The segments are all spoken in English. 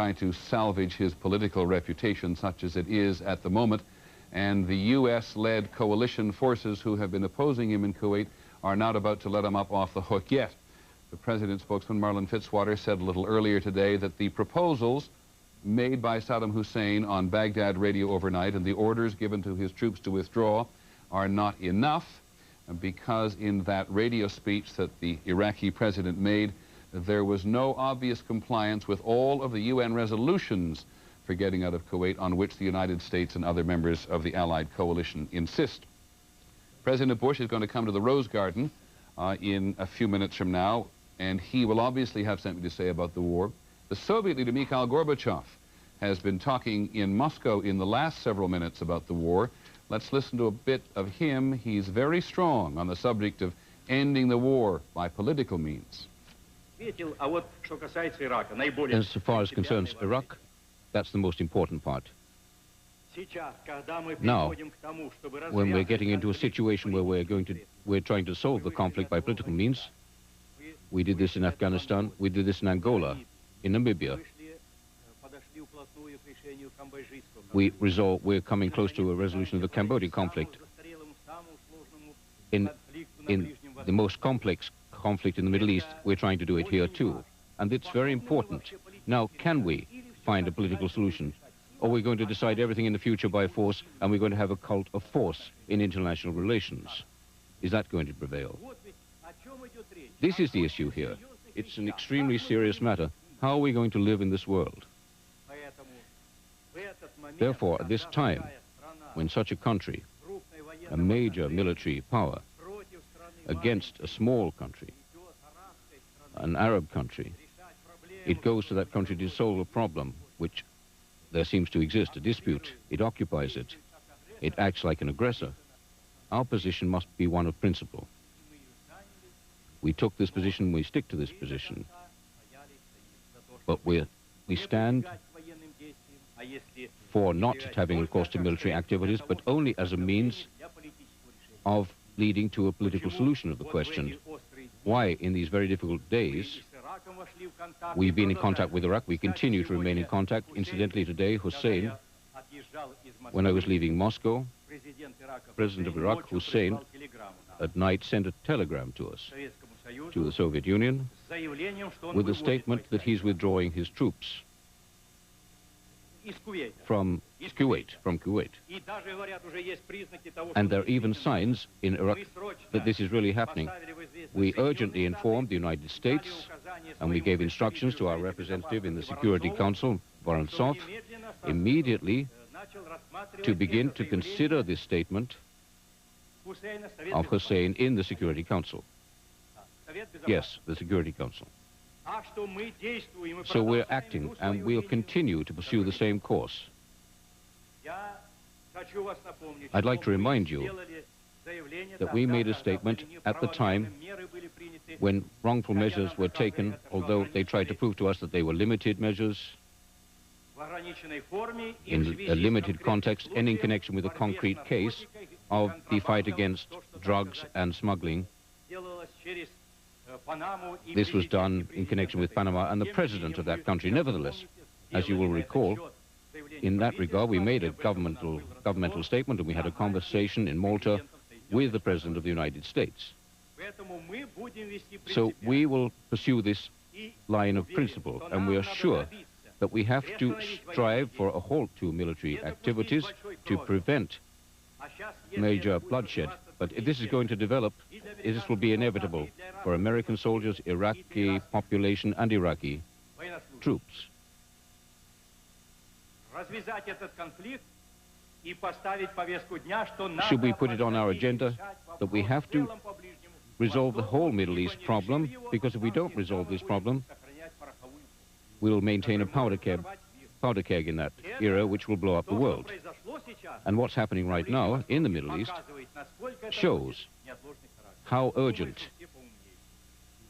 trying to salvage his political reputation, such as it is at the moment. And the U.S.-led coalition forces who have been opposing him in Kuwait are not about to let him up off the hook yet. The president's spokesman, Marlon Fitzwater, said a little earlier today that the proposals made by Saddam Hussein on Baghdad radio overnight and the orders given to his troops to withdraw are not enough, because in that radio speech that the Iraqi president made, there was no obvious compliance with all of the UN resolutions for getting out of Kuwait on which the United States and other members of the Allied coalition insist. President Bush is going to come to the Rose Garden in a few minutes from now, and he will obviously have something to say about the war. The Soviet leader Mikhail Gorbachev has been talking in Moscow in the last several minutes about the war. Let's listen to a bit of him. He's very strong on the subject of ending the war by political means. As far as concerns Iraq, that's the most important part. Now, when we're getting into a situation where we're trying to solve the conflict by political means, we did this in Afghanistan, we did this in Angola, in Namibia. We're coming close to a resolution of the Cambodian conflict. In the most complex conflict in the Middle East, we're trying to do it here too. And it's very important. Now, can we find a political solution? Or are we going to decide everything in the future by force, and we're going to have a cult of force in international relations? Is that going to prevail? This is the issue here. It's an extremely serious matter. How are we going to live in this world? Therefore, at this time, when such a country, a major military power, against a small country, an Arab country, it goes to that country to solve a problem which there seems to exist, a dispute. It occupies it. It acts like an aggressor. Our position must be one of principle. We took this position, we stick to this position. But we stand for not having recourse to military activities, but only as a means of leading to a political solution of the question. Why, in these very difficult days, we've been in contact with Iraq, we continue to remain in contact. Incidentally, today, Hussein, when I was leaving Moscow, President of Iraq, Hussein, at night sent a telegram to us, to the Soviet Union, with a statement that he's withdrawing his troops from Kuwait. And there are even signs in Iraq that this is really happening. We urgently informed the United States, and we gave instructions to our representative in the Security Council, Vorontsov, immediately to begin to consider this statement of Hussein in the Security Council. Yes, the Security Council. So we're acting, and we'll continue to pursue the same course. I'd like to remind you that we made a statement at the time when wrongful measures were taken, although they tried to prove to us that they were limited measures, in a limited context and in connection with a concrete case of the fight against drugs and smuggling. This was done in connection with Panama and the president of that country. Nevertheless, as you will recall, in that regard, we made a governmental statement, and we had a conversation in Malta with the President of the United States. So we will pursue this line of principle, and we are sure that we have to strive for a halt to military activities to prevent major bloodshed. But if this is going to develop, this will be inevitable for American soldiers, Iraqi population, and Iraqi troops. Should we put it on our agenda that we have to resolve the whole Middle East problem, because if we don't resolve this problem, we'll maintain a powder keg in that era, which will blow up the world. And what's happening right now in the Middle East shows how urgent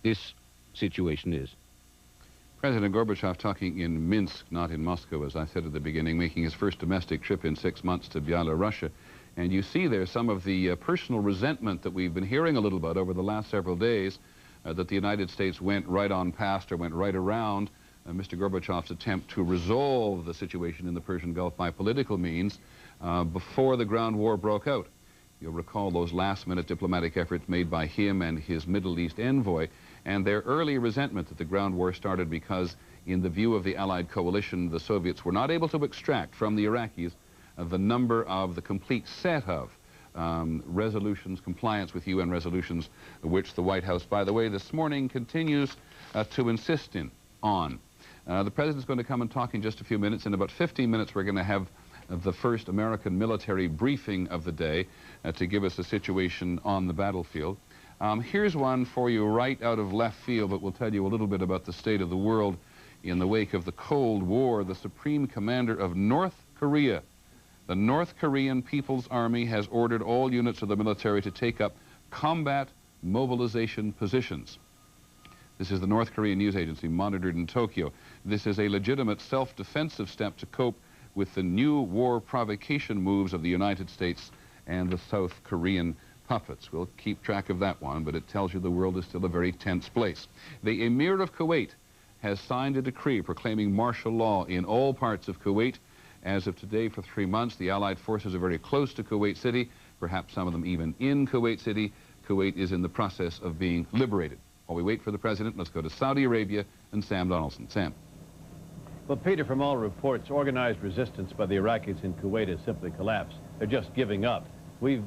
this situation is. President Gorbachev talking in Minsk, not in Moscow, as I said at the beginning, making his first domestic trip in 6 months to Belarus. And you see there some of the personal resentment that we've been hearing a little about over the last several days, that the United States went right on past or went right around Mr. Gorbachev's attempt to resolve the situation in the Persian Gulf by political means before the ground war broke out. You'll recall those last-minute diplomatic efforts made by him and his Middle East envoy, and their early resentment that the ground war started because, in the view of the Allied coalition, the Soviets were not able to extract from the Iraqis the number of the complete set of resolutions, compliance with UN resolutions, which the White House, by the way, this morning continues to insist on. The President's going to come and talk in just a few minutes. In about 15 minutes, we're going to have the first American military briefing of the day to give us a situation on the battlefield. Here's one for you right out of left field that will tell you a little bit about the state of the world in the wake of the Cold War. The Supreme Commander of North Korea, the North Korean People's Army, has ordered all units of the military to take up combat mobilization positions. This is the North Korean news agency, monitored in Tokyo. This is a legitimate self-defensive step to cope with the new war provocation moves of the United States and the South Korean puppets. We'll keep track of that one, but it tells you the world is still a very tense place. The Emir of Kuwait has signed a decree proclaiming martial law in all parts of Kuwait. As of today, for 3 months, the Allied forces are very close to Kuwait City, perhaps some of them even in Kuwait City. Kuwait is in the process of being liberated. While we wait for the President, let's go to Saudi Arabia and Sam Donaldson. Sam. Well, Peter, from all reports, organized resistance by the Iraqis in Kuwait has simply collapsed. They're just giving up. We've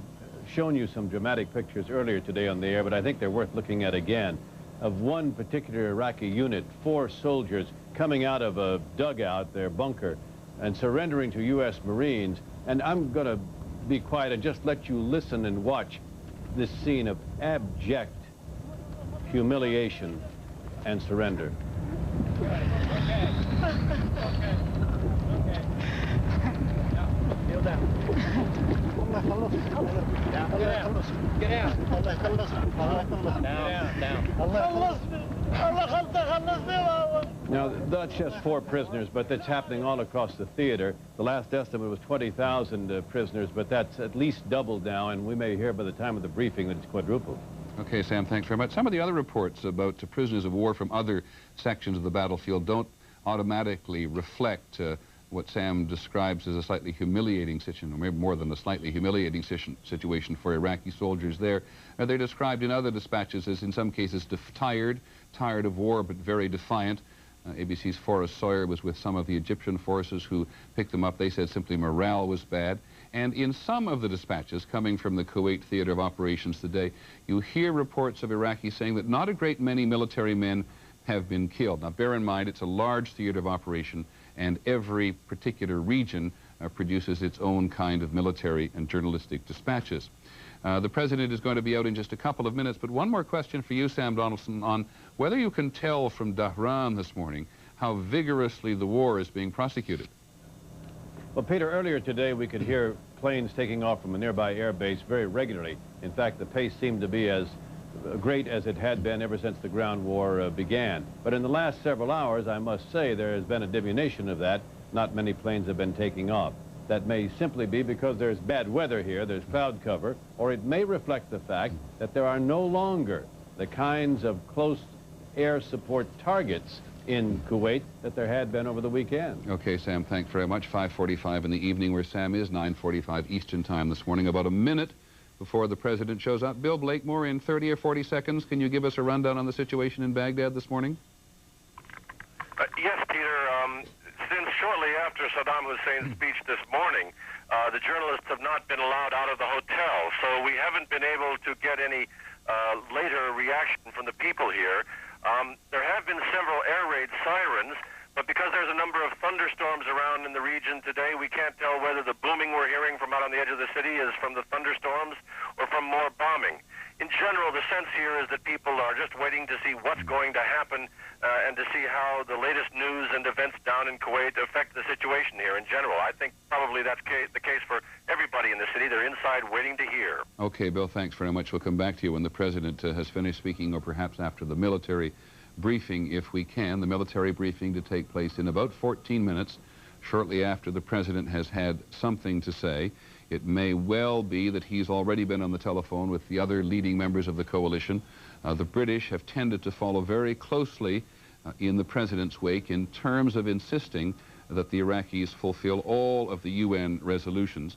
shown you some dramatic pictures earlier today on the air, but I think they're worth looking at again, of one particular Iraqi unit, 4 soldiers coming out of a dugout, their bunker, and surrendering to U.S. Marines. And I'm going to be quiet and just let you listen and watch this scene of abject humiliation and surrender. Kneel down. Get out. Now, that's just 4 prisoners, but that's happening all across the theater. The last estimate was 20,000 prisoners, but that's at least doubled now, and we may hear by the time of the briefing that it's quadrupled. Okay, Sam, thanks very much. Some of the other reports about prisoners of war from other sections of the battlefield don't automatically reflect what Sam describes as a slightly humiliating situation, or maybe more than a slightly humiliating situation for Iraqi soldiers there. They're described in other dispatches as, in some cases, tired of war, but very defiant. ABC's Forrest Sawyer was with some of the Egyptian forces who picked them up. They said simply morale was bad. And in some of the dispatches coming from the Kuwait theater of operations today, you hear reports of Iraqis saying that not a great many military men have been killed. Now, bear in mind, it's a large theater of operation, and every particular region produces its own kind of military and journalistic dispatches. The President is going to be out in just a couple of minutes, but one more question for you, Sam Donaldson, on whether you can tell from Dhahran this morning how vigorously the war is being prosecuted. Well, Peter, earlier today we could hear planes taking off from a nearby air base very regularly. In fact, the pace seemed to be as great as it had been ever since the ground war began. But in the last several hours, I must say, there has been a diminution of that. Not many planes have been taking off. That may simply be because there's bad weather here, there's cloud cover, or it may reflect the fact that there are no longer the kinds of close air support targets in Kuwait that there had been over the weekend. Okay, Sam, thanks very much. 5:45 in the evening where Sam is, 9:45 Eastern time this morning, about a minute before the President shows up. Bill Blakemore, in 30 or 40 seconds, can you give us a rundown on the situation in Baghdad this morning? Yes, Peter. Since shortly after Saddam Hussein's speech this morning, the journalists have not been allowed out of the hotel, so we haven't been able to get any later reaction from the people here. There have been several air raid sirens, but because there's a number of thunderstorms around in the region today, we can't tell whether the booming we're hearing from out on the edge of the city is from the thunderstorms or from more bombing. In general, the sense here is that people are just waiting to see what's going to happen and to see how the latest news and events down in Kuwait affect the situation here in general. I think probably that's the case for everybody in the city. They're inside waiting to hear. Okay, Bill, thanks very much. We'll come back to you when the President has finished speaking, or perhaps after the military briefing, if we can. The military briefing to take place in about 14 minutes, shortly after the President has had something to say. It may well be that he's already been on the telephone with the other leading members of the coalition. The British have tended to follow very closely in the president's wake in terms of insisting that the Iraqis fulfill all of the UN resolutions.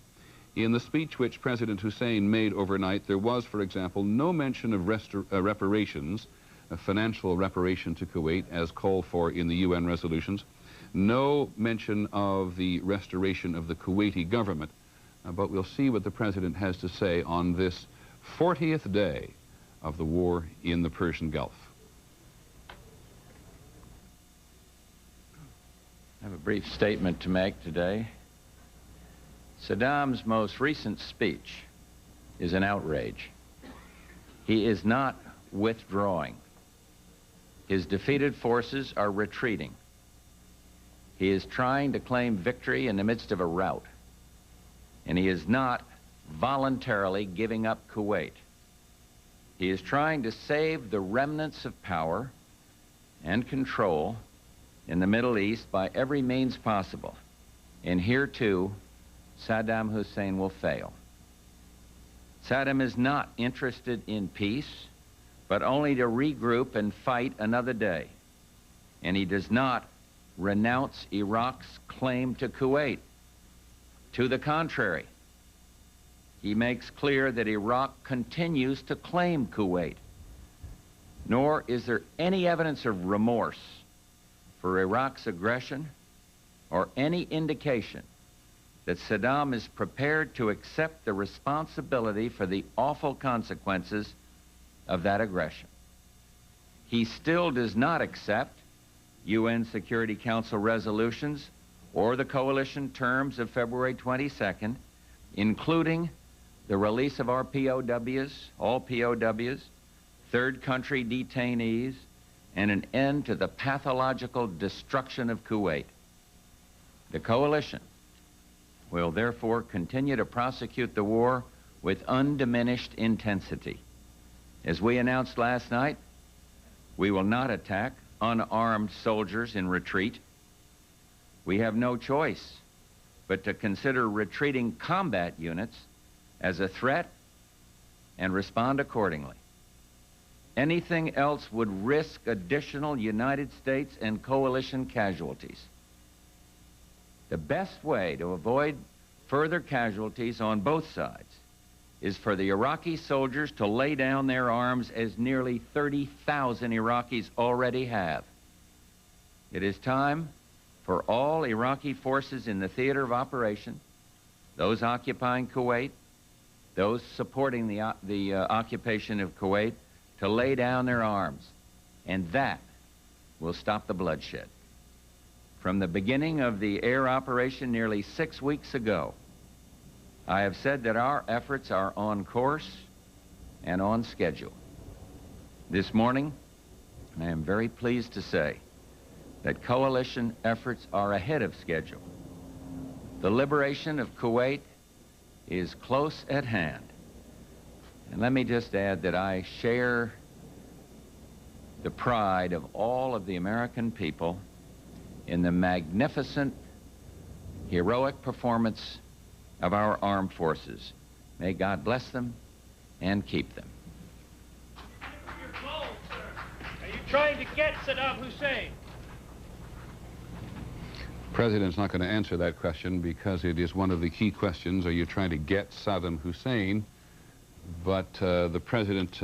In the speech which President Hussein made overnight, there was, for example, no mention of reparations, a financial reparation to Kuwait as called for in the UN resolutions, no mention of the restoration of the Kuwaiti government. But we'll see what the President has to say on this 40th day of the war in the Persian Gulf. I have a brief statement to make today. Saddam's most recent speech is an outrage. He is not withdrawing. His defeated forces are retreating. He is trying to claim victory in the midst of a rout. And he is not voluntarily giving up Kuwait. He is trying to save the remnants of power and control in the Middle East by every means possible. And here, too, Saddam Hussein will fail. Saddam is not interested in peace, but only to regroup and fight another day. And he does not renounce Iraq's claim to Kuwait. To the contrary, he makes clear that Iraq continues to claim Kuwait. Nor is there any evidence of remorse for Iraq's aggression or any indication that Saddam is prepared to accept the responsibility for the awful consequences of that aggression. He still does not accept UN Security Council resolutions or the coalition terms of February 22nd, including the release of our POWs, all POWs, third country detainees, and an end to the pathological destruction of Kuwait. The coalition will therefore continue to prosecute the war with undiminished intensity. As we announced last night, we will not attack unarmed soldiers in retreat. We have no choice but to consider retreating combat units as a threat and respond accordingly. Anything else would risk additional United States and coalition casualties. The best way to avoid further casualties on both sides is for the Iraqi soldiers to lay down their arms, as nearly 30,000 Iraqis already have. It is time for all Iraqi forces in the theater of operation, those occupying Kuwait, those supporting the occupation of Kuwait, to lay down their arms, and that will stop the bloodshed. From the beginning of the air operation nearly 6 weeks ago, I have said that our efforts are on course and on schedule. This morning, I am very pleased to say that coalition efforts are ahead of schedule. The liberation of Kuwait is close at hand. And let me just add that I share the pride of all of the American people in the magnificent, heroic performance of our armed forces. May God bless them and keep them. Your goal, sir. Are you trying to get Saddam Hussein? The President's not going to answer that question because it is one of the key questions. Are you trying to get Saddam Hussein? But the President,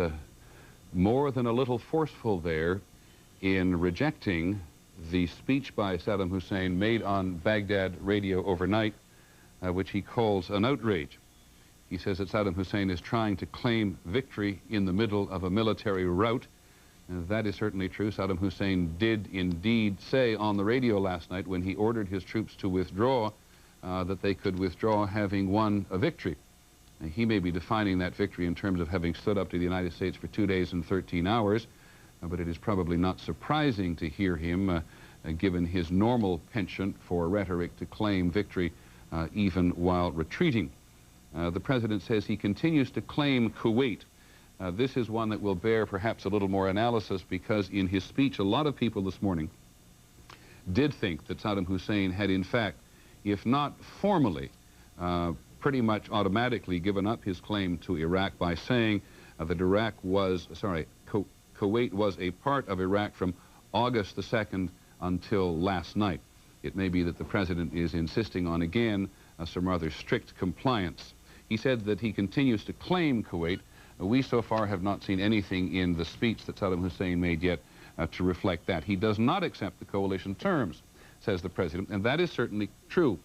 more than a little forceful there in rejecting the speech by Saddam Hussein made on Baghdad radio overnight, which he calls an outrage. He says that Saddam Hussein is trying to claim victory in the middle of a military rout. And that is certainly true. Saddam Hussein did indeed say on the radio last night, when he ordered his troops to withdraw, that they could withdraw having won a victory. And he may be defining that victory in terms of having stood up to the United States for 2 days and 13 hours, but it is probably not surprising to hear him, given his normal penchant for rhetoric, to claim victory even while retreating. The President says he continues to claim Kuwait. This is one that will bear perhaps a little more analysis, because in his speech a lot of people this morning did think that Saddam Hussein had in fact, if not formally, pretty much automatically given up his claim to Iraq by saying that Kuwait was a part of Iraq from August the 2nd until last night. It may be that the president is insisting on, again, some rather strict compliance. He said that he continues to claim Kuwait. We so far have not seen anything in the speech that Saddam Hussein made yet to reflect that. He does not accept the coalition terms, says the president, and that is certainly true.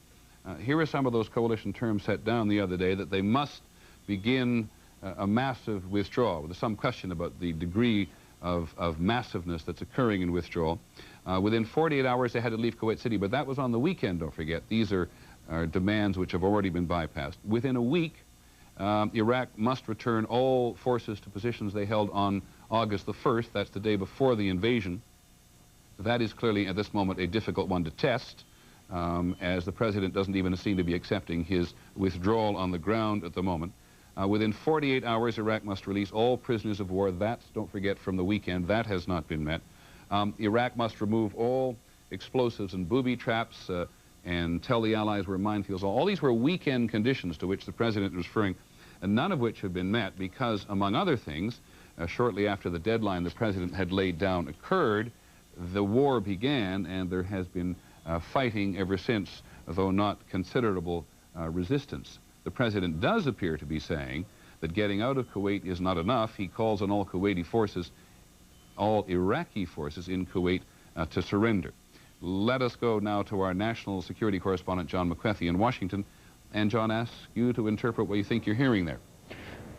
Here are some of those coalition terms set down the other day, that they must begin a massive withdrawal. There's some question about the degree of massiveness that's occurring in withdrawal. Within 48 hours, they had to leave Kuwait City, but that was on the weekend, don't forget. These are demands which have already been bypassed. Within a week, Iraq must return all forces to positions they held on August the 1st. That's the day before the invasion. That is clearly, at this moment, a difficult one to test, as the president doesn't even seem to be accepting his withdrawal on the ground at the moment. Within 48 hours, Iraq must release all prisoners of war. That's, don't forget, from the weekend. That has not been met. Iraq must remove all explosives and booby traps and tell the Allies where minefields are. All these were weekend conditions to which the president was referring, and none of which have been met because, among other things, shortly after the deadline the president had laid down occurred, the war began, and there has been fighting ever since, though not considerable resistance. The president does appear to be saying that getting out of Kuwait is not enough. He calls on all Kuwaiti forces, all Iraqi forces in Kuwait to surrender. Let us go now to our national security correspondent, John McCarthy, in Washington. And John, ask you to interpret what you think you're hearing there.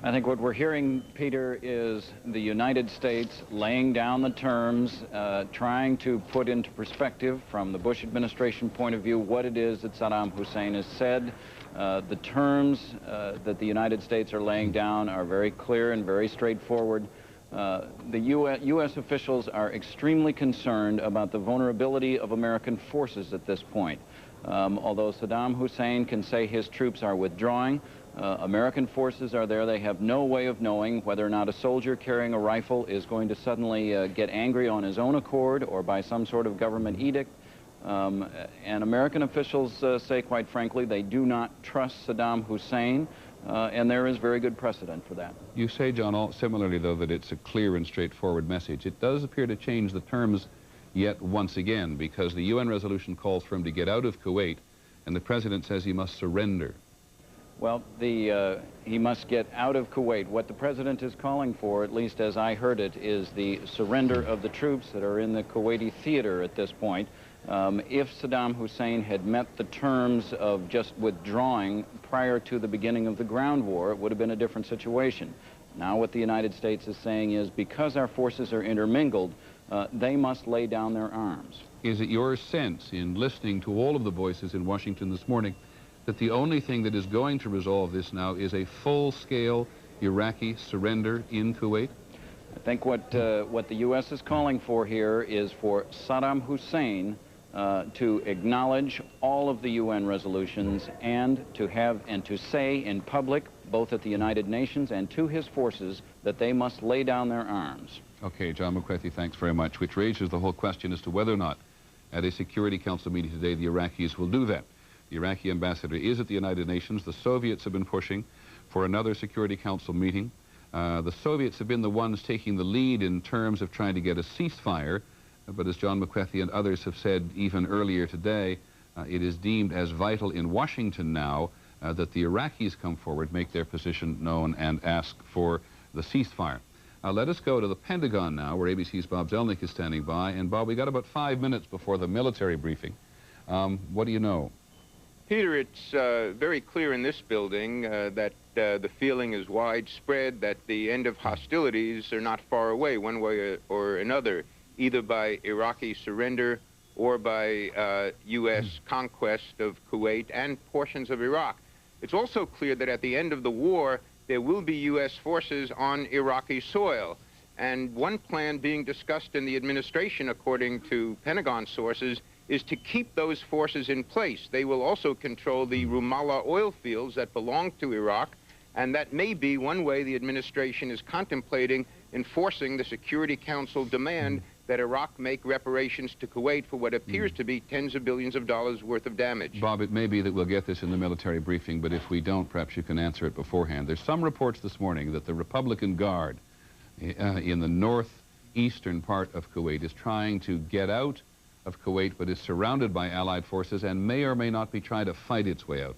I think what we're hearing, Peter, is the United States laying down the terms, trying to put into perspective from the Bush administration point of view what it is that Saddam Hussein has said. The terms that the United States are laying down are very clear and very straightforward. The U.S. officials are extremely concerned about the vulnerability of American forces at this point. Although Saddam Hussein can say his troops are withdrawing, American forces are there. They have no way of knowing whether or not a soldier carrying a rifle is going to suddenly get angry on his own accord or by some sort of government edict. And American officials say, quite frankly, they do not trust Saddam Hussein, and there is very good precedent for that. You say, John, similarly, though, that it's a clear and straightforward message. It does appear to change the terms yet once again, because the UN resolution calls for him to get out of Kuwait, and the president says he must surrender. Well, he must get out of Kuwait. What the president is calling for, at least as I heard it, is the surrender of the troops that are in the Kuwaiti theater at this point. If Saddam Hussein had met the terms of just withdrawing prior to the beginning of the ground war, it would have been a different situation. Now what the United States is saying is, because our forces are intermingled, they must lay down their arms. Is it your sense, in listening to all of the voices in Washington this morning, that the only thing that is going to resolve this now is a full-scale Iraqi surrender in Kuwait? I think what the U.S. is calling for here is for Saddam Hussein to acknowledge all of the UN resolutions and to say in public, both at the United Nations and to his forces, that they must lay down their arms. Okay, John McCarthy, thanks very much, which raises the whole question as to whether or not at a Security Council meeting today the Iraqis will do that. The Iraqi ambassador is at the United Nations. The Soviets have been pushing for another Security Council meeting. The Soviets have been the ones taking the lead in terms of trying to get a ceasefire, but as John McCarthy and others have said even earlier today, it is deemed as vital in Washington now that the Iraqis come forward, make their position known, and ask for the ceasefire. Let us go to the Pentagon now, where ABC's Bob Zelnick is standing by. And Bob, we got about 5 minutes before the military briefing. What do you know? Peter, it's very clear in this building that the feeling is widespread that the end of hostilities are not far away, one way or another, either by Iraqi surrender or by U.S. conquest of Kuwait and portions of Iraq. It's also clear that at the end of the war, there will be U.S. forces on Iraqi soil. And one plan being discussed in the administration, according to Pentagon sources, is to keep those forces in place. They will also control the Rumallah oil fields that belong to Iraq, and that may be one way the administration is contemplating enforcing the Security Council demand that Iraq make reparations to Kuwait for what appears to be tens of billions of dollars worth of damage. Bob, it may be that we'll get this in the military briefing, but if we don't, perhaps you can answer it beforehand. There's some reports this morning that the Republican Guard in the north eastern part of Kuwait, is trying to get out of Kuwait, but is surrounded by Allied forces and may or may not be trying to fight its way out?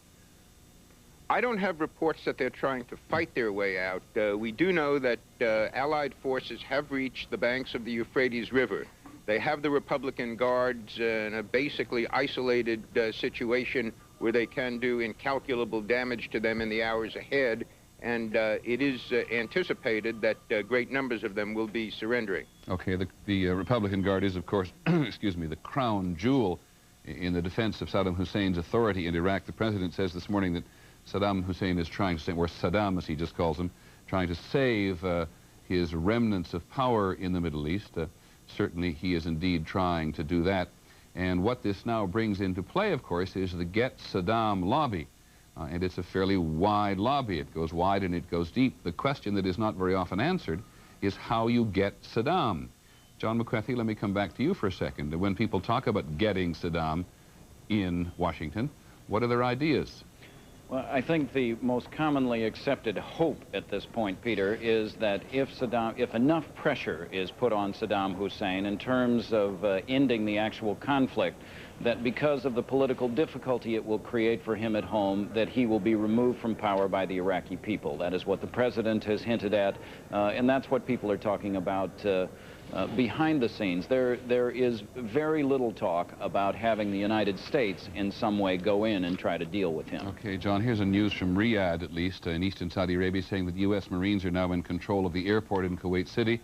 I don't have reports that they're trying to fight their way out. We do know that Allied forces have reached the banks of the Euphrates River. They have the Republican Guards in a basically isolated situation where they can do incalculable damage to them in the hours ahead, and it is anticipated that great numbers of them will be surrendering. Okay, the Republican Guard is, of course, excuse me, the crown jewel in the defense of Saddam Hussein's authority in Iraq. The president says this morning that Saddam Hussein is trying to, or Saddam as he just calls him, trying to save his remnants of power in the Middle East. Certainly he is indeed trying to do that. And what this now brings into play, of course, is the Get Saddam lobby. And it's a fairly wide lobby. It goes wide and it goes deep. The question that is not very often answered is how you get Saddam. John McCarthy, let me come back to you for a second. When people talk about getting Saddam in Washington, what are their ideas? Well, I think the most commonly accepted hope at this point, Peter, is that if enough pressure is put on Saddam Hussein in terms of ending the actual conflict, that because of the political difficulty it will create for him at home, that he will be removed from power by the Iraqi people. That is what the president has hinted at, and that's what people are talking about behind the scenes. There is very little talk about having the United States in some way go in and try to deal with him. Okay, John, here's a news from Riyadh, at least, in eastern Saudi Arabia, saying that U.S. Marines are now in control of the airport in Kuwait City,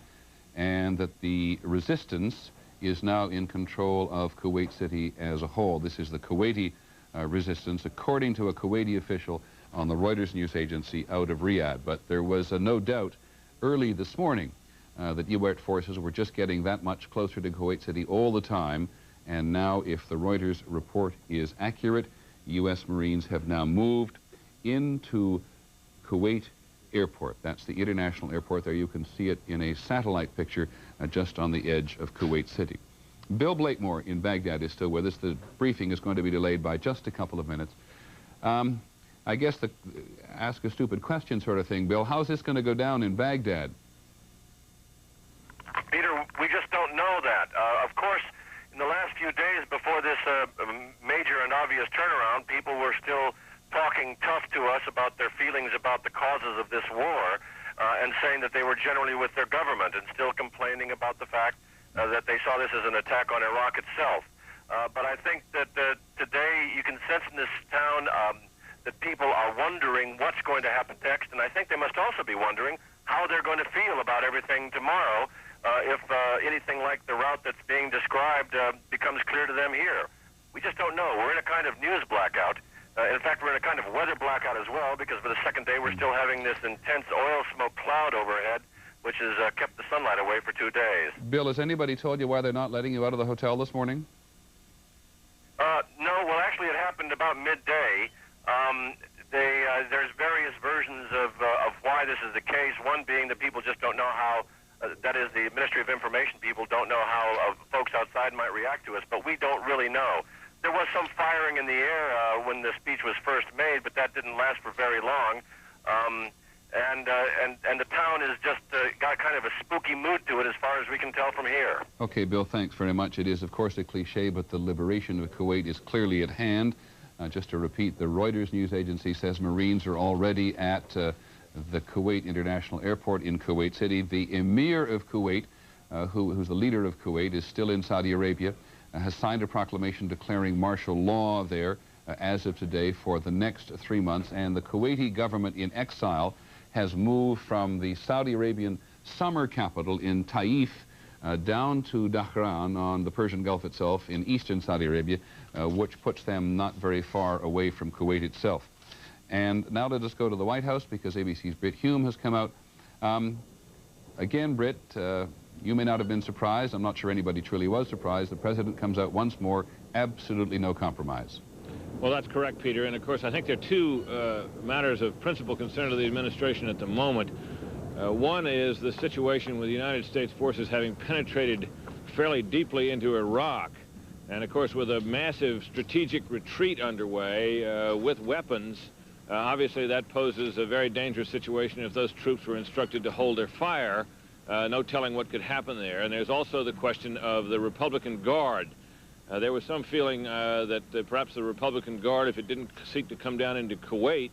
and that the resistance is now in control of Kuwait City as a whole. This is the Kuwaiti resistance, according to a Kuwaiti official on the Reuters news agency out of Riyadh. But there was no doubt early this morning that U.S. forces were just getting that much closer to Kuwait City all the time. And now, if the Reuters report is accurate, U.S. Marines have now moved into Kuwait Airport. That's the international airport there. You can see it in a satellite picture just on the edge of Kuwait City. Bill Blakemore in Baghdad is still with us. The briefing is going to be delayed by just a couple of minutes. I guess the ask a stupid question sort of thing, Bill. How's this going to go down in Baghdad? Peter, we just don't know that. Of course, in the last few days before this major and obvious turnaround, people were still talking tough to us about their feelings about the causes of this war and saying that they were generally with their government and still complaining about the fact that they saw this as an attack on Iraq itself. But I think that today you can sense in this town that people are wondering what's going to happen next, and I think they must also be wondering how they're going to feel about everything tomorrow if anything like the route that's being described becomes clear to them here. We just don't know. We're in a kind of news blackout. In fact, we're in a kind of weather blackout as well, because for the second day we're still having this intense oil smoke cloud overhead, which has kept the sunlight away for 2 days. Bill, has anybody told you why they're not letting you out of the hotel this morning? No, well, actually it happened about midday. There's various versions of why this is the case, one being that people just don't know how, that is, the Ministry of Information people don't know how folks outside might react to us, but we don't really know. There was some firing in the air when the speech was first made, but that didn't last for very long. And the town has just got kind of a spooky mood to it as far as we can tell from here. Okay, Bill, thanks very much. It is, of course, a cliche, but the liberation of Kuwait is clearly at hand. Just to repeat, the Reuters news agency says Marines are already at the Kuwait International Airport in Kuwait City. The Emir of Kuwait, who's the leader of Kuwait, is still in Saudi Arabia, has signed a proclamation declaring martial law there as of today for the next 3 months, and the Kuwaiti government in exile has moved from the Saudi Arabian summer capital in Taif down to Dhahran on the Persian Gulf itself in eastern Saudi Arabia, which puts them not very far away from Kuwait itself. And now let us go to the White House, because ABC's Britt Hume has come out. Again, Britt, you may not have been surprised. I'm not sure anybody truly was surprised. The president comes out once more, absolutely no compromise. Well, that's correct, Peter. And, of course, I think there are two matters of principal concern to the administration at the moment. One is the situation with the United States forces having penetrated fairly deeply into Iraq. And, of course, with a massive strategic retreat underway with weapons, obviously that poses a very dangerous situation if those troops were instructed to hold their fire No telling what could happen there. And there's also the question of the Republican Guard. There was some feeling that perhaps the Republican Guard, if it didn't seek to come down into Kuwait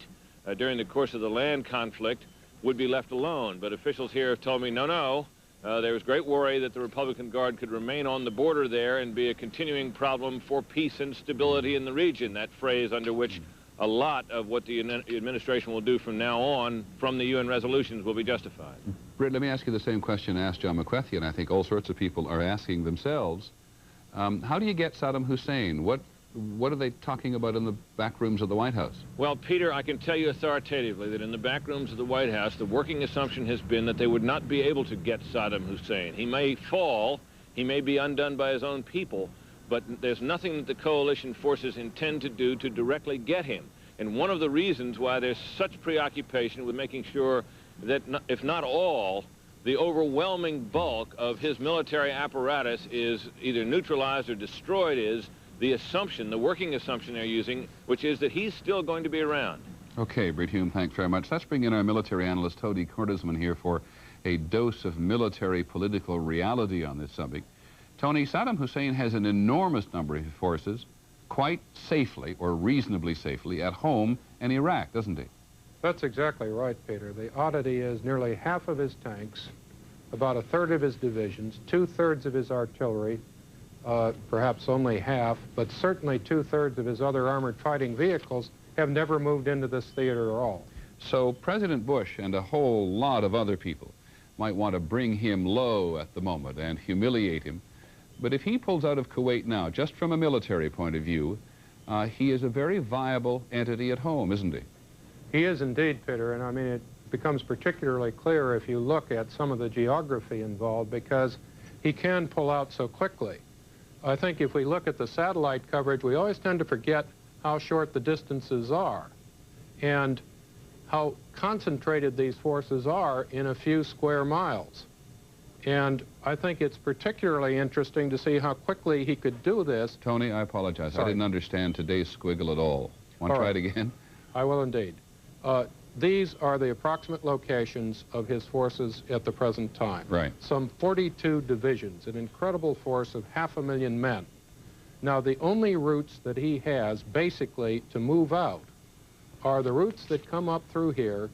during the course of the land conflict, would be left alone. But officials here have told me, no. There was great worry that the Republican Guard could remain on the border there and be a continuing problem for peace and stability in the region, that phrase under which a lot of what the administration will do from now on from the UN resolutions will be justified. Britt, let me ask you the same question I asked John McWethy, and I think all sorts of people are asking themselves. How do you get Saddam Hussein? What are they talking about in the back rooms of the White House? Well, Peter, I can tell you authoritatively that in the back rooms of the White House, the working assumption has been that they would not be able to get Saddam Hussein. He may fall, he may be undone by his own people, but there's nothing that the coalition forces intend to do to directly get him. And one of the reasons why there's such preoccupation with making sure that, if not all, the overwhelming bulk of his military apparatus is either neutralized or destroyed is the assumption, the working assumption they're using, which is that he's still going to be around. Okay, Britt Hume, thanks very much. Let's bring in our military analyst, Tony Kortesman, here for a dose of military political reality on this subject. Tony, Saddam Hussein has an enormous number of forces quite safely, or reasonably safely, at home in Iraq, doesn't he? That's exactly right, Peter. The oddity is nearly half of his tanks, about a third of his divisions, two-thirds of his artillery, perhaps only half, but certainly two-thirds of his other armored fighting vehicles have never moved into this theater at all. So President Bush and a whole lot of other people might want to bring him low at the moment and humiliate him. But if he pulls out of Kuwait now, just from a military point of view, he is a very viable entity at home, isn't he? He is indeed, Peter, and I mean, it becomes particularly clear if you look at some of the geography involved, because he can pull out so quickly. I think if we look at the satellite coverage, we always tend to forget how short the distances are and how concentrated these forces are in a few square miles. And I think it's particularly interesting to see how quickly he could do this. Tony, I apologize. Sorry. I didn't understand today's squiggle at all. Want to try it again? I will indeed. These are the approximate locations of his forces at the present time. Right. Some 42 divisions, an incredible force of 500,000 men. Now, the only routes that he has, basically, to move out are the routes that come up through here,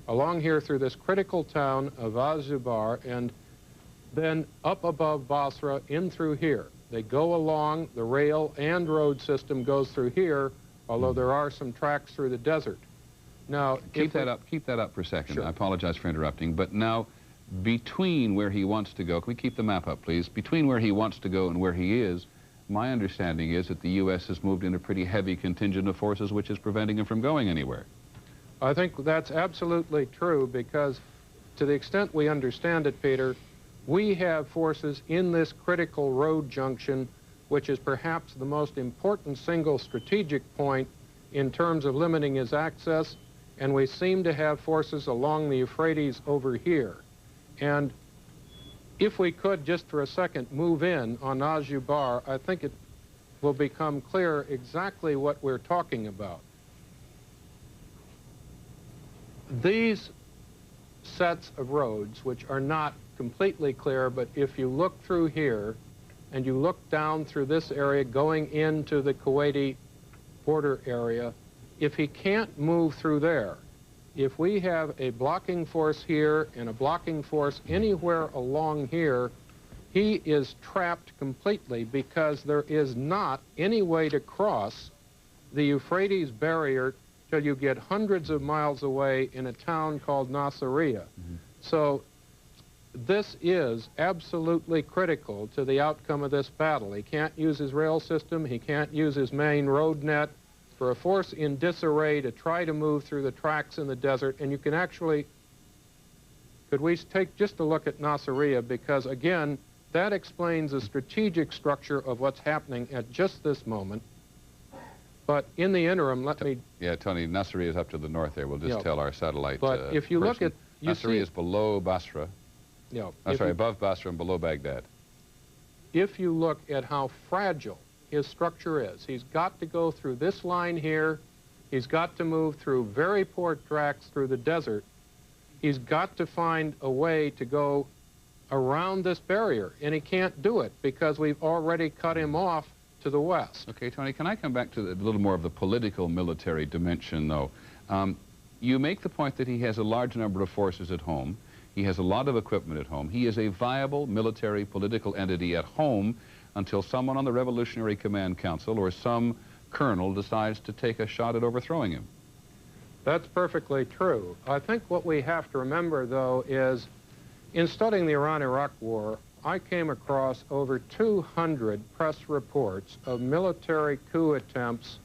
along here through this critical town of Az-Zubar, and then up above Basra, in through here. They go along, the rail and road system goes through here, although there are some tracks through the desert. Now, keep that up for a second. Sure. I apologize for interrupting, but now between where he wants to go, can we keep the map up, please? Between where he wants to go and where he is, my understanding is that the U.S. has moved in a pretty heavy contingent of forces which is preventing him from going anywhere. I think that's absolutely true, because to the extent we understand it, Peter, we have forces in this critical road junction, which is perhaps the most important single strategic point in terms of limiting his access, and we seem to have forces along the Euphrates over here. And if we could, just for a second, move in on Az-Zubar, I think it will become clear exactly what we're talking about. These sets of roads, which are not completely clear, but if you look through here and you look down through this area going into the Kuwaiti border area, if he can't move through there, if we have a blocking force here and a blocking force anywhere along here, he is trapped completely, because there is not any way to cross the Euphrates barrier till you get hundreds of miles away in a town called Nasiriyah. So this is absolutely critical to the outcome of this battle. He can't use his rail system, he can't use his main road net. For a force in disarray to try to move through the tracks in the desert, and you can actually, could we take just a look at Nasiriyah, because again, that explains the strategic structure of what's happening at just this moment. But in the interim, let me... Yeah, Tony, Nasiriyah is up to the north there. We'll just tell our satellite But if you look at... Nasiriyah is below Basra. Yeah. Above Basra and below Baghdad. If you look at how fragile his structure is, he's got to go through this line here, he's got to move through very poor tracks through the desert, he's got to find a way to go around this barrier, and he can't do it because we've already cut him off to the west. Okay, Tony, can I come back to a little more of the political military dimension, though? You make the point that he has a large number of forces at home. He has a lot of equipment at home. He is a viable military political entity at home until someone on the Revolutionary Command Council or some colonel decides to take a shot at overthrowing him. That's perfectly true. I think what we have to remember, though, is in studying the Iran-Iraq War, I came across over 200 press reports of military coup attempts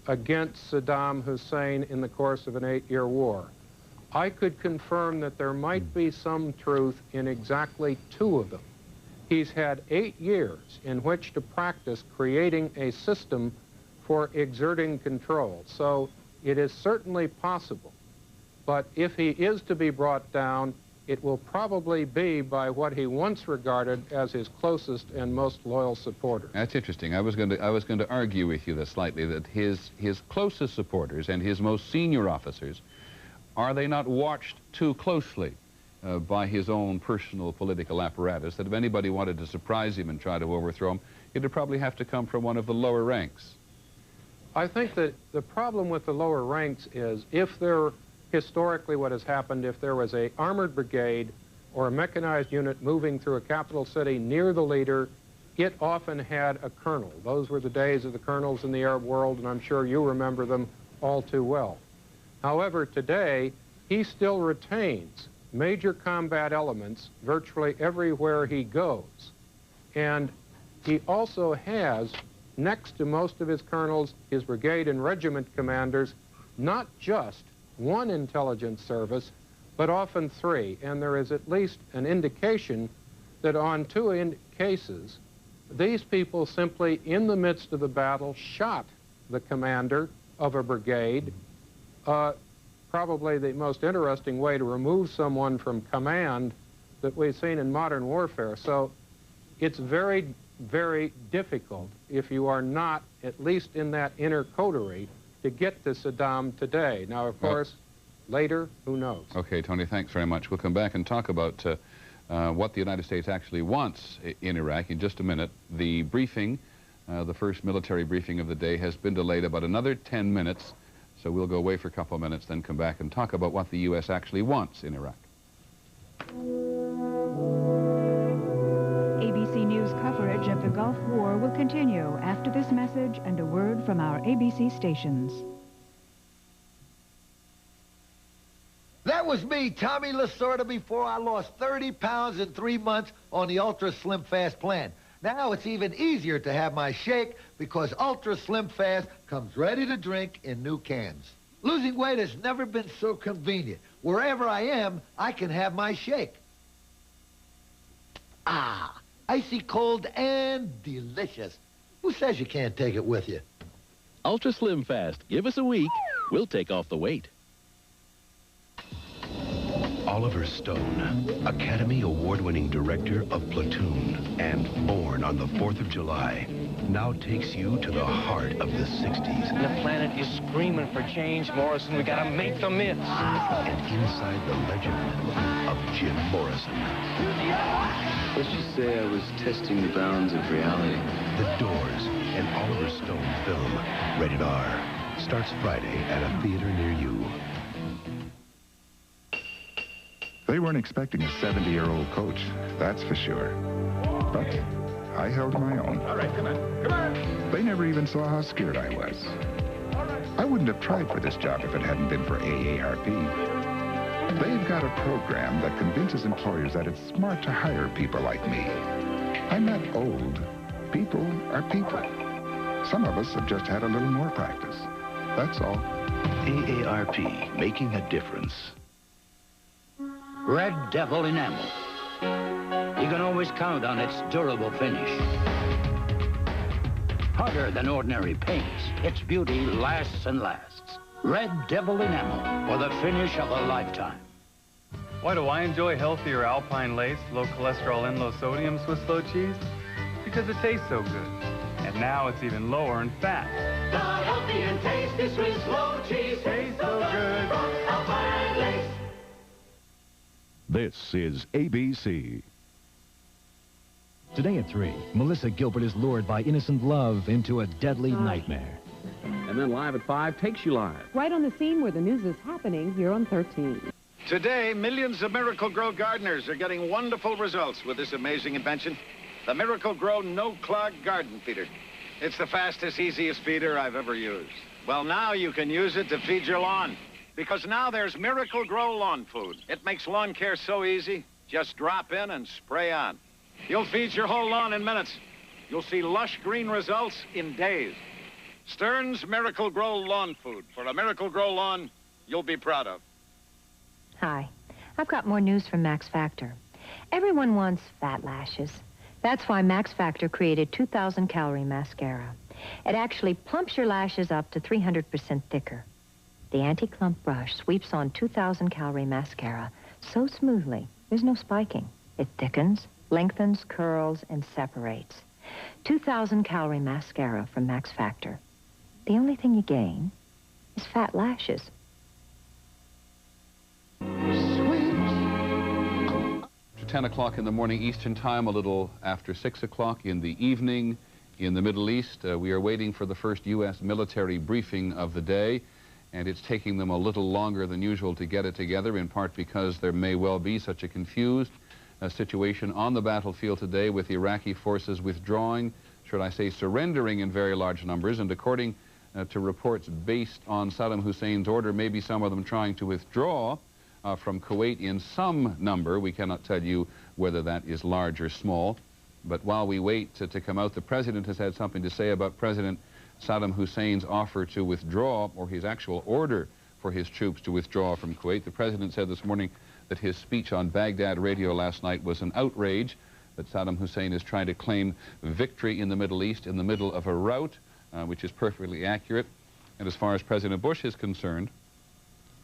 against Saddam Hussein in the course of an 8-year war. I could confirm that there might be some truth in exactly 2 of them. He's had 8 years in which to practice creating a system for exerting control. So it is certainly possible. But if he is to be brought down, it will probably be by what he once regarded as his closest and most loyal supporters. That's interesting. I was going to argue with you slightly that his closest supporters and his most senior officers, are they not watched too closely by his own personal political apparatus, that if anybody wanted to surprise him and try to overthrow him, it would probably have to come from one of the lower ranks? I think that the problem with the lower ranks is if there, historically what has happened, if there was an armored brigade or a mechanized unit moving through a capital city near the leader, it often had a colonel. Those were the days of the colonels in the Arab world, and I'm sure you remember them all too well. However, today, he still retains major combat elements virtually everywhere he goes. And he also has, next to most of his colonels, his brigade and regiment commanders, not just one intelligence service, but often 3. And there is at least an indication that on 2 cases, these people simply, in the midst of the battle, shot the commander of a brigade. Probably the most interesting way to remove someone from command that we've seen in modern warfare. So it's very, very difficult, if you are not at least in that inner coterie, to get to Saddam today. Now, of course, later, who knows? Okay, Tony, thanks very much. We'll come back and talk about what the United States actually wants in Iraq in just a minute. The briefing, the first military briefing of the day, has been delayed about another 10 minutes. So we'll go away for a couple of minutes, then come back and talk about what the U.S. actually wants in Iraq. ABC News coverage of the Gulf War will continue after this message and a word from our ABC stations. That was me, Tommy Lasorda, before I lost 30 pounds in 3 months on the Ultra Slim Fast plan. Now it's even easier to have my shake because Ultra Slim Fast comes ready to drink in new cans. Losing weight has never been so convenient. Wherever I am, I can have my shake. Ah, icy cold and delicious. Who says you can't take it with you? Ultra Slim Fast. Give us a week. We'll take off the weight. Oliver Stone, Academy Award-winning director of Platoon and Born on the 4th of July, now takes you to the heart of the 60s. The planet is screaming for change, Morrison. We gotta make the myths. And inside the legend of Jim Morrison. Let's just say I was testing the bounds of reality. The Doors, an Oliver Stone film, rated R, starts Friday at a theater near you. They weren't expecting a 70-year-old coach, that's for sure. But I held my own. All right, come on, come on! They never even saw how scared I was. I wouldn't have tried for this job if it hadn't been for AARP. They've got a program that convinces employers that it's smart to hire people like me. I'm not old. People are people. Some of us have just had a little more practice. That's all. AARP, making a difference. Red Devil enamel. You can always count on its durable finish. Harder than ordinary paint, its beauty lasts and lasts. Red Devil enamel for the finish of a lifetime. Why do I enjoy healthier Alpine lace, low cholesterol and low sodium Swiss low cheese? Because it tastes so good. And now it's even lower in fat. The healthy and tasty Swiss low cheese tastes so good from Alpine lace. This is ABC. Today at 3, Melissa Gilbert is lured by innocent love into a deadly nightmare. And then Live at 5 takes you live. Right on the scene where the news is happening here on 13. Today, millions of Miracle Grow gardeners are getting wonderful results with this amazing invention. The Miracle Grow no-clog garden feeder. It's the fastest, easiest feeder I've ever used. Well, now you can use it to feed your lawn. Because now there's Miracle Grow lawn food. It makes lawn care so easy. Just drop in and spray on. You'll feed your whole lawn in minutes. You'll see lush green results in days. Stern's Miracle Grow lawn food. For a Miracle Grow lawn you'll be proud of. Hi. I've got more news from Max Factor. Everyone wants fat lashes. That's why Max Factor created 2,000-calorie mascara. It actually plumps your lashes up to 300% thicker. The anti-clump brush sweeps on 2,000-calorie mascara so smoothly, there's no spiking. It thickens, lengthens, curls, and separates. 2,000-calorie mascara from Max Factor. The only thing you gain is fat lashes. 10 o'clock in the morning Eastern Time, a little after 6 o'clock in the evening in the Middle East. We are waiting for the first U.S. military briefing of the day, and it's taking them a little longer than usual to get it together, in part because there may well be such a confused situation on the battlefield today with Iraqi forces withdrawing, should I say surrendering in very large numbers, and according to reports based on Saddam Hussein's order, maybe some of them trying to withdraw from Kuwait in some number. We cannot tell you whether that is large or small. But while we wait to come out, the president has had something to say about President Saddam Hussein's offer to withdraw, or his actual order for his troops to withdraw from Kuwait. The president said this morning that his speech on Baghdad radio last night was an outrage, that Saddam Hussein is trying to claim victory in the Middle East in the middle of a rout, which is perfectly accurate. And as far as President Bush is concerned,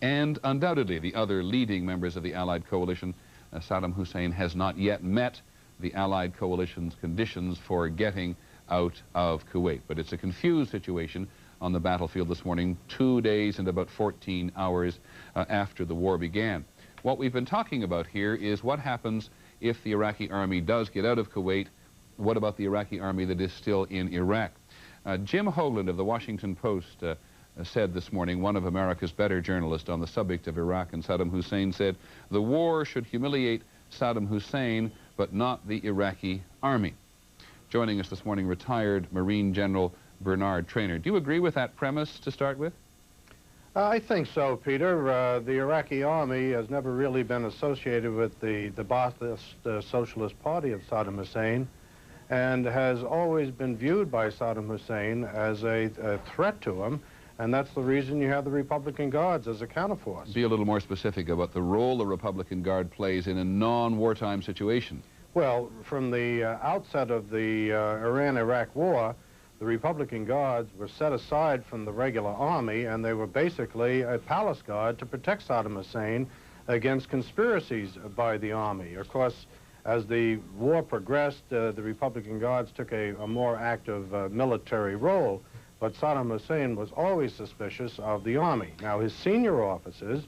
and undoubtedly the other leading members of the Allied coalition, Saddam Hussein has not yet met the Allied coalition's conditions for getting out of Kuwait. But it's a confused situation on the battlefield this morning, 2 days and about 14 hours after the war began. What we've been talking about here is what happens if the Iraqi army does get out of Kuwait. What about the Iraqi army that is still in Iraq? Jim Hoagland of the Washington Post said this morning, one of America's better journalists on the subject of Iraq and Saddam Hussein, said, the war should humiliate Saddam Hussein, but not the Iraqi army. Joining us this morning, retired Marine General Bernard Traynor. Do you agree with that premise to start with? I think so, Peter. The Iraqi army has never really been associated with the Ba'athist Socialist Party of Saddam Hussein, and has always been viewed by Saddam Hussein as a threat to him. And that's the reason you have the Republican Guards as a counterforce. Be a little more specific about the role the Republican Guard plays in a non-wartime situation. Well, from the outset of the Iran-Iraq war, the Republican Guards were set aside from the regular army, and they were basically a palace guard to protect Saddam Hussein against conspiracies by the army. Of course, as the war progressed, the Republican Guards took a more active military role. But Saddam Hussein was always suspicious of the army. Now, his senior officers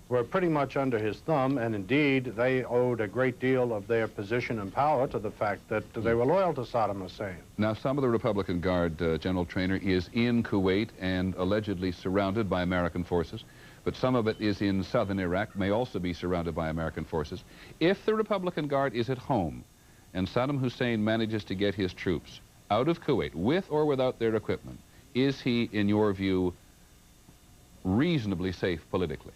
were pretty much under his thumb, and indeed, they owed a great deal of their position and power to the fact that they were loyal to Saddam Hussein. Now, some of the Republican Guard, General Traynor, is in Kuwait and allegedly surrounded by American forces, but some of it is in southern Iraq, may also be surrounded by American forces. If the Republican Guard is at home and Saddam Hussein manages to get his troops out of Kuwait, with or without their equipment, is he, in your view, reasonably safe politically?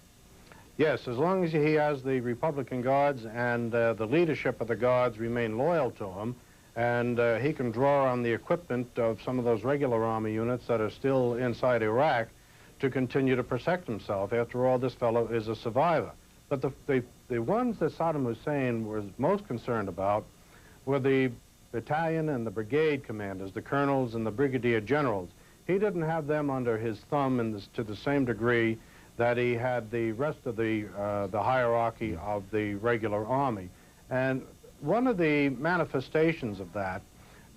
Yes, as long as he has the Republican Guards and the leadership of the Guards remain loyal to him, and he can draw on the equipment of some of those regular army units that are still inside Iraq to continue to protect himself. After all, this fellow is a survivor. But the ones that Saddam Hussein was most concerned about were the battalion and the brigade commanders, the colonels and the brigadier generals. He didn't have them under his thumb to the same degree that he had the rest of the hierarchy of the regular army. And one of the manifestations of that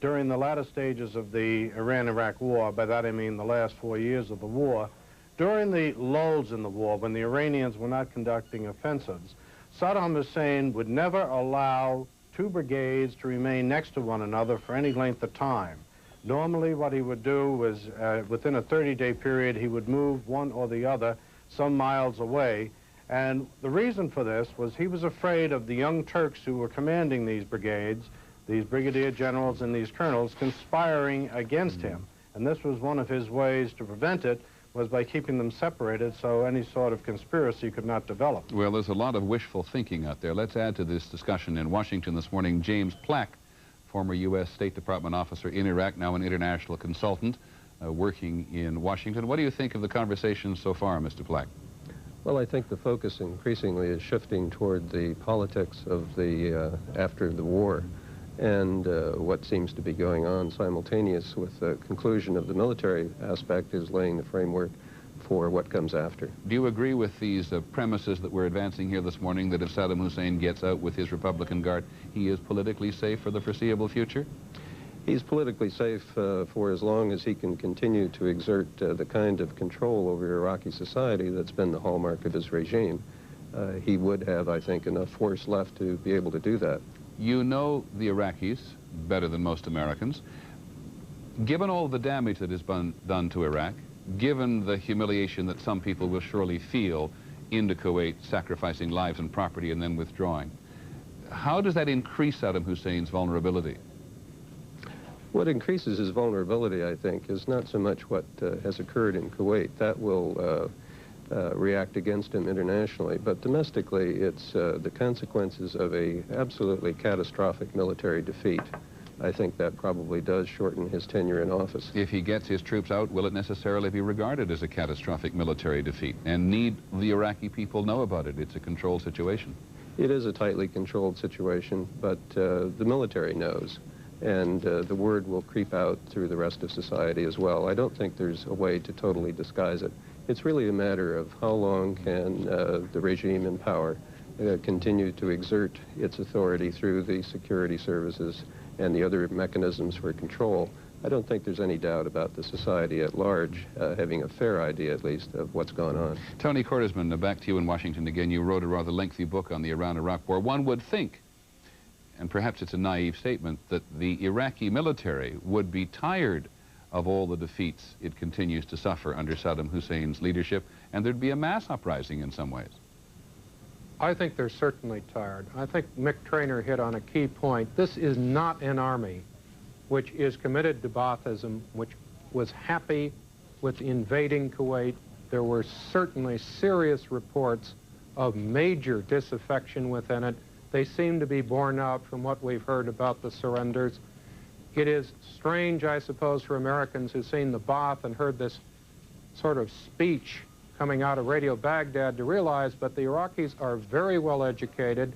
during the latter stages of the Iran-Iraq war, by that I mean the last 4 years of the war, during the lulls in the war, when the Iranians were not conducting offensives, Saddam Hussein would never allow two brigades to remain next to one another for any length of time. Normally what he would do was, within a 30-day period, he would move one or the other some miles away. And the reason for this was he was afraid of the young Turks who were commanding these brigades, these brigadier generals and these colonels, conspiring against him. And this was one of his ways to prevent it, was by keeping them separated so any sort of conspiracy could not develop. Well, there's a lot of wishful thinking out there. Let's add to this discussion in Washington this morning James Plack, former U.S. State Department officer in Iraq, now an international consultant working in Washington. What do you think of the conversation so far, Mr. Plack? Well, I think the focus increasingly is shifting toward the politics of the after the war, and what seems to be going on simultaneous with the conclusion of the military aspect is laying the framework for what comes after. Do you agree with these premises that we're advancing here this morning, that if Saddam Hussein gets out with his Republican Guard, he is politically safe for the foreseeable future? He's politically safe for as long as he can continue to exert the kind of control over Iraqi society that's been the hallmark of his regime. He would have, I think, enough force left to be able to do that. You know the Iraqis better than most Americans. Given all the damage that has been done to Iraq, given the humiliation that some people will surely feel into Kuwait, sacrificing lives and property and then withdrawing, how does that increase Saddam Hussein's vulnerability? What increases his vulnerability, I think, is not so much what has occurred in Kuwait. That will react against him internationally, but domestically it's the consequences of a absolutely catastrophic military defeat. I think that probably does shorten his tenure in office. If he gets his troops out, will it necessarily be regarded as a catastrophic military defeat? And need the Iraqi people know about it? It's a controlled situation. It is a tightly controlled situation, but the military knows. And the word will creep out through the rest of society as well. I don't think there's a way to totally disguise it. It's really a matter of how long can the regime in power continue to exert its authority through the security services and the other mechanisms for control. I don't think there's any doubt about the society at large having a fair idea, at least, of what's gone on. Tony Cordesman, back to you in Washington again. You wrote a rather lengthy book on the Iran-Iraq War. One would think, and perhaps it's a naive statement, that the Iraqi military would be tired of all the defeats it continues to suffer under Saddam Hussein's leadership, and there'd be a mass uprising in some ways. I think they're certainly tired. I think Mick Traynor hit on a key point. This is not an army which is committed to Baathism, which was happy with invading Kuwait. There were certainly serious reports of major disaffection within it. They seem to be borne out from what we've heard about the surrenders. It is strange, I suppose, for Americans who've seen the Baath and heard this sort of speech coming out of Radio Baghdad to realize, but the Iraqis are very well educated.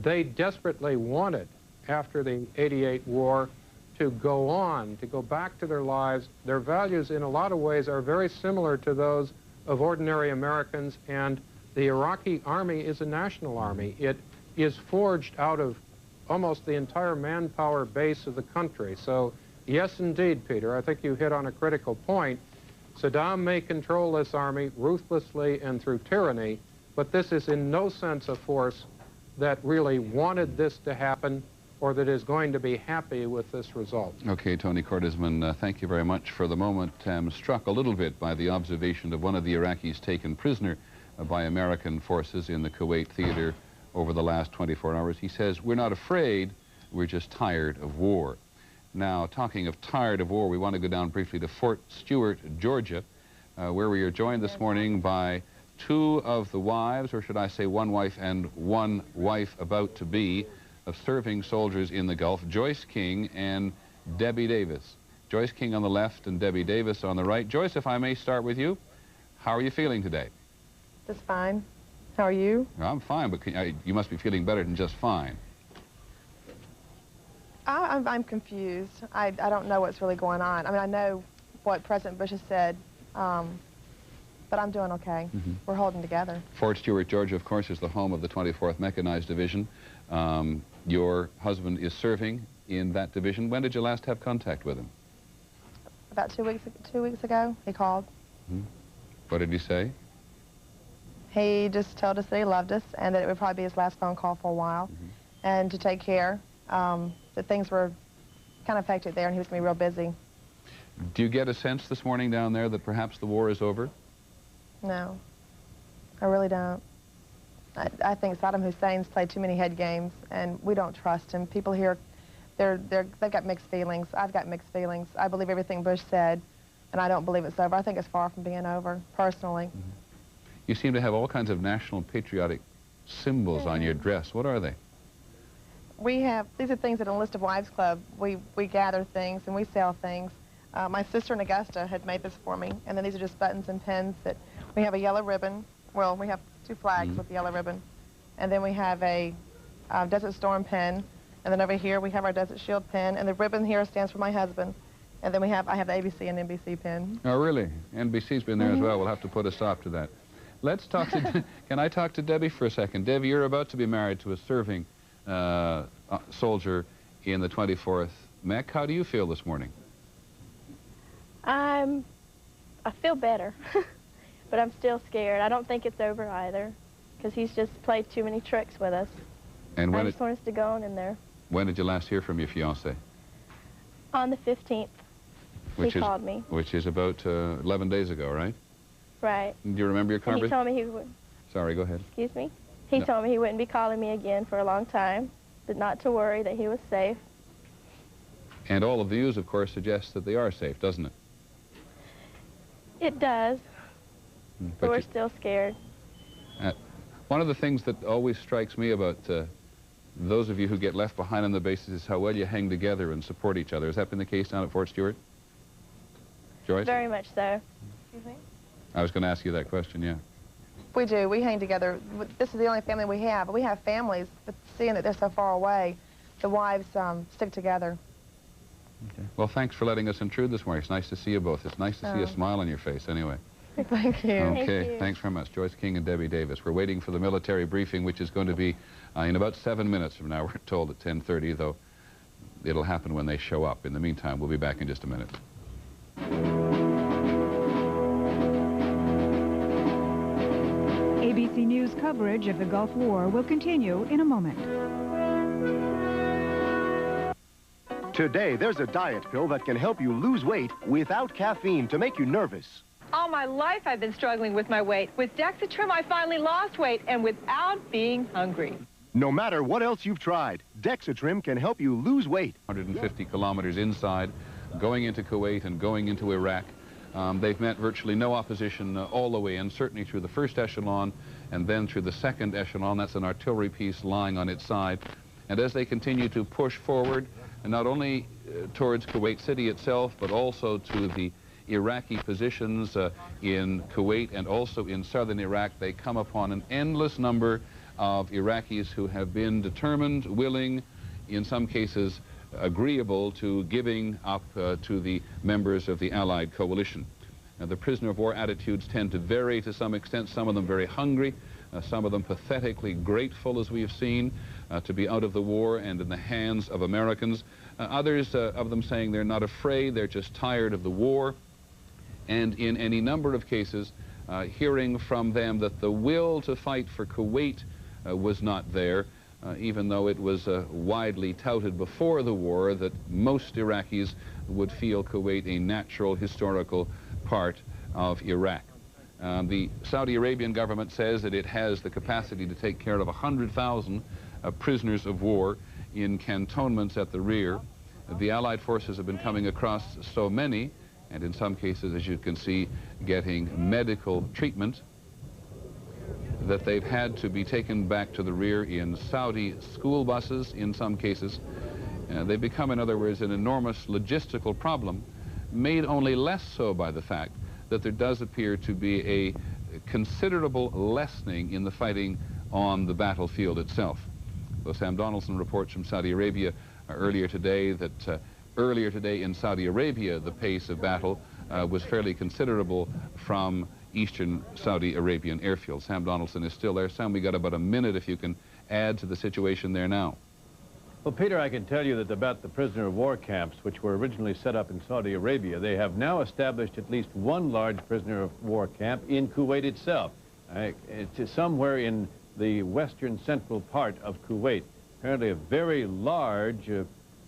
They desperately wanted, after the '88 war, to go on, to go back to their lives. Their values, in a lot of ways, are very similar to those of ordinary Americans, and the Iraqi army is a national army. It is forged out of almost the entire manpower base of the country. So, yes, indeed, Peter, I think you hit on a critical point. Saddam may control this army ruthlessly and through tyranny, but this is in no sense a force that really wanted this to happen or that is going to be happy with this result. Okay, Tony Cordesman, thank you very much. For the moment, I'm struck a little bit by the observation of one of the Iraqis taken prisoner by American forces in the Kuwait theater over the last 24 hours. He says, we're not afraid, we're just tired of war. Now, talking of tired of war, we want to go down briefly to Fort Stewart, Georgia, where we are joined this morning by two of the wives, or should I say one wife and one wife about to be, of serving soldiers in the Gulf, Joyce King and Debbie Davis. Joyce King on the left and Debbie Davis on the right. Joyce, if I may start with you, how are you feeling today? Just fine. How are you? I'm fine, but you must be feeling better than just fine. I'm confused. I don't know what's really going on. I mean, I know what President Bush has said, but I'm doing okay. We're holding together. Fort Stewart, Georgia, of course, is the home of the 24th Mechanized Division. Your husband is serving in that division. When did you last have contact with him? About 2 weeks ago, he called. What did he say? He just told us that he loved us and that it would probably be his last phone call for a while, and to take care that things were kind of hectic there and he was going to be real busy. Do you get a sense this morning down there that perhaps the war is over? No, I really don't. I think Saddam Hussein's played too many head games, and we don't trust him. People here, they've got mixed feelings. I've got mixed feelings. I believe everything Bush said, and I don't believe it's over. I think it's far from being over, personally. Mm-hmm. You seem to have all kinds of national patriotic symbols on your dress. What are they? We have, these are things at Enlisted Wives Club. We gather things and we sell things. My sister in Augusta had made this for me, and then these are just buttons and pins that we have a yellow ribbon. Well, we have 2 flags with the yellow ribbon. And then we have a Desert Storm pin. And then over here we have our Desert Shield pin. And the ribbon here stands for my husband. And then I have the ABC and NBC pin. Oh, really? NBC's been there as well. We'll have to put a stop to that. Let's talk to, can I talk to Debbie for a second? Debbie, you're about to be married to a serving soldier in the 24th Mech. How do you feel this morning? I feel better, but I'm still scared. I don't think it's over either, because he's just played too many tricks with us. And I just want us to go on in there. When did you last hear from your fiancé? On the 15th, he called me. Which is about 11 days ago, right? Right. Do you remember your conversation? He told me he would. Sorry, go ahead. Excuse me? He told me he wouldn't be calling me again for a long time, but not to worry, that he was safe. And all of the news, of course, suggests that they are safe, doesn't it? It does, but we're still scared. One of the things that always strikes me about those of you who get left behind on the bases is how well you hang together and support each other. Has that been the case down at Fort Stewart? Joyce? Very much so. Excuse me? I was going to ask you that question, yeah. We do. We hang together. This is the only family we have, but we have families, but seeing that they're so far away, the wives stick together. Okay. Well, thanks for letting us intrude this morning. It's nice to see you both. It's nice to see a smile on your face, anyway. Thank you. Okay, Thank you. Thanks very much. Joyce King and Debbie Davis. We're waiting for the military briefing, which is going to be in about 7 minutes from now. We're told at 10:30, though it'll happen when they show up. In the meantime, we'll be back in just a minute. ABC News coverage of the Gulf War will continue in a moment. Today, there's a diet pill that can help you lose weight without caffeine to make you nervous. All my life I've been struggling with my weight. With Dexatrim, I finally lost weight, and without being hungry. No matter what else you've tried, Dexatrim can help you lose weight. 150 kilometers inside, going into Kuwait and going into Iraq. They've met virtually no opposition all the way in, certainly through the first echelon and then through the second echelon. That's an artillery piece lying on its side. And as they continue to push forward, and not only towards Kuwait City itself, but also to the Iraqi positions in Kuwait and also in southern Iraq, they come upon an endless number of Iraqis who have been determined, willing, in some cases agreeable to giving up to the members of the Allied coalition. Now, the prisoner of war attitudes tend to vary to some extent, some of them very hungry, some of them pathetically grateful, as we have seen, to be out of the war and in the hands of Americans. Others of them saying they're not afraid, they're just tired of the war. And in any number of cases, hearing from them that the will to fight for Kuwait was not there, even though it was widely touted before the war that most Iraqis would feel Kuwait a natural historical part of Iraq. The Saudi Arabian government says that it has the capacity to take care of 100,000 prisoners of war in cantonments at the rear. The Allied forces have been coming across so many, and in some cases, as you can see, getting medical treatment, that they've had to be taken back to the rear in Saudi school buses in some cases. They've become, in other words, an enormous logistical problem, made only less so by the fact that there does appear to be a considerable lessening in the fighting on the battlefield itself. Though Sam Donaldson reports from Saudi Arabia earlier today that earlier today in Saudi Arabia the pace of battle was fairly considerable from eastern Saudi Arabian airfields. Sam Donaldson is still there. Sam, we got about a minute if you can add to the situation there now. Well, Peter, I can tell you that about the prisoner of war camps, which were originally set up in Saudi Arabia, they have now established at least one large prisoner of war camp in Kuwait itself. It's somewhere in the western central part of Kuwait. apparently a very large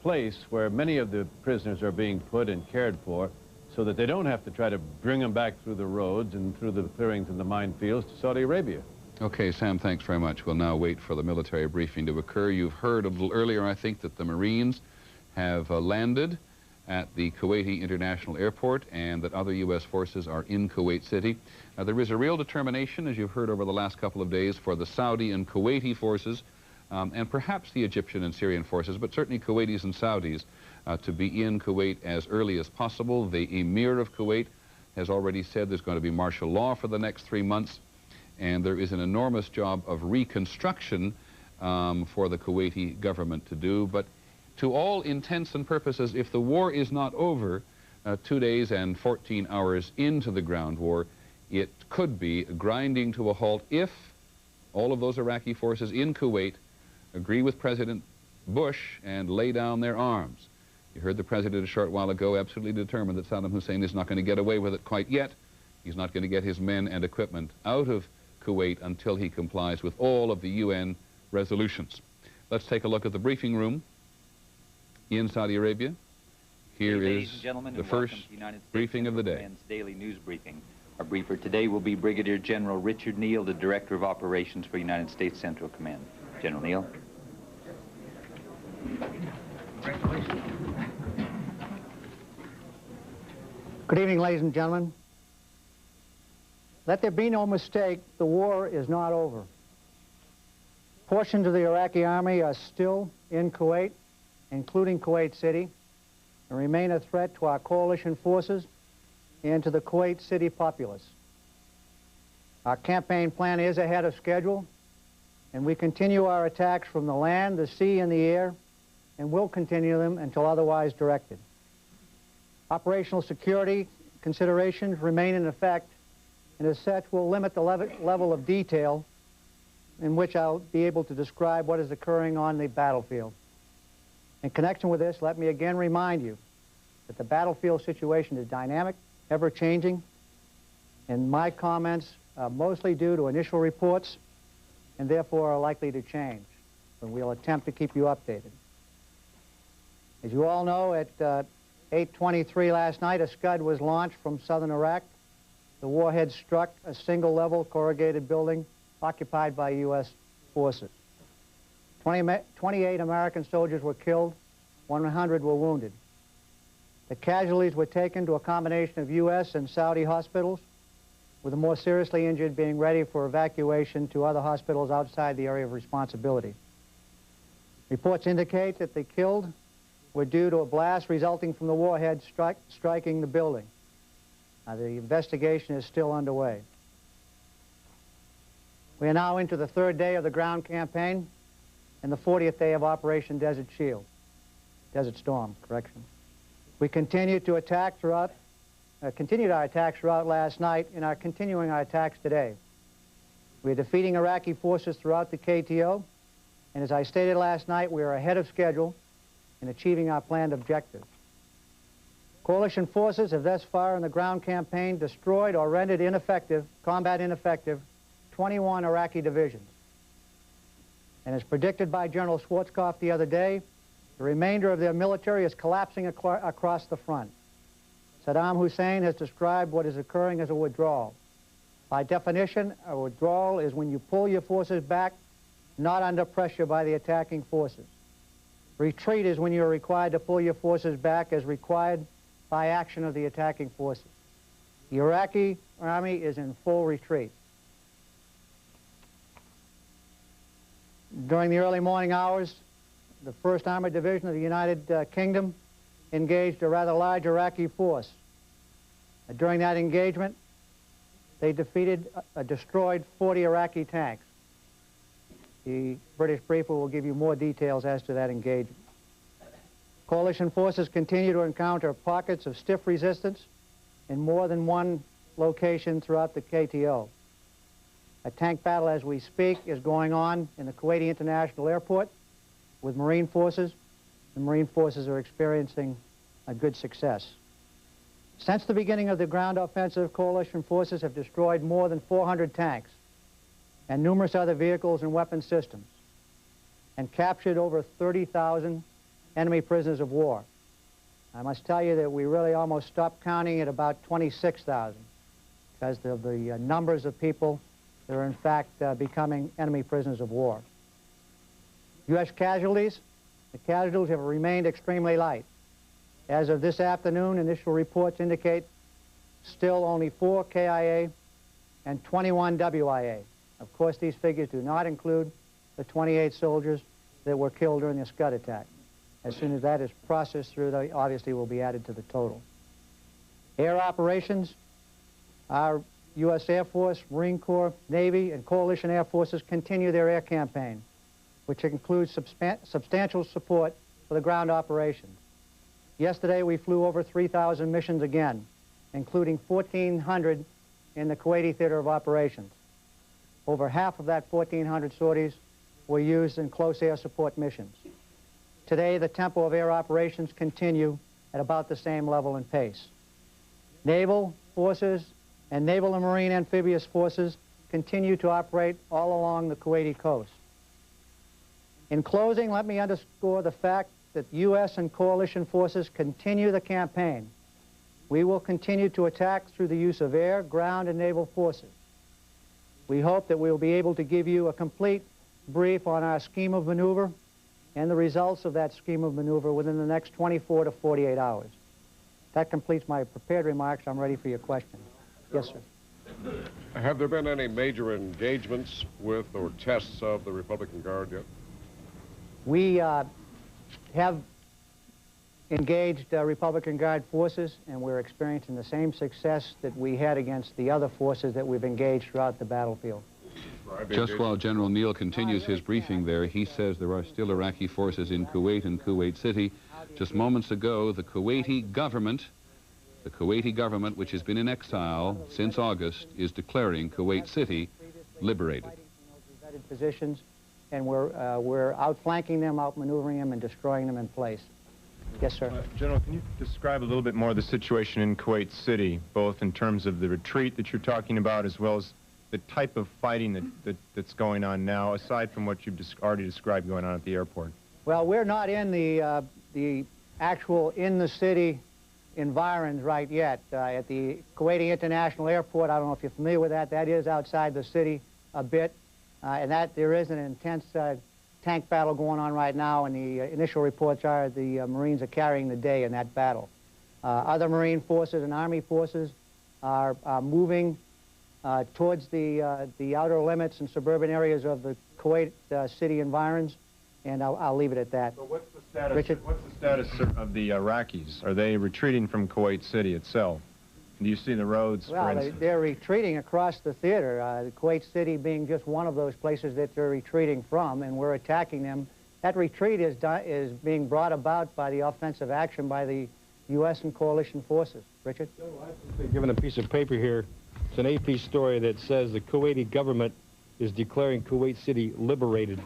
place where many of the prisoners are being put and cared for, so that they don't have to try to bring them back through the roads and through the clearings and the minefields to Saudi Arabia. Okay, Sam, thanks very much. We'll now wait for the military briefing to occur. You've heard a little earlier, I think, that the Marines have landed at the Kuwaiti International Airport and that other U.S. forces are in Kuwait City. There is a real determination, as you've heard over the last couple of days, for the Saudi and Kuwaiti forces and perhaps the Egyptian and Syrian forces, but certainly Kuwaitis and Saudis, to be in Kuwait as early as possible. The Emir of Kuwait has already said there's going to be martial law for the next 3 months, and there is an enormous job of reconstruction for the Kuwaiti government to do. But to all intents and purposes, if the war is not over 2 days and 14 hours into the ground war, it could be grinding to a halt if all of those Iraqi forces in Kuwait agree with President Bush and lay down their arms. You heard the president a short while ago absolutely determined that Saddam Hussein is not going to get away with it quite yet. He's not going to get his men and equipment out of Kuwait until he complies with all of the UN resolutions. Let's take a look at the briefing room in Saudi Arabia. Here is the first briefing of the day. Daily news briefing. Our briefer today will be Brigadier General Richard Neal, the Director of Operations for United States Central Command. General Neal. Good evening, ladies and gentlemen. Let there be no mistake, the war is not over. Portions of the Iraqi army are still in Kuwait, including Kuwait City, and remain a threat to our coalition forces and to the Kuwait City populace. Our campaign plan is ahead of schedule, and we continue our attacks from the land, the sea, and the air, and will continue them until otherwise directed. Operational security considerations remain in effect, and as such will limit the level of detail in which I'll be able to describe what is occurring on the battlefield. In connection with this, let me again remind you that the battlefield situation is dynamic, ever-changing, and my comments are mostly due to initial reports and therefore are likely to change, but we'll attempt to keep you updated. As you all know, at 8:23 last night, a Scud was launched from southern Iraq. The warhead struck a single-level corrugated building occupied by U.S. forces. 28 American soldiers were killed, 100 were wounded. The casualties were taken to a combination of U.S. and Saudi hospitals, with the more seriously injured being ready for evacuation to other hospitals outside the area of responsibility. Reports indicate that the killed were due to a blast resulting from the warhead striking the building. The investigation is still underway. We are now into the 3rd day of the ground campaign and the 40th day of Operation Desert Storm, correction. We continued our attacks throughout last night and are continuing our attacks today. We are defeating Iraqi forces throughout the KTO, and as I stated last night, we are ahead of schedule in achieving our planned objectives. Coalition forces have thus far in the ground campaign destroyed or rendered combat ineffective, 21 Iraqi divisions. And as predicted by General Schwarzkopf the other day, the remainder of their military is collapsing across the front. Saddam Hussein has described what is occurring as a withdrawal. By definition, a withdrawal is when you pull your forces back, not under pressure by the attacking forces. Retreat is when you are required to pull your forces back as required by action of the attacking forces. The Iraqi army is in full retreat. During the early morning hours, the 1st Armored Division of the United Kingdom engaged a rather large Iraqi force. During that engagement, they destroyed 40 Iraqi tanks. The British briefer will give you more details as to that engagement. Coalition forces continue to encounter pockets of stiff resistance in more than one location throughout the KTO. A tank battle as we speak is going on in the Kuwaiti International Airport with Marine forces. The Marine forces are experiencing a good success. Since the beginning of the ground offensive, coalition forces have destroyed more than 400 tanks and numerous other vehicles and weapon systems. and captured over 30,000 enemy prisoners of war. I must tell you that we really almost stopped counting at about 26,000 because of the numbers of people that are in fact becoming enemy prisoners of war. U.S. casualties, the casualties have remained extremely light. As of this afternoon, initial reports indicate still only 4 KIA and 21 WIA. Of course, these figures do not include the 28 soldiers that were killed during the Scud attack. As soon as that is processed through, they obviously will be added to the total. Air operations, our U.S. Air Force, Marine Corps, Navy, and coalition air forces continue their air campaign, which includes substantial support for the ground operations. Yesterday, we flew over 3,000 missions again, including 1,400 in the Kuwaiti theater of operations. Over half of that 1,400 sorties were used in close air support missions. Today, the tempo of air operations continue at about the same level and pace. Naval forces and naval and marine amphibious forces continue to operate all along the Kuwaiti coast. In closing, let me underscore the fact that U.S. and coalition forces continue the campaign. We will continue to attack through the use of air, ground, and naval forces. We hope that we will be able to give you a complete brief on our scheme of maneuver and the results of that scheme of maneuver within the next 24 to 48 hours. That completes my prepared remarks. I'm ready for your questions. Yes, sir. Have there been any major engagements with or tests of the Republican Guard yet? We have engaged Republican Guard forces, and we're experiencing the same success that we had against the other forces that we've engaged throughout the battlefield. Just while General Neal continues his briefing there, he says there are still Iraqi forces in Kuwait and Kuwait City. Just moments ago, the Kuwaiti government, which has been in exile since August, is declaring Kuwait City liberated. Positions, and we're outflanking them, outmaneuvering them, and destroying them in place. Yes, sir. General, can you describe a little bit more of the situation in Kuwait City, both in terms of the retreat that you're talking about, as well as the type of fighting that's going on now, aside from what you've already described going on at the airport? Well, we're not in the actual in-the-city environs right yet. At the Kuwaiti International Airport, I don't know if you're familiar with that, that is outside the city a bit, and that there is an intense tank battle going on right now, and the initial reports are the Marines are carrying the day in that battle. Other Marine forces and Army forces are moving towards the outer limits and suburban areas of the Kuwait city environs, and I'll leave it at that. So what's the status? Richard? What's the status of the Iraqis? Are they retreating from Kuwait City itself? Do you see the roads, for instance? They're retreating across the theater, Kuwait City being just one of those places that they're retreating from, and we're attacking them. That retreat is being brought about by the offensive action by the U.S. and coalition forces. Richard? I've been given a piece of paper here. It's an AP story that says the Kuwaiti government is declaring Kuwait City liberated.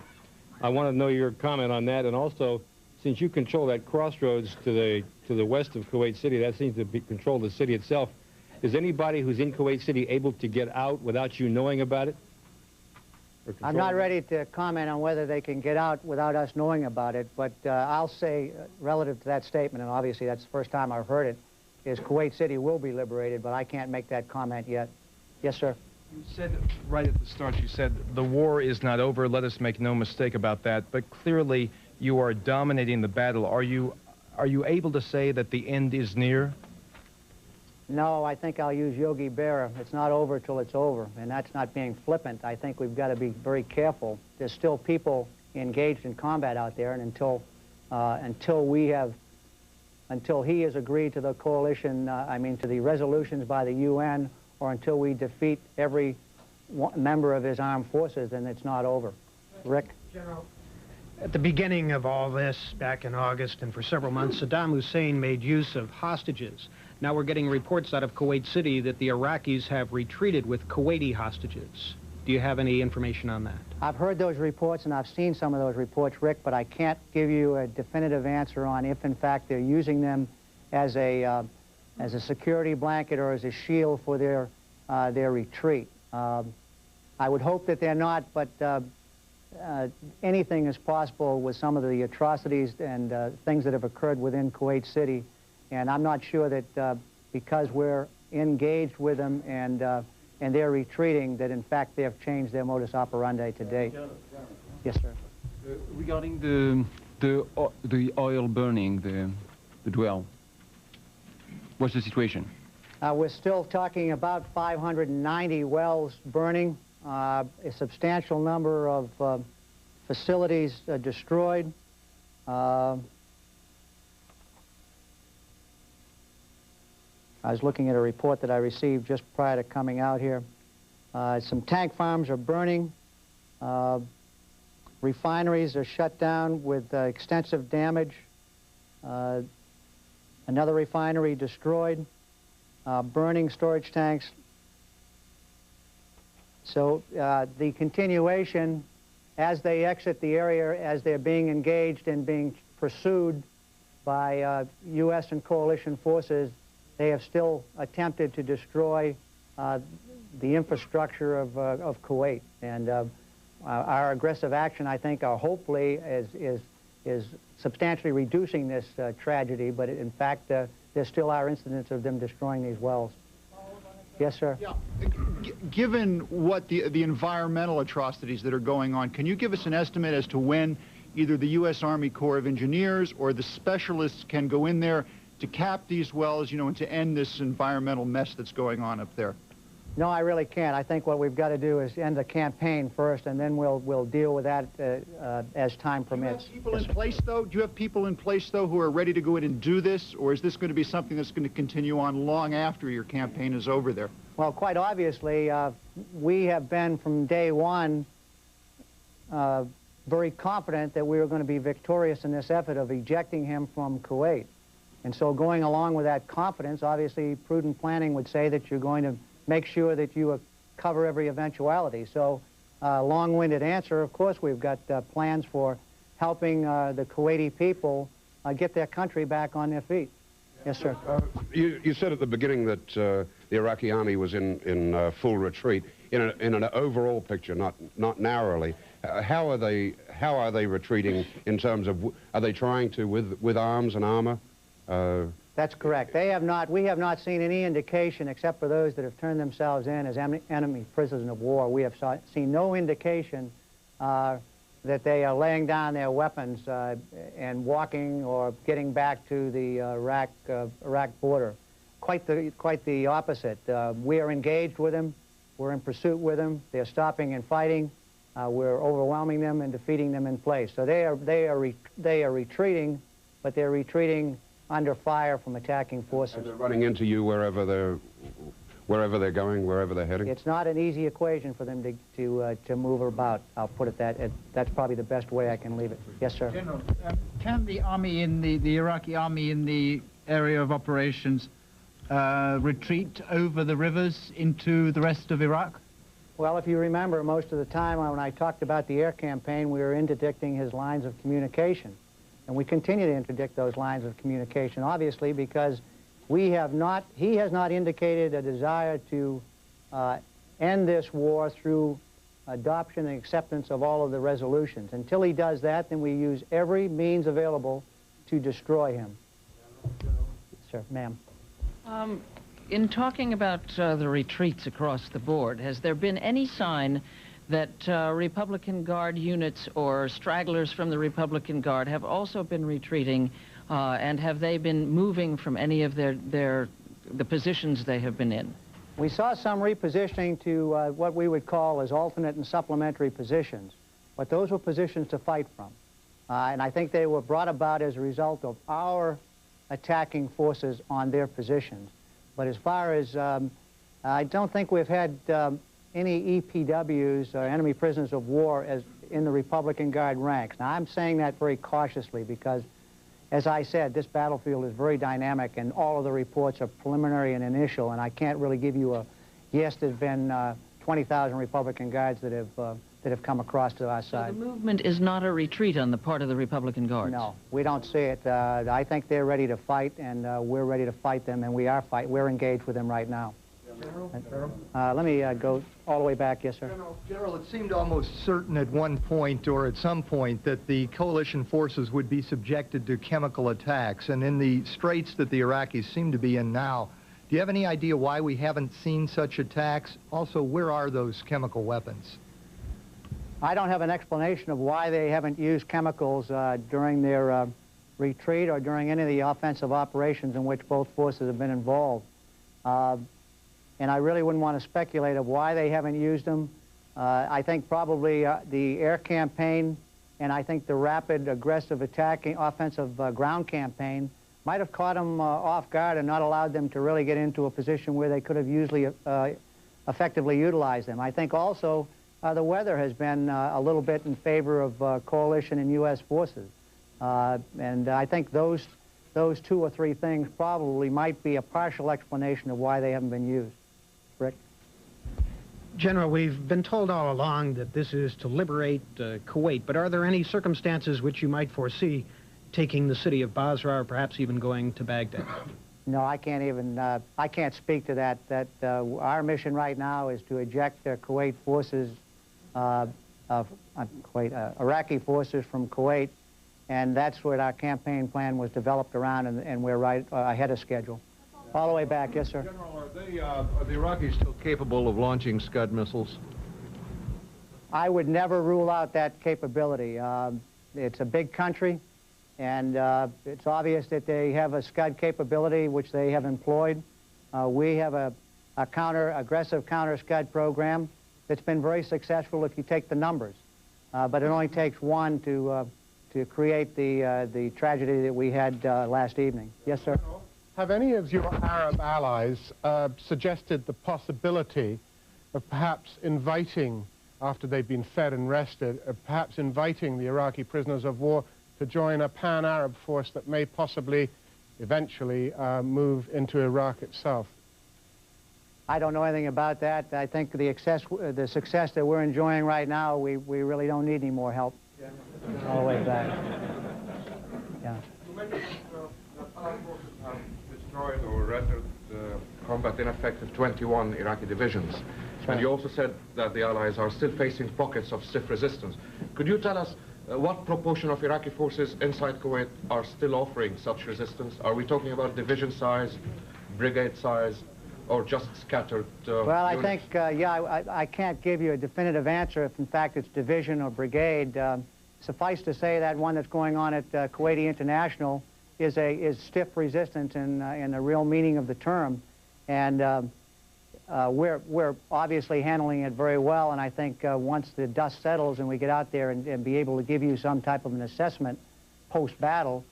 I want to know your comment on that, and also, since you control that crossroads to the west of Kuwait City, that seems to control the city itself. Is anybody who's in Kuwait City able to get out without you knowing about it? I'm not ready to comment on whether they can get out without us knowing about it, but I'll say, relative to that statement, and obviously that's the first time I've heard it, is Kuwait City will be liberated, but I can't make that comment yet. Yes, sir? You said right at the start, you said the war is not over. Let us make no mistake about that. But clearly, you are dominating the battle. Are you able to say that the end is near? No, I think I'll use Yogi Berra. It's not over till it's over, and that's not being flippant. I think we've got to be very careful. There's still people engaged in combat out there, and until he has agreed to the coalition, to the resolutions by the UN, or until we defeat every member of his armed forces, then it's not over. Rick? General, at the beginning of all this, back in August, and for several months, Saddam Hussein made use of hostages. Now we're getting reports out of Kuwait City that the Iraqis have retreated with Kuwaiti hostages. Do you have any information on that? I've heard those reports, and I've seen some of those reports, Rick, but I can't give you a definitive answer on if, in fact, they're using them as a security blanket or as a shield for their retreat. I would hope that they're not, but anything is possible with some of the atrocities and things that have occurred within Kuwait City. And I'm not sure that because we're engaged with them and they're retreating, that in fact they have changed their modus operandi today. Yes, sir. Regarding the oil burning, the dwell, what's the situation? We're still talking about 590 wells burning, a substantial number of facilities destroyed. I was looking at a report that I received just prior to coming out here. Some tank farms are burning. Refineries are shut down with extensive damage. Another refinery destroyed. Burning storage tanks. So the continuation, as they exit the area, as they're being engaged and being pursued by U.S. and coalition forces, they have still attempted to destroy the infrastructure of Kuwait. And our aggressive action, I think, hopefully is substantially reducing this tragedy, but in fact, there still are incidents of them destroying these wells. Yes, sir? Yeah. Given what the environmental atrocities that are going on, can you give us an estimate as to when either the U.S. Army Corps of Engineers or the specialists can go in there to cap these wells, you know, and to end this environmental mess that's going on up there? No, I really can't. I think what we've got to do is end the campaign first, and then we'll deal with that as time permits. Do you have people in place, though? Do you have people in place, though, who are ready to go in and do this, or is this going to be something that's going to continue on long after your campaign is over there? Well, quite obviously, we have been from day one very confident that we were going to be victorious in this effort of ejecting him from Kuwait. And so going along with that confidence, obviously prudent planning would say that you're going to make sure that you cover every eventuality. So long-winded answer, of course we've got plans for helping the Kuwaiti people get their country back on their feet. Yes, sir. You said at the beginning that the Iraqi army was in full retreat. In an overall picture, not narrowly, how are they retreating in terms of, are they trying to with arms and armor? That's correct. We have not seen any indication, except for those that have turned themselves in as enemy prisoners of war. We have seen no indication that they are laying down their weapons and walking or getting back to the Iraq border. Quite the opposite. We are engaged with them. We're in pursuit with them. They're stopping and fighting. We're overwhelming them and defeating them in place. So they are retreating, but they're retreating under fire from attacking forces. And they're running into you wherever they're going, wherever they're heading? It's not an easy equation for them to move about. I'll put it that's probably the best way I can leave it. Yes, sir. General, can the army in the Iraqi army in the area of operations retreat over the rivers into the rest of Iraq? Well, if you remember, most of the time when I talked about the air campaign, we were interdicting his lines of communication. And we continue to interdict those lines of communication, obviously, because he has not indicated a desire to end this war through adoption and acceptance of all of the resolutions. Until he does that, then we use every means available to destroy him. Sir, ma'am. In talking about the retreats across the board, has there been any sign that Republican Guard units or stragglers from the Republican Guard have also been retreating, and have they been moving from any of the positions they have been in? We saw some repositioning to what we would call as alternate and supplementary positions, but those were positions to fight from. And I think they were brought about as a result of our attacking forces on their positions. But as far as, I don't think we've had any EPWs, enemy prisoners of war, as in the Republican Guard ranks. Now, I'm saying that very cautiously because, as I said, this battlefield is very dynamic and all of the reports are preliminary and initial, and I can't really give you a, yes, there's been 20,000 Republican Guards that have come across to our side. So the movement is not a retreat on the part of the Republican Guards? No, we don't see it. I think they're ready to fight, and we're ready to fight them, and we're engaged with them right now. Let me go all the way back. Yes, sir. General, it seemed almost certain at one point or at some point that the coalition forces would be subjected to chemical attacks. And in the straits that the Iraqis seem to be in now, do you have any idea why we haven't seen such attacks? Also, where are those chemical weapons? I don't have an explanation of why they haven't used chemicals during their retreat or during any of the offensive operations in which both forces have been involved. And I really wouldn't want to speculate of why they haven't used them. I think probably the air campaign and I think the rapid, aggressive attacking, offensive ground campaign might have caught them off guard and not allowed them to really get into a position where they could have usually effectively utilized them. I think also the weather has been a little bit in favor of coalition and U.S. forces. And I think those 2 or 3 things probably might be a partial explanation of why they haven't been used. Rick? General, we've been told all along that this is to liberate Kuwait, but are there any circumstances which you might foresee taking the city of Basra or perhaps even going to Baghdad? No, I can't even, I can't speak to that. Our mission right now is to eject Kuwait forces, Iraqi forces from Kuwait, and that's what our campaign plan was developed around, and we're right ahead of schedule. All the way back, yes, sir. General, are the Iraqis still capable of launching Scud missiles? I would never rule out that capability. It's a big country, and it's obvious that they have a Scud capability, which they have employed. We have a aggressive counter-Scud program that's been very successful if you take the numbers. But it only takes one to create the tragedy that we had last evening. Yes, sir. Have any of your Arab allies suggested the possibility of perhaps inviting, after they've been fed and rested, perhaps inviting the Iraqi prisoners of war to join a pan-Arab force that may possibly eventually move into Iraq itself? I don't know anything about that. I think the success that we're enjoying right now, we really don't need any more help. Yeah. All the way back. Yeah. Destroyed or rendered combat ineffective 21 Iraqi divisions. Right. And you also said that the Allies are still facing pockets of stiff resistance. Could you tell us what proportion of Iraqi forces inside Kuwait are still offering such resistance? Are we talking about division size, brigade size, or just scattered Well, I units? think, yeah, I can't give you a definitive answer if, in fact, it's division or brigade. Suffice to say that one that's going on at Kuwaiti International is stiff resistance in the real meaning of the term, and we're obviously handling it very well. And I think once the dust settles and we get out there and be able to give you some type of an assessment post-battle,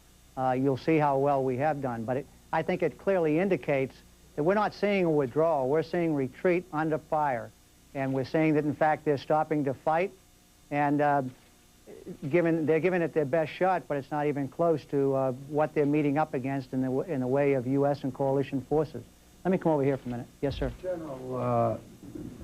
you'll see how well we have done. But I think it clearly indicates that we're not seeing a withdrawal. We're seeing retreat under fire, and we're seeing that in fact they're stopping to fight, and they're giving it their best shot, but it's not even close to what they're meeting up against in the way of U.S. and coalition forces. Let me come over here for a minute. Yes, sir. General,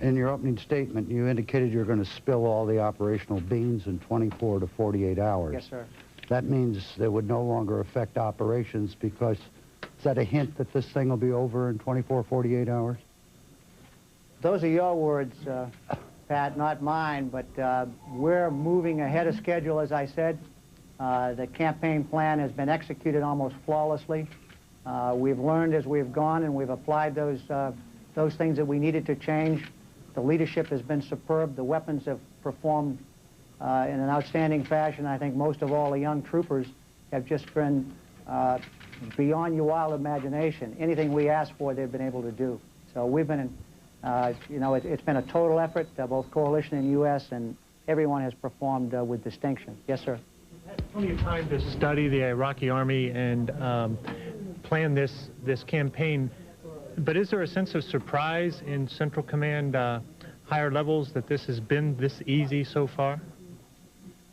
in your opening statement, you indicated you're going to spill all the operational beans in 24 to 48 hours. Yes, sir. That means they would no longer affect operations because, is that a hint that this thing will be over in 24, 48 hours? Those are your words, Pat, not mine, but we're moving ahead of schedule, as I said. The campaign plan has been executed almost flawlessly. We've learned as we've gone, and we've applied those things that we needed to change. The leadership has been superb. The weapons have performed in an outstanding fashion. I think most of all the young troopers have just been beyond your wild imagination. Anything we asked for, they've been able to do. So we've been in, you know, it's been a total effort, both coalition and U.S., and everyone has performed with distinction. Yes, sir. You've had plenty of time to study the Iraqi army and plan this campaign, but is there a sense of surprise in Central Command higher levels that this has been this easy so far?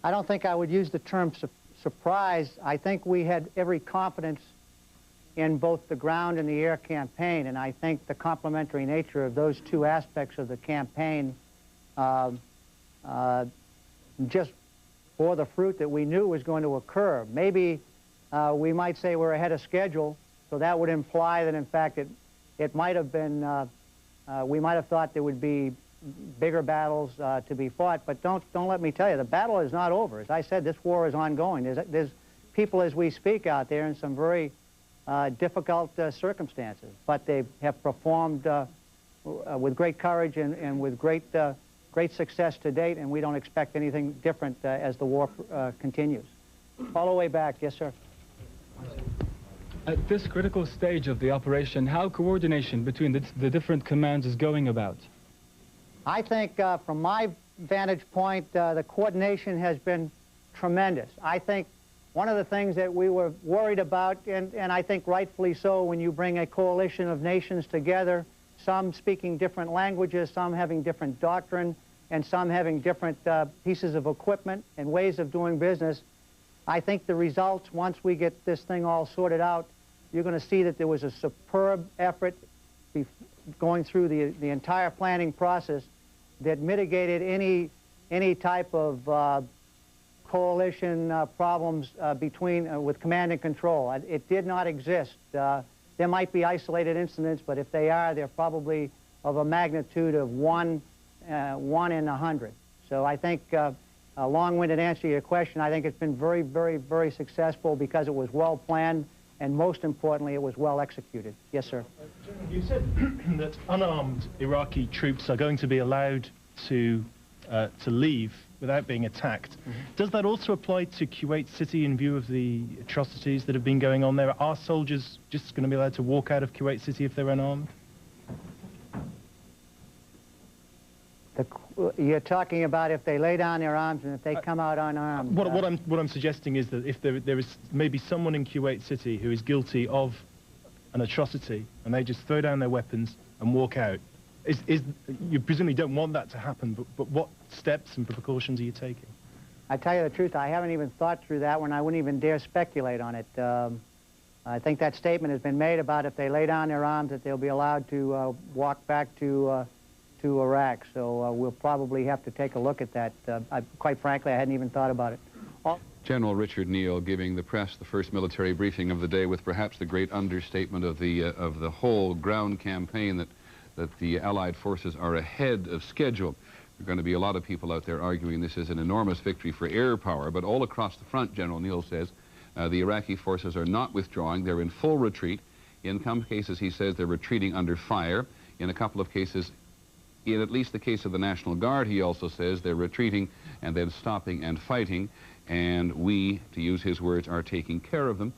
I don't think I would use the term surprise. I think we had every confidence in both the ground and the air campaign, and I think the complementary nature of those two aspects of the campaign just bore the fruit that we knew was going to occur. Maybe we might say we're ahead of schedule, so that would imply that in fact it might have been We might have thought there would be bigger battles to be fought, but don't let me tell you, the battle is not over. As I said, this war is ongoing. There's people as we speak out there in some very difficult circumstances, but they have performed with great courage and with great success to date, and we don't expect anything different as the war continues. All the way back. Yes, sir. At this critical stage of the operation, how coordination between the different commands is going about? I think from my vantage point, the coordination has been tremendous. I think one of the things that we were worried about, and I think rightfully so, when you bring a coalition of nations together, some speaking different languages, some having different doctrine, and some having different pieces of equipment and ways of doing business, I think the results, once we get this thing all sorted out, you're going to see that there was a superb effort going through the entire planning process that mitigated any type of coalition problems with command and control. It did not exist. There might be isolated incidents, but if they are, they're probably of a magnitude of 1 in 100. So I think, a long-winded answer to your question, I think it's been very, very, very successful because it was well planned, and most importantly, it was well executed. Yes, sir. You said that unarmed Iraqi troops are going to be allowed to leave without being attacked. Does that also apply to Kuwait City in view of the atrocities that have been going on there? Are soldiers just going to be allowed to walk out of Kuwait City if they're unarmed? You're talking about if they lay down their arms and if they come out unarmed. What I'm suggesting is that if there is maybe someone in Kuwait City who is guilty of an atrocity and they just throw down their weapons and walk out, you presumably don't want that to happen, but what steps and precautions are you taking? I tell you the truth, I haven't even thought through that one. I wouldn't even dare speculate on it. I think that statement has been made about if they lay down their arms that they'll be allowed to walk back to Iraq. So we'll probably have to take a look at that. Quite frankly, I hadn't even thought about it. General Richard Neal giving the press the first military briefing of the day with perhaps the great understatement of the whole ground campaign that the Allied forces are ahead of schedule. There are going to be a lot of people out there arguing this is an enormous victory for air power, but all across the front, General Neal says, the Iraqi forces are not withdrawing. They're in full retreat. In some cases, he says, they're retreating under fire. In a couple of cases, in at least the case of the National Guard, he also says they're retreating and then stopping and fighting, and we, to use his words, are taking care of them.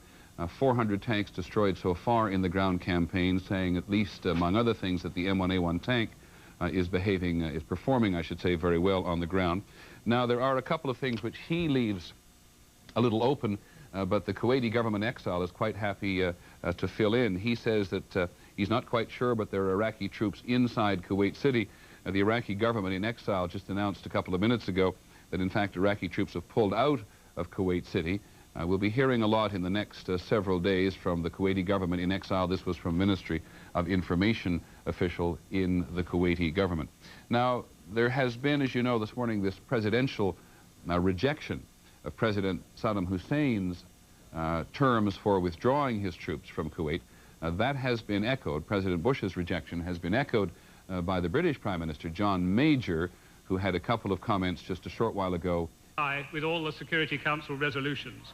400 tanks destroyed so far in the ground campaign, saying at least, among other things, that the M1A1 tank is performing, I should say, very well on the ground. Now, there are a couple of things which he leaves a little open, but the Kuwaiti government exile is quite happy to fill in. He says that he's not quite sure, but there are Iraqi troops inside Kuwait City. The Iraqi government in exile just announced a couple of minutes ago that, in fact, Iraqi troops have pulled out of Kuwait City. We'll be hearing a lot in the next several days from the Kuwaiti government in exile. This was from Ministry of Information official in the Kuwaiti government. Now, there has been, as you know, this morning, this presidential rejection of President Saddam Hussein's terms for withdrawing his troops from Kuwait. That has been echoed. President Bush's rejection has been echoed by the British Prime Minister, John Major, who had a couple of comments just a short while ago. With all the Security Council resolutions.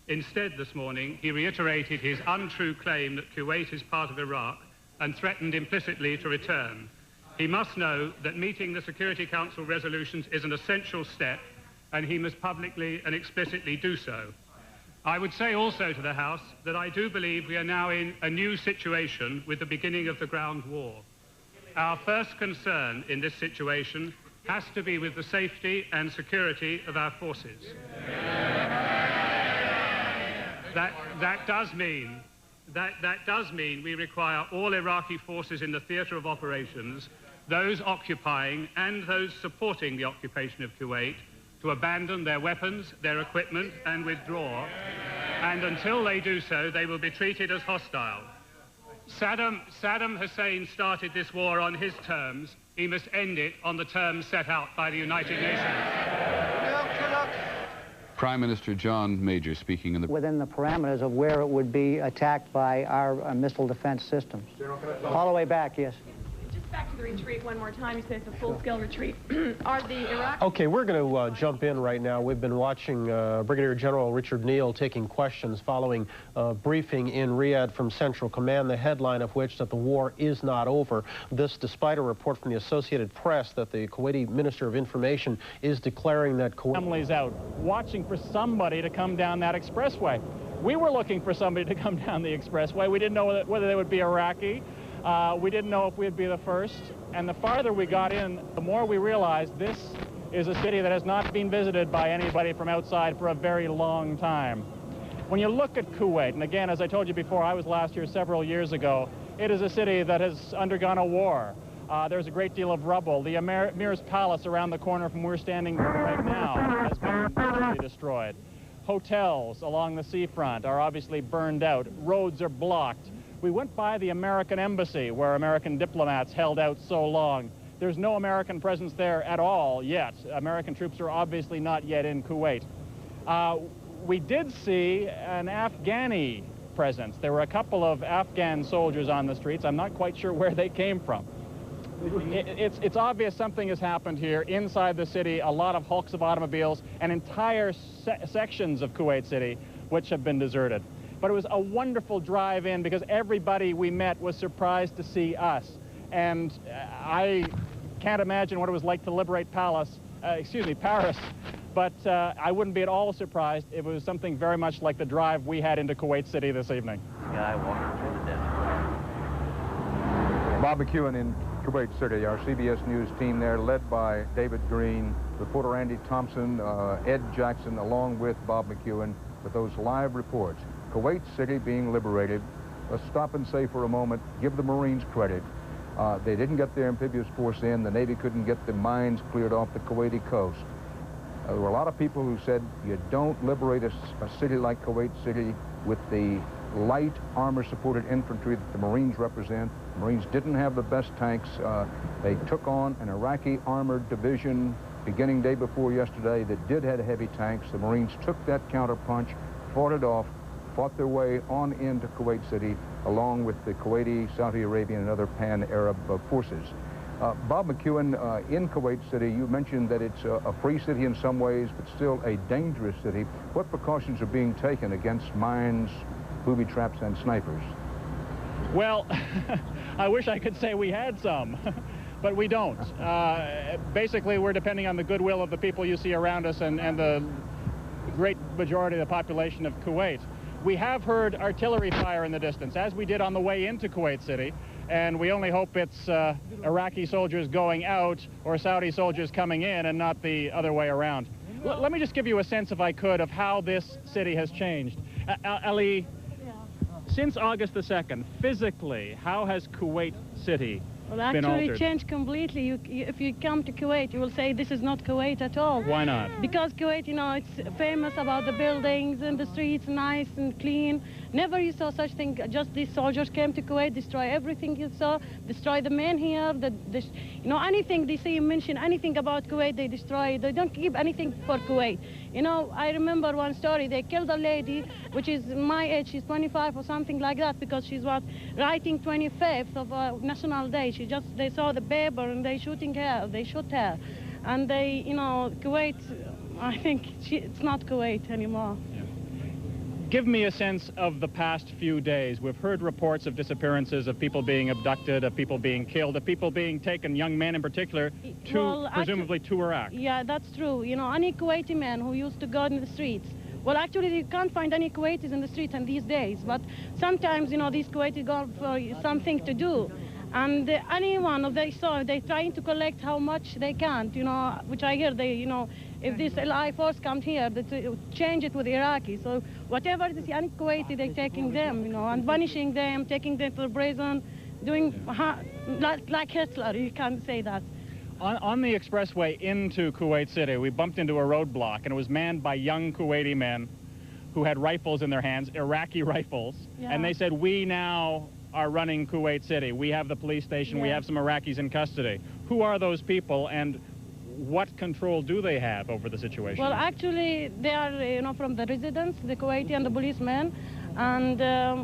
Instead, this morning, he reiterated his untrue claim that Kuwait is part of Iraq and threatened implicitly to return. He must know that meeting the Security Council resolutions is an essential step, and he must publicly and explicitly do so. I would say also to the House that I do believe we are now in a new situation with the beginning of the ground war. Our first concern in this situation has to be with the safety and security of our forces. That does mean we require all Iraqi forces in the theatre of operations, those occupying and those supporting the occupation of Kuwait, to abandon their weapons, their equipment, and withdraw. And until they do so, they will be treated as hostile. Saddam Hussein started this war on his terms. He must end it on the terms set out by the United Nations. Prime Minister John Major speaking in the... Within the parameters of where it would be attacked by our missile defense systems. All the way back, yes. Just back to to the retreat one more time. You say it's a full-scale retreat. Are the Iraqis... Okay, we're going to jump in right now. We've been watching Brigadier General Richard Neal taking questions following a briefing in Riyadh from Central Command, the headline of which that the war is not over. This despite a report from the Associated Press that the Kuwaiti Minister of Information is declaring that families out, watching for somebody to come down that expressway. We were looking for somebody to come down the expressway. We didn't know whether they would be Iraqi. We didn't know if we'd be the first. And the farther we got in, the more we realized this is a city that has not been visited by anybody from outside for a very long time. When you look at Kuwait, and again, as I told you before, I was last here several years ago, it is a city that has undergone a war. There's a great deal of rubble. The Emir's Palace around the corner from where we're standing right now has been completely destroyed. Hotels along the seafront are obviously burned out. Roads are blocked. We went by the American embassy where American diplomats held out so long. There's no American presence there at all yet. American troops are obviously not yet in Kuwait. We did see an Afghani presence. There were a couple of Afghan soldiers on the streets. I'm not quite sure where they came from. It's obvious something has happened here inside the city, a lot of hulks of automobiles and entire sections of Kuwait City which have been deserted. But it was a wonderful drive in because everybody we met was surprised to see us. And I can't imagine what it was like to liberate Paris, but I wouldn't be at all surprised if it was something very much like the drive we had into Kuwait City this evening. Guy walking through the desert. Bob McEwen in Kuwait City, our CBS News team there, led by David Green, reporter Andy Thompson, Ed Jackson, along with Bob McEwen, with those live reports. Kuwait City being liberated. Let's stop and say for a moment, give the Marines credit. They didn't get their amphibious force in. The Navy couldn't get the mines cleared off the Kuwaiti coast. There were a lot of people who said, you don't liberate a city like Kuwait City with the light armor-supported infantry that the Marines represent. The Marines didn't have the best tanks. They took on an Iraqi armored division beginning day before yesterday that did have heavy tanks. The Marines took that counterpunch, fought it off, fought their way on into Kuwait City, along with the Kuwaiti, Saudi Arabian, and other pan-Arab forces. Bob McEwen, in Kuwait City, you mentioned that it's a free city in some ways, but still a dangerous city. What precautions are being taken against mines, booby traps, and snipers? Well, I wish I could say we had some, but we don't. Basically, we're depending on the goodwill of the people you see around us and the great majority of the population of Kuwait. We have heard artillery fire in the distance, as we did on the way into Kuwait City, and we only hope it's Iraqi soldiers going out or Saudi soldiers coming in and not the other way around. Let me just give you a sense, if I could, of how this city has changed. Ali, since August the 2nd, physically, how has Kuwait City Well, been actually altered? changed completely. If you come to Kuwait, you will say this is not Kuwait at all. Why not? Because Kuwait, you know, it's famous about the buildings and the streets, nice and clean. Never you saw such thing. Just these soldiers came to Kuwait, destroy everything you saw, destroy the men here. You know, anything they say you mention anything about Kuwait, they destroy. They don't keep anything for Kuwait. You know, I remember one story. They killed a lady, which is my age. She's 25 or something like that, because she's writing 25th of National Day. They saw the paper and they shooting her. They shot her, and they, you know, Kuwait. I think it's not Kuwait anymore. Give me a sense of the past few days. We've heard reports of disappearances, of people being abducted, of people being killed, of people being taken, young men in particular, presumably to Iraq. Yeah, that's true. You know, any Kuwaiti man who used to go in the streets. Well, actually, you can't find any Kuwaitis in the streets in these days, but sometimes, you know, these Kuwaitis go for something to do. And anyone they saw, they're trying to collect how much they can, you know, which I hear they, you know, if this LI force comes here, they change it with Iraqi. So whatever this young Kuwaiti, they're taking them, you know, and punishing them, taking them to the prison, doing like Hitler, you can't say that. On the expressway into Kuwait City, we bumped into a roadblock, and it was manned by young Kuwaiti men who had rifles in their hands, Iraqi rifles, and they said, we now are running Kuwait City. We have the police station. We have some Iraqis in custody. Who are those people, and what control do they have over the situation? Well, actually, they are, you know, from the residents, the Kuwaiti and the policemen. And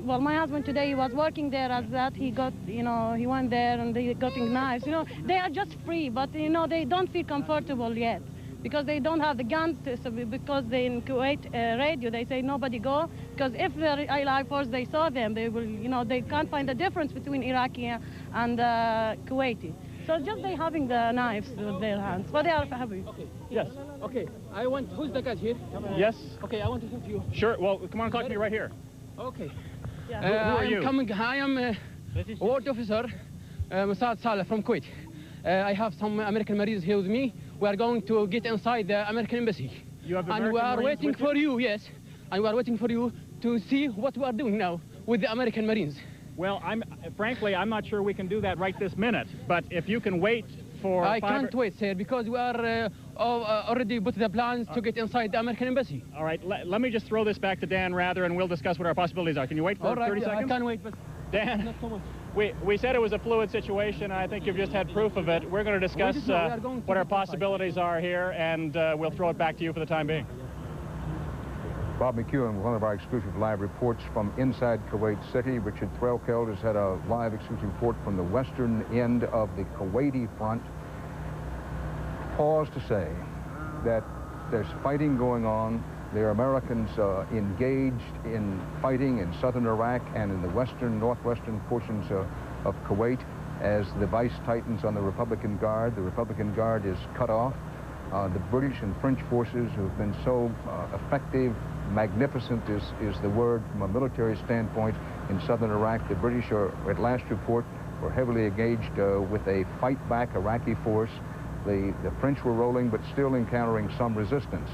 well, my husband today, he was working there as that. He got, you know, he went there and they got knives. You know, they are just free, but you know, they don't feel comfortable yet because they don't have the guns. So because they in Kuwait radio, they say nobody go because if the Allied force they saw them, they will, you know, they can't find the difference between Iraqi and Kuwaiti. So just they having the knives with their hands, but they are happy. Okay. Yes. Okay. I want. Who's the guy here? Yes. Okay. I want to talk to you. Sure. Well, come on, talk to me right here. Okay. Yeah. Who are you? I am a ward officer, Mossad Saleh from Kuwait. I have some American Marines here with me. We are going to get inside the American embassy. You have and we are waiting for you, yes. And we are waiting for you to see what we are doing now with the American Marines. Well, frankly, I'm not sure we can do that right this minute. But if you can wait for... I can't wait, sir, because we are already put the plans to get inside the American embassy. All right, let me just throw this back to Dan Rather, and we'll discuss what our possibilities are. Can you wait for 30 seconds? I can't wait, but... Dan, not so much. We said it was a fluid situation. I think you've just had proof of it. We're going to discuss what our possibilities are here, and we'll throw it back to you for the time being. Bob McEwen with one of our exclusive live reports from inside Kuwait City. Richard Threlkeld has had a live exclusive report from the western end of the Kuwaiti front. Pause to say that there's fighting going on. There are Americans engaged in fighting in southern Iraq and in the western, northwestern portions of Kuwait as the vice tightens on the Republican Guard. The Republican Guard is cut off. The British and French forces who have been so effective, magnificent is the word from a military standpoint in southern Iraq. The British are, at last report, were heavily engaged with a fight-back Iraqi force. The French were rolling, but still encountering some resistance.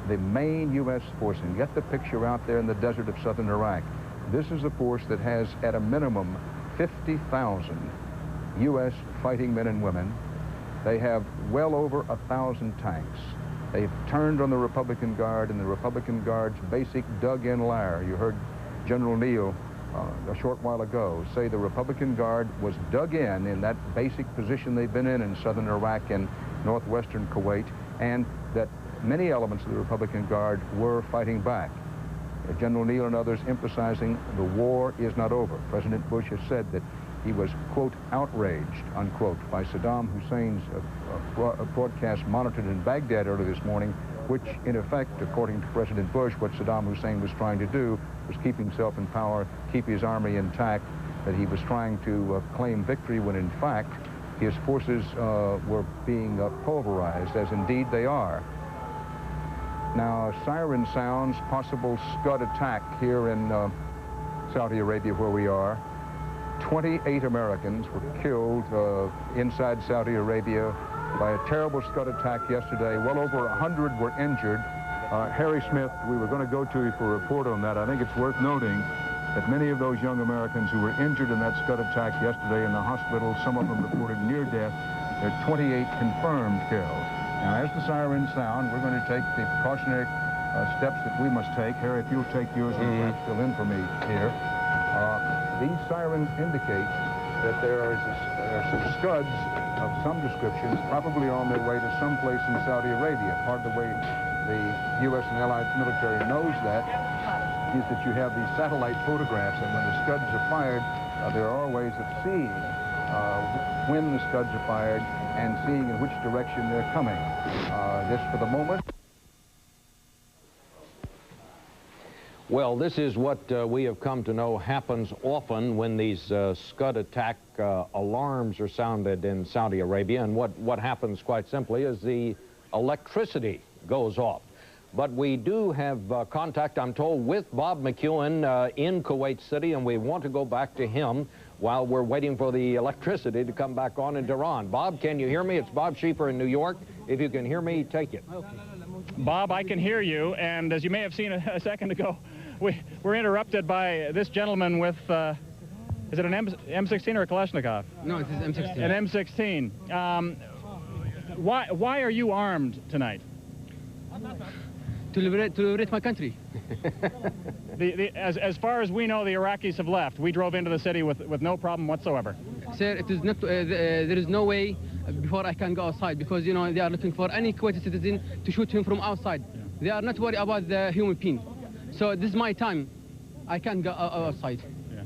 The main U.S. force, and get the picture out there in the desert of southern Iraq, this is a force that has, at a minimum, 50,000 U.S. fighting men and women. They have well over 1,000 tanks. They've turned on the Republican Guard and the Republican Guard's basic dug-in lair. You heard General Neal a short while ago say the Republican Guard was dug in that basic position they've been in southern Iraq and northwestern Kuwait, and that many elements of the Republican Guard were fighting back. General Neal and others emphasizing the war is not over. President Bush has said that he was, quote, outraged, unquote, by Saddam Hussein's broadcast monitored in Baghdad earlier this morning, which, in effect, according to President Bush, what Saddam Hussein was trying to do was keep himself in power, keep his army intact, that he was trying to claim victory when, in fact, his forces were being pulverized, as indeed they are. Now, siren sounds, possible Scud attack here in Saudi Arabia where we are. 28 Americans were killed inside Saudi Arabia by a terrible Scud attack yesterday. Well over 100 were injured. Harry Smith, we were going to go to you for a report on that. I think it's worth noting that many of those young Americans who were injured in that Scud attack yesterday in the hospital, some of them reported near death. There are 28 confirmed killed. Now, as the sirens sound, we're going to take the precautionary steps that we must take. Harry, if you'll take yours and perhaps fill in for me here. These sirens indicate that there are some Scuds of some descriptions probably on their way to someplace in Saudi Arabia. Part of the way the U.S. and Allied military knows that is that you have these satellite photographs, and when the Scuds are fired, there are ways of seeing when the Scuds are fired and seeing in which direction they're coming. This, for the moment. Well, this is what we have come to know happens often when these Scud attack alarms are sounded in Saudi Arabia. And what happens, quite simply, is the electricity goes off. But we do have contact, I'm told, with Bob McEwen in Kuwait City, and we want to go back to him while we're waiting for the electricity to come back on in Tehran. Bob, can you hear me? It's Bob Schieffer in New York. If you can hear me, take it. Okay. Bob, I can hear you, and as you may have seen a second ago, we're interrupted by this gentleman with, is it an M16 or a Kalashnikov? No, it is M16. An M16. Why are you armed tonight? To liberate my country. As far as we know, the Iraqis have left. We drove into the city with no problem whatsoever. Sir, it is not, there is no way before I can go outside, because, you know, they are looking for any Kuwaiti citizen to shoot him from outside. They are not worried about the human being. So this is my time. I can't go outside. Yeah.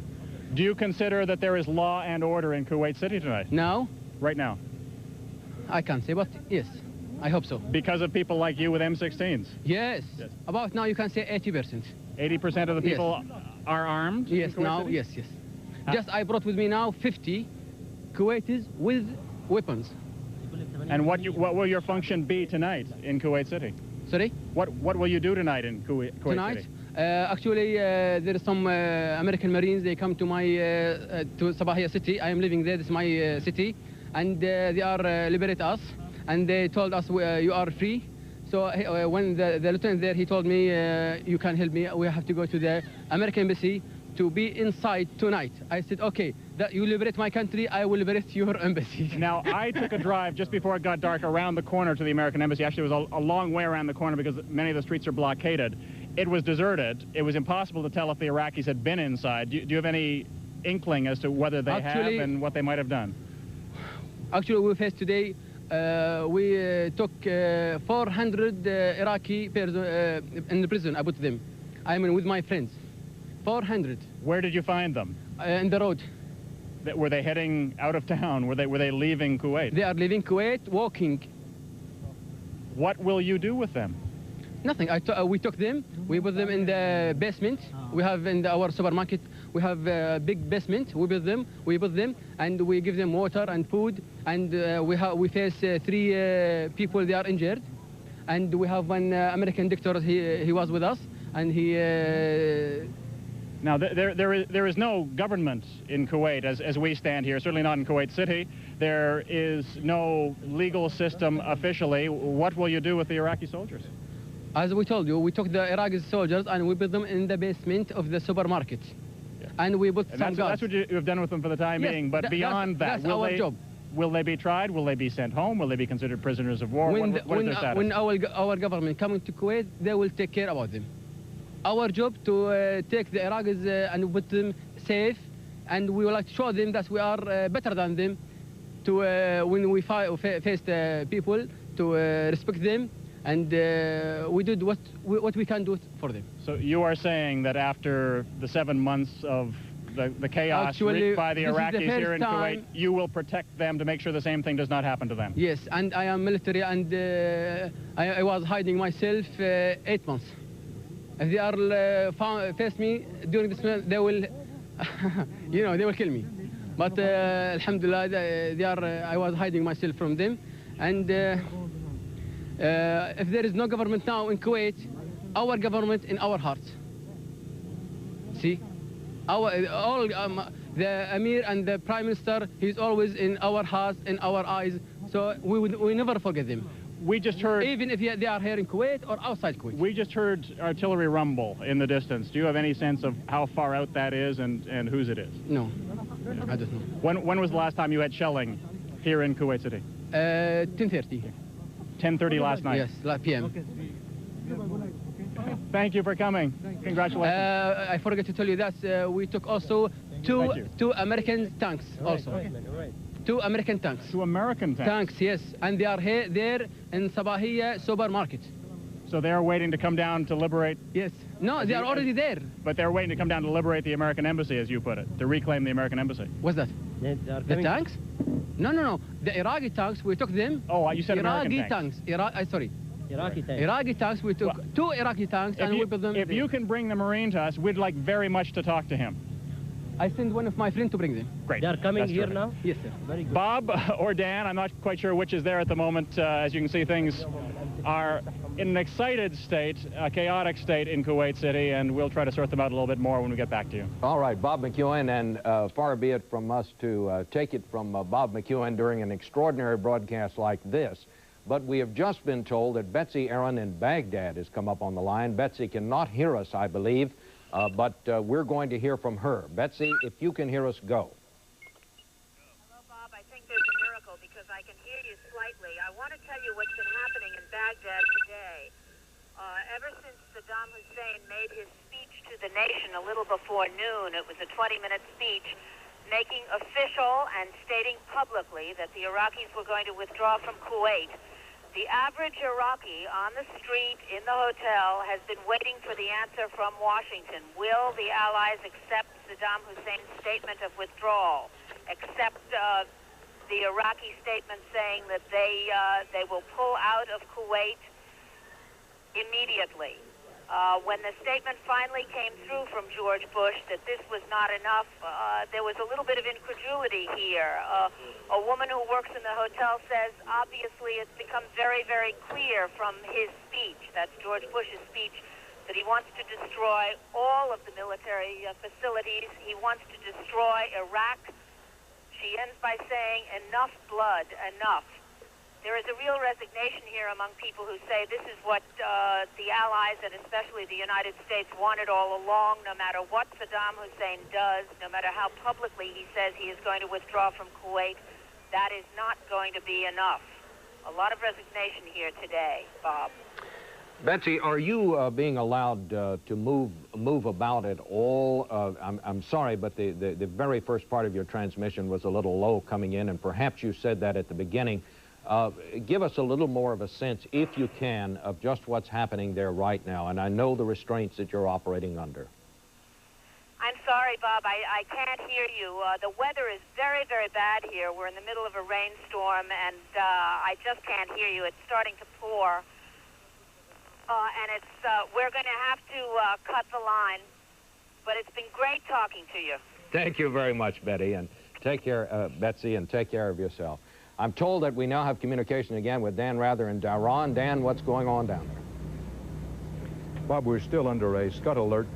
Do you consider that there is law and order in Kuwait City tonight? Now? Right now? I can't say, but yes, I hope so. Because of people like you with M16s? Yes. About now you can say 80%. 80% of the people are armed? Yes, now, City? yes. Just I brought with me now 50 Kuwaitis with weapons. And what will your function be tonight in Kuwait City? Sorry? What will you do tonight in Kuwait Tonight? City? Actually, there are some American Marines. They come to my to Sabahia city. I am living there. This is my city, and they are liberate us. And they told us you are free. So when the lieutenant there, he told me you can help me. We have to go to the American embassy to be inside tonight. I said, okay, that you liberate my country, I will liberate your embassy. Now, I took a drive just before it got dark around the corner to the American embassy. Actually, it was a long way around the corner because many of the streets are blockaded. It was deserted. It was impossible to tell if the Iraqis had been inside. Do you have any inkling as to whether they have and what they might have done? Actually, we faced today, we took 400 Iraqi in the prison. I put them. I mean, with my friends. 400. Where did you find them? In the road. Were they heading out of town? Were they leaving Kuwait? They are leaving Kuwait, walking. What will you do with them? Nothing. We took them. We put them in the basement. We have in our supermarket. We have a big basement. We put them. And we give them water and food. And we face 3 people. They are injured. And we have one American doctor. He was with us, and he. Now, there is no government in Kuwait as we stand here, certainly not in Kuwait City. There is no legal system officially. What will you do with the Iraqi soldiers? As we told you, we took the Iraqi soldiers and we put them in the basement of the supermarket. Yeah. And we put some guards. That's what you have done with them for the time being, but beyond that, that's our job. Will they be tried? Will they be sent home? Will they be considered prisoners of war? What is their status? When our government coming to Kuwait, they will take care about them. Our job to take the Iraqis and put them safe, and we would like to show them that we are better than them. To when we face the people, to respect them, and we did what we can do for them. So you are saying that after the 7 months of the chaos wreaked by the Iraqis here in Kuwait, you will protect them to make sure the same thing does not happen to them? Yes, and I am military, and I was hiding myself 8 months. If they are face me during this month, they will, they will kill me. But alhamdulillah, I was hiding myself from them. And if there is no government now in Kuwait, our government in our hearts. See, the Emir and the Prime Minister, he's always in our hearts, in our eyes. So we never forget them. We just heard... Even if they are here in Kuwait or outside Kuwait. We just heard artillery rumble in the distance. Do you have any sense of how far out that is and whose it is? No, I don't know. When was the last time you had shelling here in Kuwait City? 10:30. 10:30 last night? Yes, p.m. Thank you for coming. Congratulations. I forgot to tell you that we took also two American tanks also. 2 American tanks. 2 American tanks? Tanks, yes. And they are here, there in Sabahia supermarket. So they're waiting to come down to liberate? Yes. No, they are already there. But they're waiting to come down to liberate the American embassy, as you put it, to reclaim the American embassy. What's that? The tanks? No. The Iraqi tanks, we took them. Oh, you said American tanks. Sorry. Iraqi tanks. Iraqi tanks, we took 2 Iraqi tanks and we put them If you can bring the Marine to us, we'd like very much to talk to him. I send one of my friends to bring them. Great. They are coming here terrific. now? Yes, sir. Very good. Bob or Dan, I'm not quite sure which is there at the moment. As you can see, things are in an excited state, a chaotic state in Kuwait City, and we'll try to sort them out a little bit more when we get back to you. All right, Bob McEwen, and far be it from us to take it from Bob McEwen during an extraordinary broadcast like this, but we have just been told that Betsy Aaron in Baghdad has come up on the line. Betsy cannot hear us, I believe. But we're going to hear from her. Betsy, if you can hear us, go. Hello, Bob. I think there's a miracle because I can hear you slightly. I want to tell you what's been happening in Baghdad today. Ever since Saddam Hussein made his speech to the nation a little before noon, it was a 20-minute speech, making official and stating publicly that the Iraqis were going to withdraw from Kuwait. The average Iraqi on the street in the hotel has been waiting for the answer from Washington. Will the Allies accept Saddam Hussein's statement of withdrawal? Accept the Iraqi statement saying that they will pull out of Kuwait immediately? When the statement finally came through from George Bush that this was not enough, there was a little bit of incredulity here. A woman who works in the hotel says, obviously, it's become very, very clear from his speech, that's George Bush's speech, that he wants to destroy all of the military facilities. He wants to destroy Iraq. She ends by saying, enough blood, enough. There is a real resignation here among people who say this is what the Allies and especially the United States wanted all along. No matter what Saddam Hussein does, no matter how publicly he says he is going to withdraw from Kuwait, that is not going to be enough. A lot of resignation here today, Bob. Betsy, are you being allowed to move about at all? I'm sorry, but the very first part of your transmission was a little low coming in, and perhaps you said that at the beginning. Give us a little more of a sense, if you can, of just what's happening there right now. And I know the restraints that you're operating under. I'm sorry, Bob. I can't hear you. The weather is very, very bad here. We're in the middle of a rainstorm, and I just can't hear you. It's starting to pour. And we're going to have to cut the line. But it's been great talking to you. Thank you very much, Betty. And take care, Betsy, and take care of yourself. I'm told that we now have communication again with Dan Rather in Dhahran. Dan, what's going on down there? Bob, we're still under a Scud alert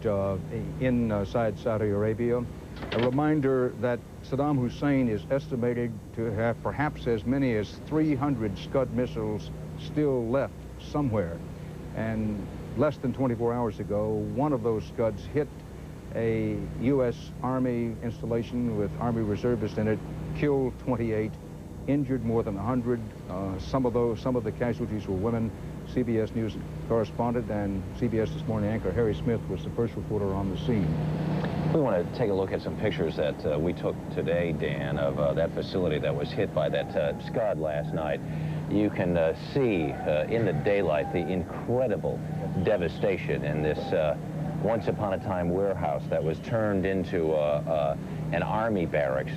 inside Saudi Arabia. A reminder that Saddam Hussein is estimated to have perhaps as many as 300 Scud missiles still left somewhere. And less than 24 hours ago, one of those Scuds hit a U.S. Army installation with Army reservists in it, killed 28. Injured more than 100. Some of the casualties were women. CBS News correspondent and CBS This Morning anchor Harry Smith was the first reporter on the scene. We want to take a look at some pictures that we took today, Dan, of that facility that was hit by that Scud last night. You can see in the daylight the incredible devastation in this once-upon-a-time warehouse that was turned into an army barracks.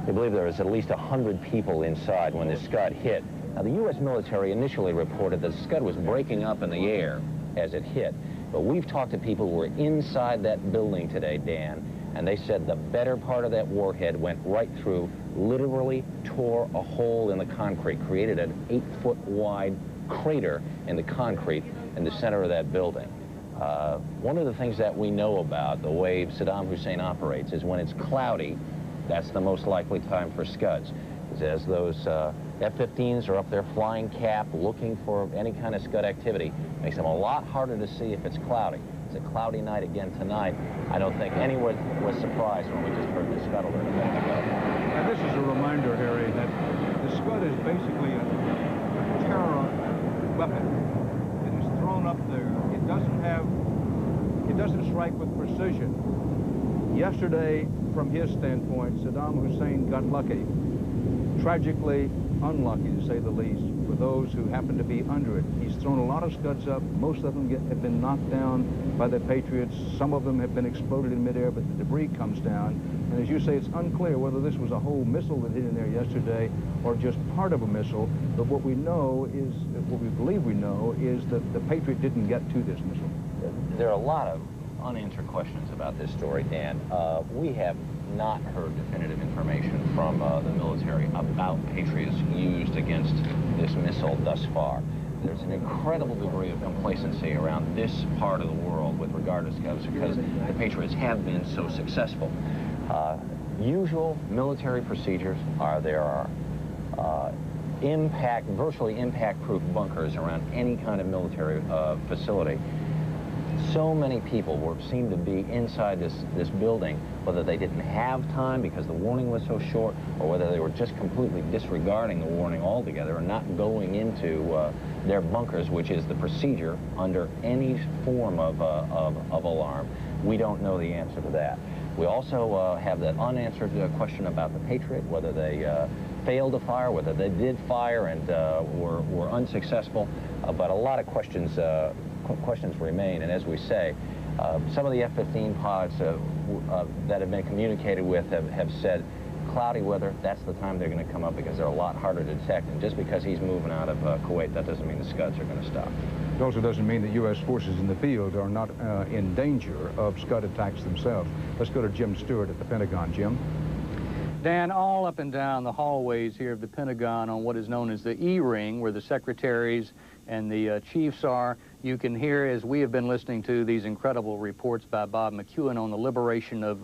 They believe there was at least 100 people inside when the Scud hit. Now, the U.S. military initially reported that the Scud was breaking up in the air as it hit. But we've talked to people who were inside that building today, Dan, and they said the better part of that warhead went right through, literally tore a hole in the concrete, created an 8-foot-wide crater in the concrete in the center of that building. One of the things that we know about the way Saddam Hussein operates is when it's cloudy, that's the most likely time for Scuds. As those F-15s are up there flying cap, looking for any kind of Scud activity, makes them a lot harder to see if it's cloudy. It's a cloudy night again tonight. I don't think anyone was surprised when we just heard the Scud alert. And this is a reminder, Harry, that the Scud is basically a terror weapon. It is thrown up there. It doesn't strike with precision. Yesterday, from his standpoint, Saddam Hussein got lucky. Tragically unlucky, to say the least, for those who happen to be under it. He's thrown a lot of Scuds up. Most of them have been knocked down by the Patriots. Some of them have been exploded in midair, but the debris comes down. And as you say, it's unclear whether this was a whole missile that hit in there yesterday or just part of a missile. But what we know is, what we believe we know, is that the Patriot didn't get to this missile. There are a lot of unanswered questions about this story, Dan. We have not heard definitive information from the military about Patriots used against this missile thus far. There's an incredible degree of complacency around this part of the world with regard to Scuds because the Patriots have been so successful. Usual military procedures are there are virtually impact-proof bunkers around any kind of military facility. So many people seemed to be inside this building, whether they didn't have time because the warning was so short, or whether they were just completely disregarding the warning altogether and not going into their bunkers, which is the procedure under any form of alarm. We don't know the answer to that. We also have that unanswered question about the Patriot, whether they failed to fire, whether they did fire and were unsuccessful. But a lot of questions remain, and as we say, some of the F-15 pilots that have been communicated with have said cloudy weather, that's the time they're going to come up because they're a lot harder to detect. And just because he's moving out of Kuwait, that doesn't mean the Scuds are going to stop. It also doesn't mean that U.S. forces in the field are not in danger of Scud attacks themselves. Let's go to Jim Stewart at the Pentagon. Jim? Dan, all up and down the hallways here of the Pentagon on what is known as the E-ring, where the secretaries and the chiefs are, you can hear, as we have been listening to, these incredible reports by Bob McEwen on the liberation of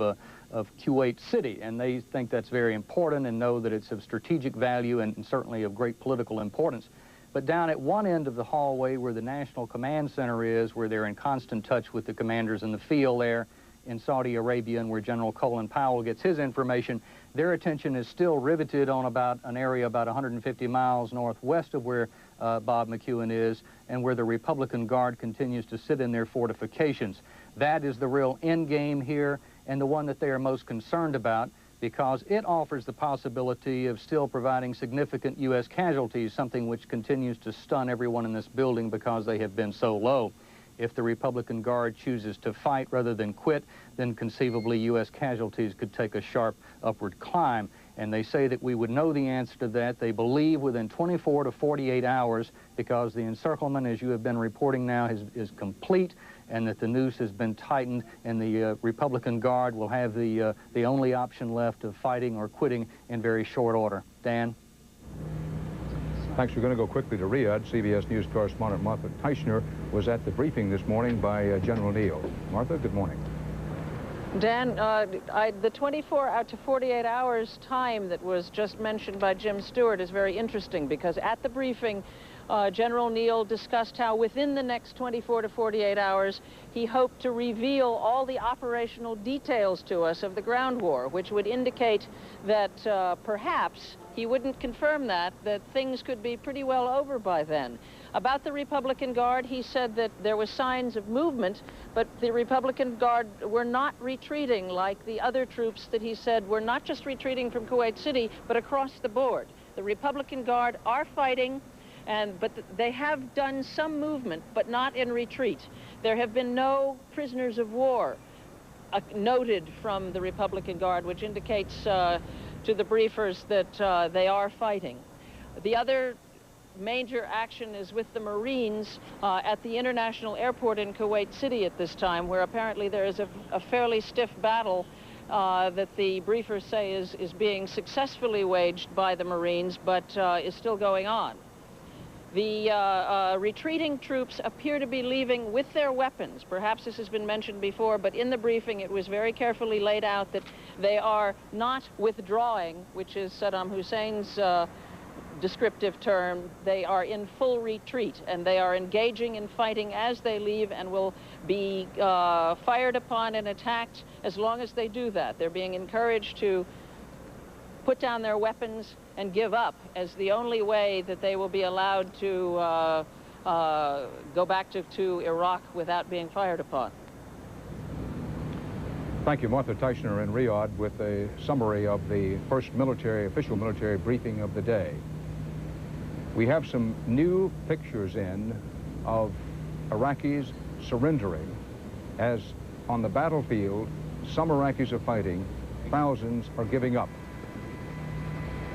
Kuwait City, and they think that's very important and know that it's of strategic value and certainly of great political importance. But down at one end of the hallway where the National Command Center is, where they're in constant touch with the commanders in the field there in Saudi Arabia and where General Colin Powell gets his information, their attention is still riveted on about an area about 150 miles northwest of where Bob McEwen is and where the Republican Guard continues to sit in their fortifications. That is the real end game here and the one that they are most concerned about, because it offers the possibility of still providing significant U.S. casualties, something which continues to stun everyone in this building because they have been so low. If the Republican Guard chooses to fight rather than quit, then conceivably U.S. casualties could take a sharp upward climb. And they say that we would know the answer to that, they believe, within 24 to 48 hours, because the encirclement, as you have been reporting now, is complete, and that the noose has been tightened, and the Republican Guard will have the only option left of fighting or quitting in very short order. Dan? Thanks. We're going to go quickly to Riyadh. CBS News correspondent Martha Teichner was at the briefing this morning by General Neal. Martha, good morning. Dan, the 24 to 48 hours time that was just mentioned by Jim Stewart is very interesting, because at the briefing, General Neal discussed how within the next 24 to 48 hours, he hoped to reveal all the operational details to us of the ground war, which would indicate that perhaps, he wouldn't confirm that things could be pretty well over by then. About the Republican Guard, he said that there were signs of movement, but the Republican Guard were not retreating like the other troops that he said were not just retreating from Kuwait City, but across the board. The Republican Guard are fighting, but they have done some movement, but not in retreat. There have been no prisoners of war noted from the Republican Guard, which indicates to the briefers that they are fighting. The other major action is with the Marines at the international airport in Kuwait City at this time, where apparently there is a fairly stiff battle that the briefers say is being successfully waged by the Marines, but is still going on. The retreating troops appear to be leaving with their weapons. Perhaps this has been mentioned before, but in the briefing it was very carefully laid out that they are not withdrawing, which is Saddam Hussein's descriptive term. They are in full retreat, and they are engaging in fighting as they leave and will be fired upon and attacked as long as they do that. They're being encouraged to put down their weapons and give up as the only way that they will be allowed to go back to Iraq without being fired upon. Thank you. Martha Teichner in Riyadh with a summary of the first official military briefing of the day. We have some new pictures in of Iraqis surrendering, as on the battlefield, some Iraqis are fighting, thousands are giving up.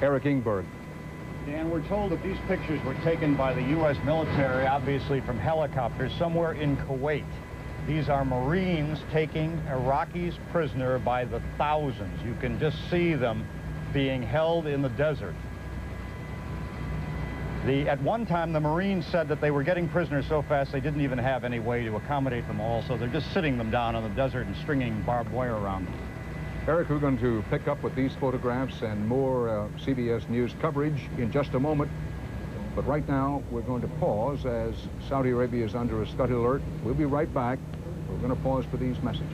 Eric Ingberg. Dan, we're told that these pictures were taken by the U.S. military, obviously from helicopters, somewhere in Kuwait. These are Marines taking Iraqis prisoner by the thousands. You can just see them being held in the desert. At one time, the Marines said that they were getting prisoners so fast they didn't even have any way to accommodate them all, so they're just sitting them down in the desert and stringing barbed wire around them. Eric, we're going to pick up with these photographs and more CBS News coverage in just a moment. But right now, we're going to pause as Saudi Arabia is under a Scud alert. We'll be right back. We're going to pause for these messages.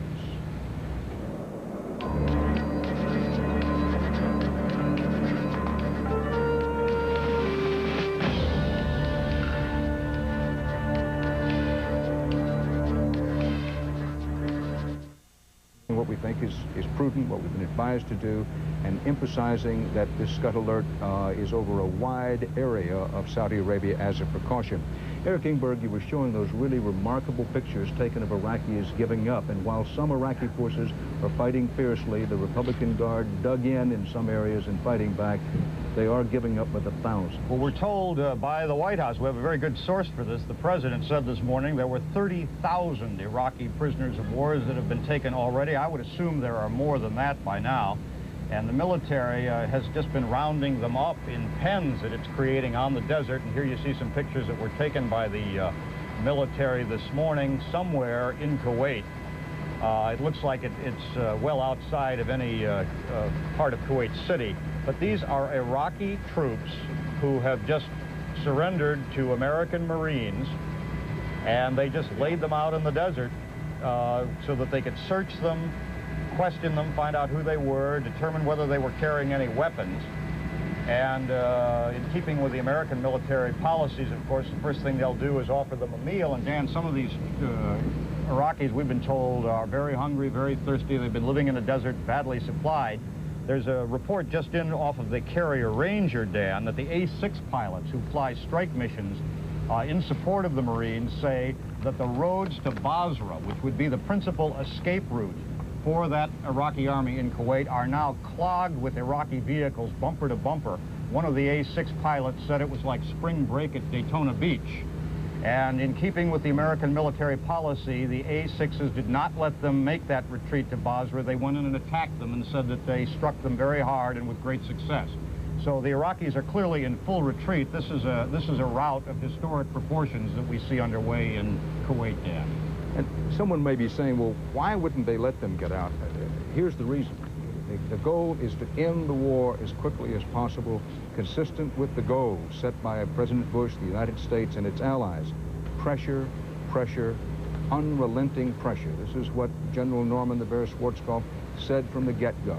What we think is prudent, what we've been advised to do, and emphasizing that this Scud alert is over a wide area of Saudi Arabia as a precaution. Eric Ingberg, you were showing those really remarkable pictures taken of Iraqis giving up, and while some Iraqi forces are fighting fiercely, the Republican Guard dug in some areas and fighting back. They are giving up by the thousands. Well, we're told by the White House, we have a very good source for this. The president said this morning there were 30,000 Iraqi prisoners of war that have been taken already. I would assume there are more than that by now. And the military has just been rounding them up in pens that it's creating on the desert. And here you see some pictures that were taken by the military this morning somewhere in Kuwait. It looks like it's well outside of any part of Kuwait City. But these are Iraqi troops who have just surrendered to American Marines, and they just laid them out in the desert so that they could search them, question them, find out who they were, determine whether they were carrying any weapons. And in keeping with the American military policies, of course, the first thing they'll do is offer them a meal. And Dan, some of these Iraqis, we've been told, are very hungry, very thirsty. They've been living in the desert, badly supplied. There's a report just in off of the carrier Ranger, Dan, that the A-6 pilots who fly strike missions in support of the Marines say that the roads to Basra, which would be the principal escape route for that Iraqi army in Kuwait, are now clogged with Iraqi vehicles bumper to bumper. One of the A-6 pilots said it was like spring break at Daytona Beach. And in keeping with the American military policy, the A-6s did not let them make that retreat to Basra. They went in and attacked them and said that they struck them very hard and with great success. So the Iraqis are clearly in full retreat. This is a rout of historic proportions that we see underway in Kuwait, Dan. And someone may be saying, well, why wouldn't they let them get out? Here's the reason. The goal is to end the war as quickly as possible, consistent with the goals set by President Bush, the United States, and its allies. Pressure, pressure, unrelenting pressure. This is what General Norman the Bear Schwarzkopf said from the get-go,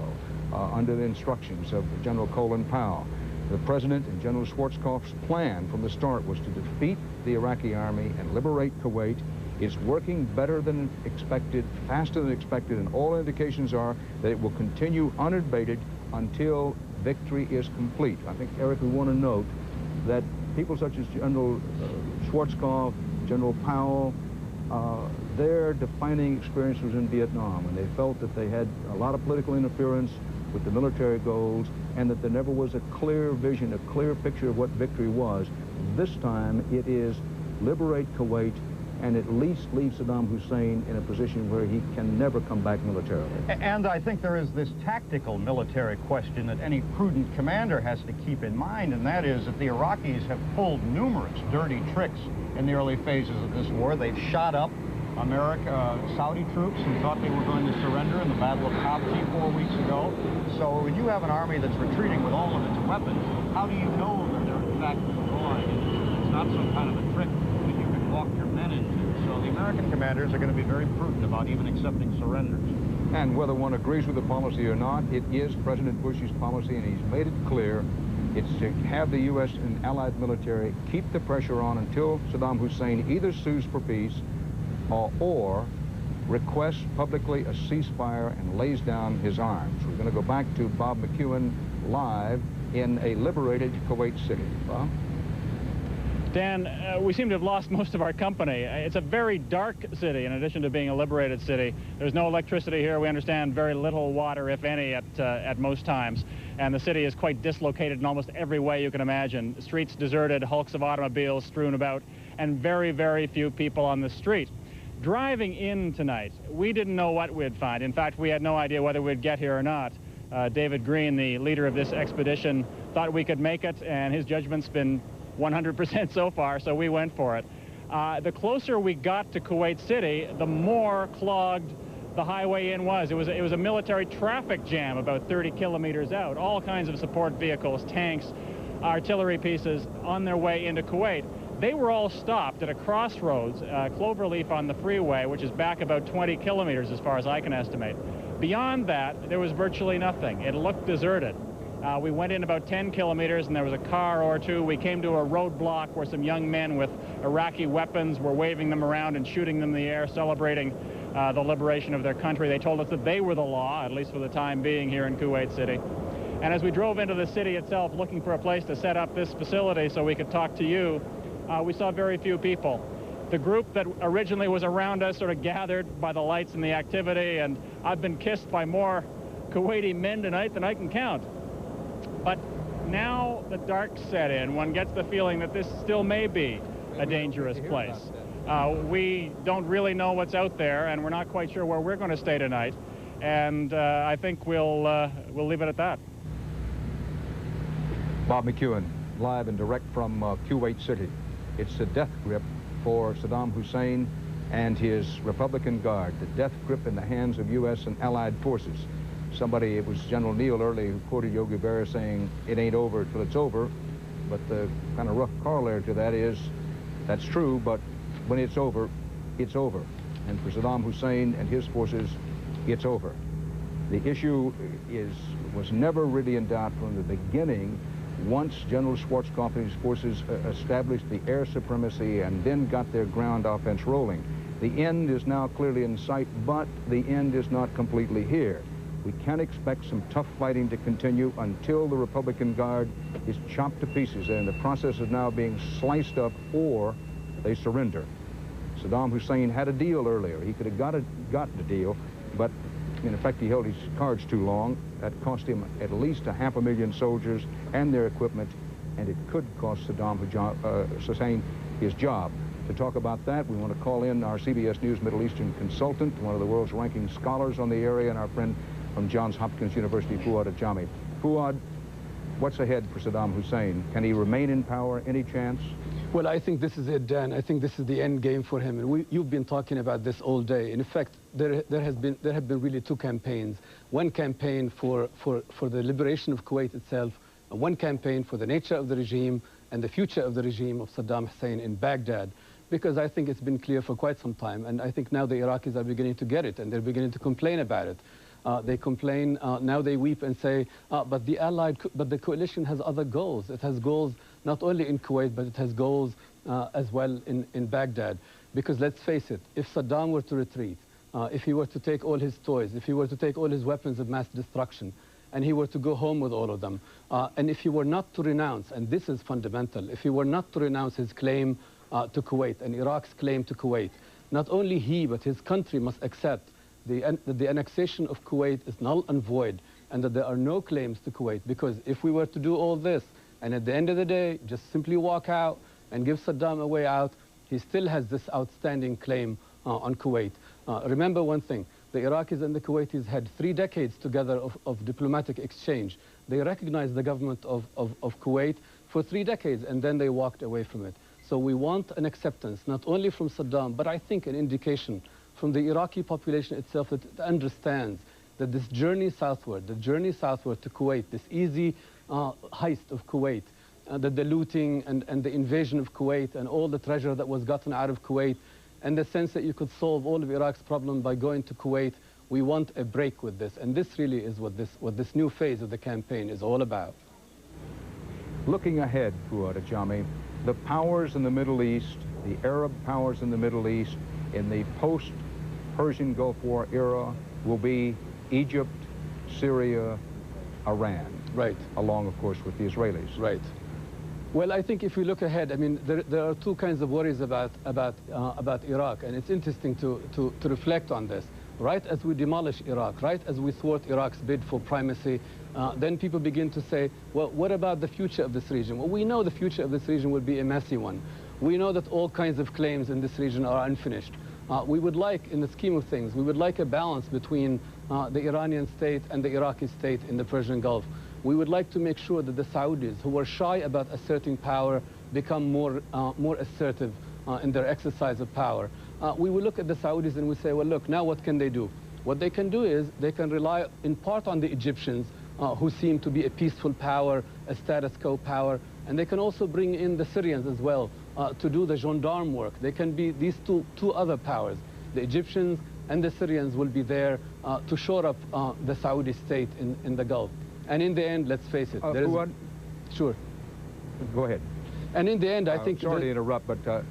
under the instructions of General Colin Powell. The President and General Schwarzkopf's plan from the start was to defeat the Iraqi army and liberate Kuwait. It's working better than expected, faster than expected, and all indications are that it will continue unabated until victory is complete. I think, Eric, we want to note that people such as General Schwarzkopf, General Powell, their defining experience was in Vietnam, when they felt that they had a lot of political interference with the military goals and that there never was a clear vision, a clear picture of what victory was. This time it is liberate Kuwait and at least leave Saddam Hussein in a position where he can never come back militarily. And I think there is this tactical military question that any prudent commander has to keep in mind, and that is that the Iraqis have pulled numerous dirty tricks in the early phases of this war. They've shot up Saudi troops who thought they were going to surrender in the Battle of Khafji 4 weeks ago. So when you have an army that's retreating with all of its weapons, how do you know that they're in fact withdrawing? It's not some kind of a trick that you can walk your men into. So the American commanders are going to be very prudent about even accepting surrenders. And whether one agrees with the policy or not, it is President Bush's policy, and he's made it clear. It's to have the U.S. and allied military keep the pressure on until Saddam Hussein either sues for peace or requests publicly a ceasefire and lays down his arms. We're going to go back to Bob McEwen live in a liberated Kuwait City. Bob? Dan, we seem to have lost most of our company. It's a very dark city in addition to being a liberated city. There's no electricity here. We understand very little water, if any, at most times. And the city is quite dislocated in almost every way you can imagine. Streets deserted, hulks of automobiles strewn about, and very, very few people on the street. Driving in tonight, we didn't know what we'd find. In fact, we had no idea whether we'd get here or not. David Green, the leader of this expedition, thought we could make it, and his judgment's been 100% so far, so we went for it. The closer we got to Kuwait City, the more clogged the highway in was. It was a military traffic jam about 30 kilometers out. All kinds of support vehicles, tanks, artillery pieces on their way into Kuwait. They were all stopped at a crossroads, Cloverleaf on the freeway, which is back about 20 kilometers as far as I can estimate. Beyond that, there was virtually nothing. It looked deserted. We went in about 10 kilometers and there was a car or two. We came to a roadblock where some young men with Iraqi weapons were waving them around and shooting them in the air, celebrating the liberation of their country. They told us that they were the law, at least for the time being here in Kuwait City. And as we drove into the city itself looking for a place to set up this facility so we could talk to you, we saw very few people. The group that originally was around us sort of gathered by the lights and the activity, and I've been kissed by more Kuwaiti men tonight than I can count. But now the dark set in. One gets the feeling that this still may be a dangerous place. We don't really know what's out there, and we're not quite sure where we're going to stay tonight. And I think we'll leave it at that. Bob McEwen, live and direct from Kuwait City. It's a death grip for Saddam Hussein and his Republican Guard, the death grip in the hands of U.S. and allied forces. Somebody, it was General Neal earlier who quoted Yogi Berra saying, "It ain't over till it's over." But the kind of rough corollary to that is, that's true, but when it's over, it's over. And for Saddam Hussein and his forces, it's over. The issue was never really in doubt from the beginning. Once General Schwarzkopf and his forces established the air supremacy and then got their ground offense rolling. The end is now clearly in sight, but the end is not completely here. We can't expect some tough fighting to continue until the Republican Guard is chopped to pieces, and the process is now being sliced up, or they surrender. Saddam Hussein had a deal earlier. He could have gotten a deal, but in effect he held his cards too long. That cost him at least 500,000 soldiers and their equipment, and it could cost Saddam Hussein his job. To talk about that, we want to call in our CBS News Middle Eastern consultant, one of the world's ranking scholars on the area, and our friend from Johns Hopkins University, Fuad Ajami. Fuad, what's ahead for Saddam Hussein? Can he remain in power? Any chance? Well, I think this is it, Dan. I think this is the end game for him. And you've been talking about this all day. In fact, there have been really two campaigns. One campaign for the liberation of Kuwait itself, and one campaign for the nature of the regime and the future of the regime of Saddam Hussein in Baghdad. Because I think it's been clear for quite some time, and I think now the Iraqis are beginning to get it, and they're beginning to complain about it. They complain, now they weep and say, but the coalition has other goals. It has goals not only in Kuwait, but it has goals as well in Baghdad. Because let's face it, if Saddam were to retreat, if he were to take all his toys, if he were to take all his weapons of mass destruction, and he were to go home with all of them, and if he were not to renounce, and this is fundamental, if he were not to renounce his claim to Kuwait and Iraq's claim to Kuwait, not only he, but his country must accept the annexation of Kuwait is null and void, and that there are no claims to Kuwait. Because if we were to do all this, and at the end of the day, just simply walk out and give Saddam a way out, he still has this outstanding claim on Kuwait. Remember one thing, the Iraqis and the Kuwaitis had 3 decades together of diplomatic exchange. They recognized the government of Kuwait for 3 decades, and then they walked away from it. So we want an acceptance, not only from Saddam, but I think an indication from the Iraqi population itself that it understands that this journey southward, the journey southward to Kuwait, this easy heist of Kuwait, that the looting and the invasion of Kuwait and all the treasure that was gotten out of Kuwait, and the sense that you could solve all of Iraq's problem by going to Kuwait, we want a break with this. And this really is what this new phase of the campaign is all about. Looking ahead, Fuad Ajami, the powers in the Middle East, the Arab powers in the Middle East, in the post-Persian Gulf War era will be Egypt, Syria, Iran. Right. Along, of course, with the Israelis. Right. Well, I think if we look ahead, I mean, there are two kinds of worries about Iraq, and it's interesting to reflect on this. Right as we demolish Iraq, right as we thwart Iraq's bid for primacy, then people begin to say, well, what about the future of this region? Well, we know the future of this region will be a messy one. We know that all kinds of claims in this region are unfinished. We would like, in the scheme of things, we would like a balance between the Iranian state and the Iraqi state in the Persian Gulf. We would like to make sure that the Saudis, who were shy about asserting power, become more assertive in their exercise of power. We will look at the Saudis and we say, well, look, now what can they do? What they can do is they can rely in part on the Egyptians, who seem to be a peaceful power, a status quo power, and they can also bring in the Syrians as well to do the gendarme work. They can be these two other powers. The Egyptians and the Syrians will be there to shore up the Saudi state in the Gulf. And in the end, let's face it, there is... Sure. Go ahead. And in the end, I think... Sorry to interrupt, but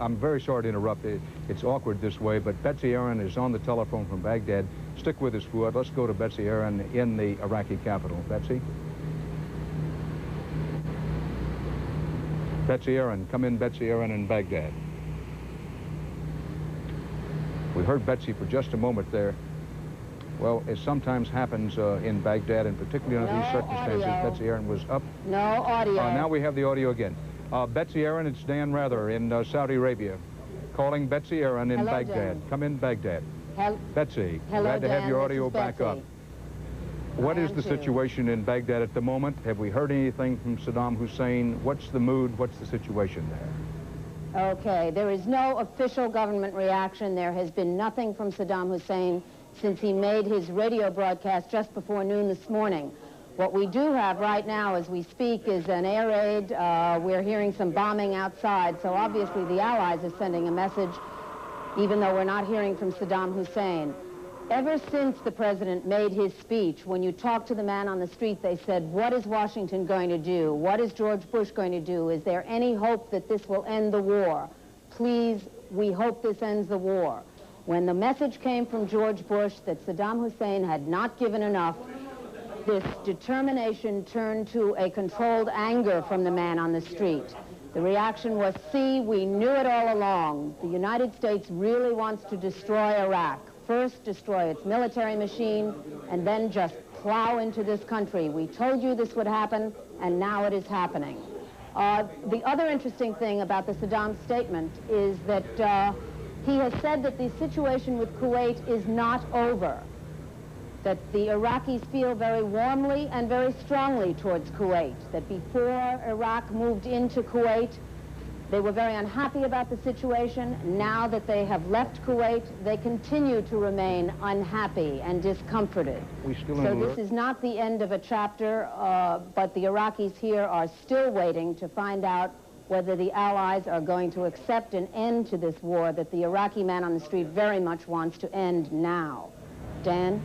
I'm very sorry to interrupt. It's awkward this way, but Betsy Aaron is on the telephone from Baghdad. Stick with us, Fuad. Let's go to Betsy Aaron in the Iraqi capital. Betsy? Betsy Aaron. Come in, Betsy Aaron in Baghdad. We heard Betsy for just a moment there. Well, as sometimes happens in Baghdad, and particularly under these circumstances, Betsy Aaron was up. No audio. Now we have the audio again. Betsy Aaron, it's Dan Rather in Saudi Arabia. Calling Betsy Aaron in Hello, Baghdad. Dan. Come in, Baghdad. Betsy, Hello, glad to have Dan. your This audio is back up. Betsy. What I is am the too. situation in Baghdad at the moment? Have we heard anything from Saddam Hussein? What's the mood? What's the situation there? Okay, there is no official government reaction. There has been nothing from Saddam Hussein since he made his radio broadcast just before noon this morning. What we do have right now as we speak is an air raid. We're hearing some bombing outside, so obviously the Allies are sending a message, even though we're not hearing from Saddam Hussein. Ever since the president made his speech, when you talk to the man on the street, they said, what is Washington going to do? What is George Bush going to do? Is there any hope that this will end the war? Please, we hope this ends the war. When the message came from George Bush that Saddam Hussein had not given enough, this determination turned to a controlled anger from the man on the street. The reaction was, see, we knew it all along. The United States really wants to destroy Iraq. First, destroy its military machine, and then just plow into this country. We told you this would happen, and now it is happening. The other interesting thing about the Saddam statement is that he has said that the situation with Kuwait is not over, that the Iraqis feel very warmly and very strongly towards Kuwait, that before Iraq moved into Kuwait, they were very unhappy about the situation. Now that they have left Kuwait, they continue to remain unhappy and discomforted. So this is not the end of a chapter, but the Iraqis here are still waiting to find out whether the Allies are going to accept an end to this war that the Iraqi man on the street very much wants to end now. Dan?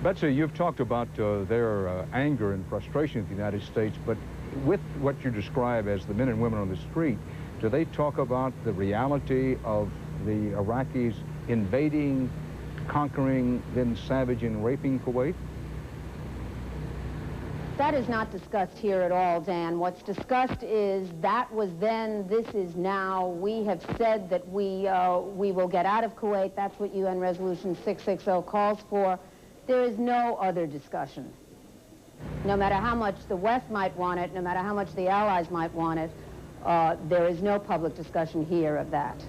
Betsy, you've talked about their anger and frustration at the United States, but with what you describe as the men and women on the street, do they talk about the reality of the Iraqis invading, conquering, then savaging and raping Kuwait? That is not discussed here at all, Dan. What's discussed is that was then, this is now. We have said that we will get out of Kuwait. That's what UN Resolution 660 calls for. There is no other discussion. No matter how much the West might want it, no matter how much the Allies might want it, there is no public discussion here of that.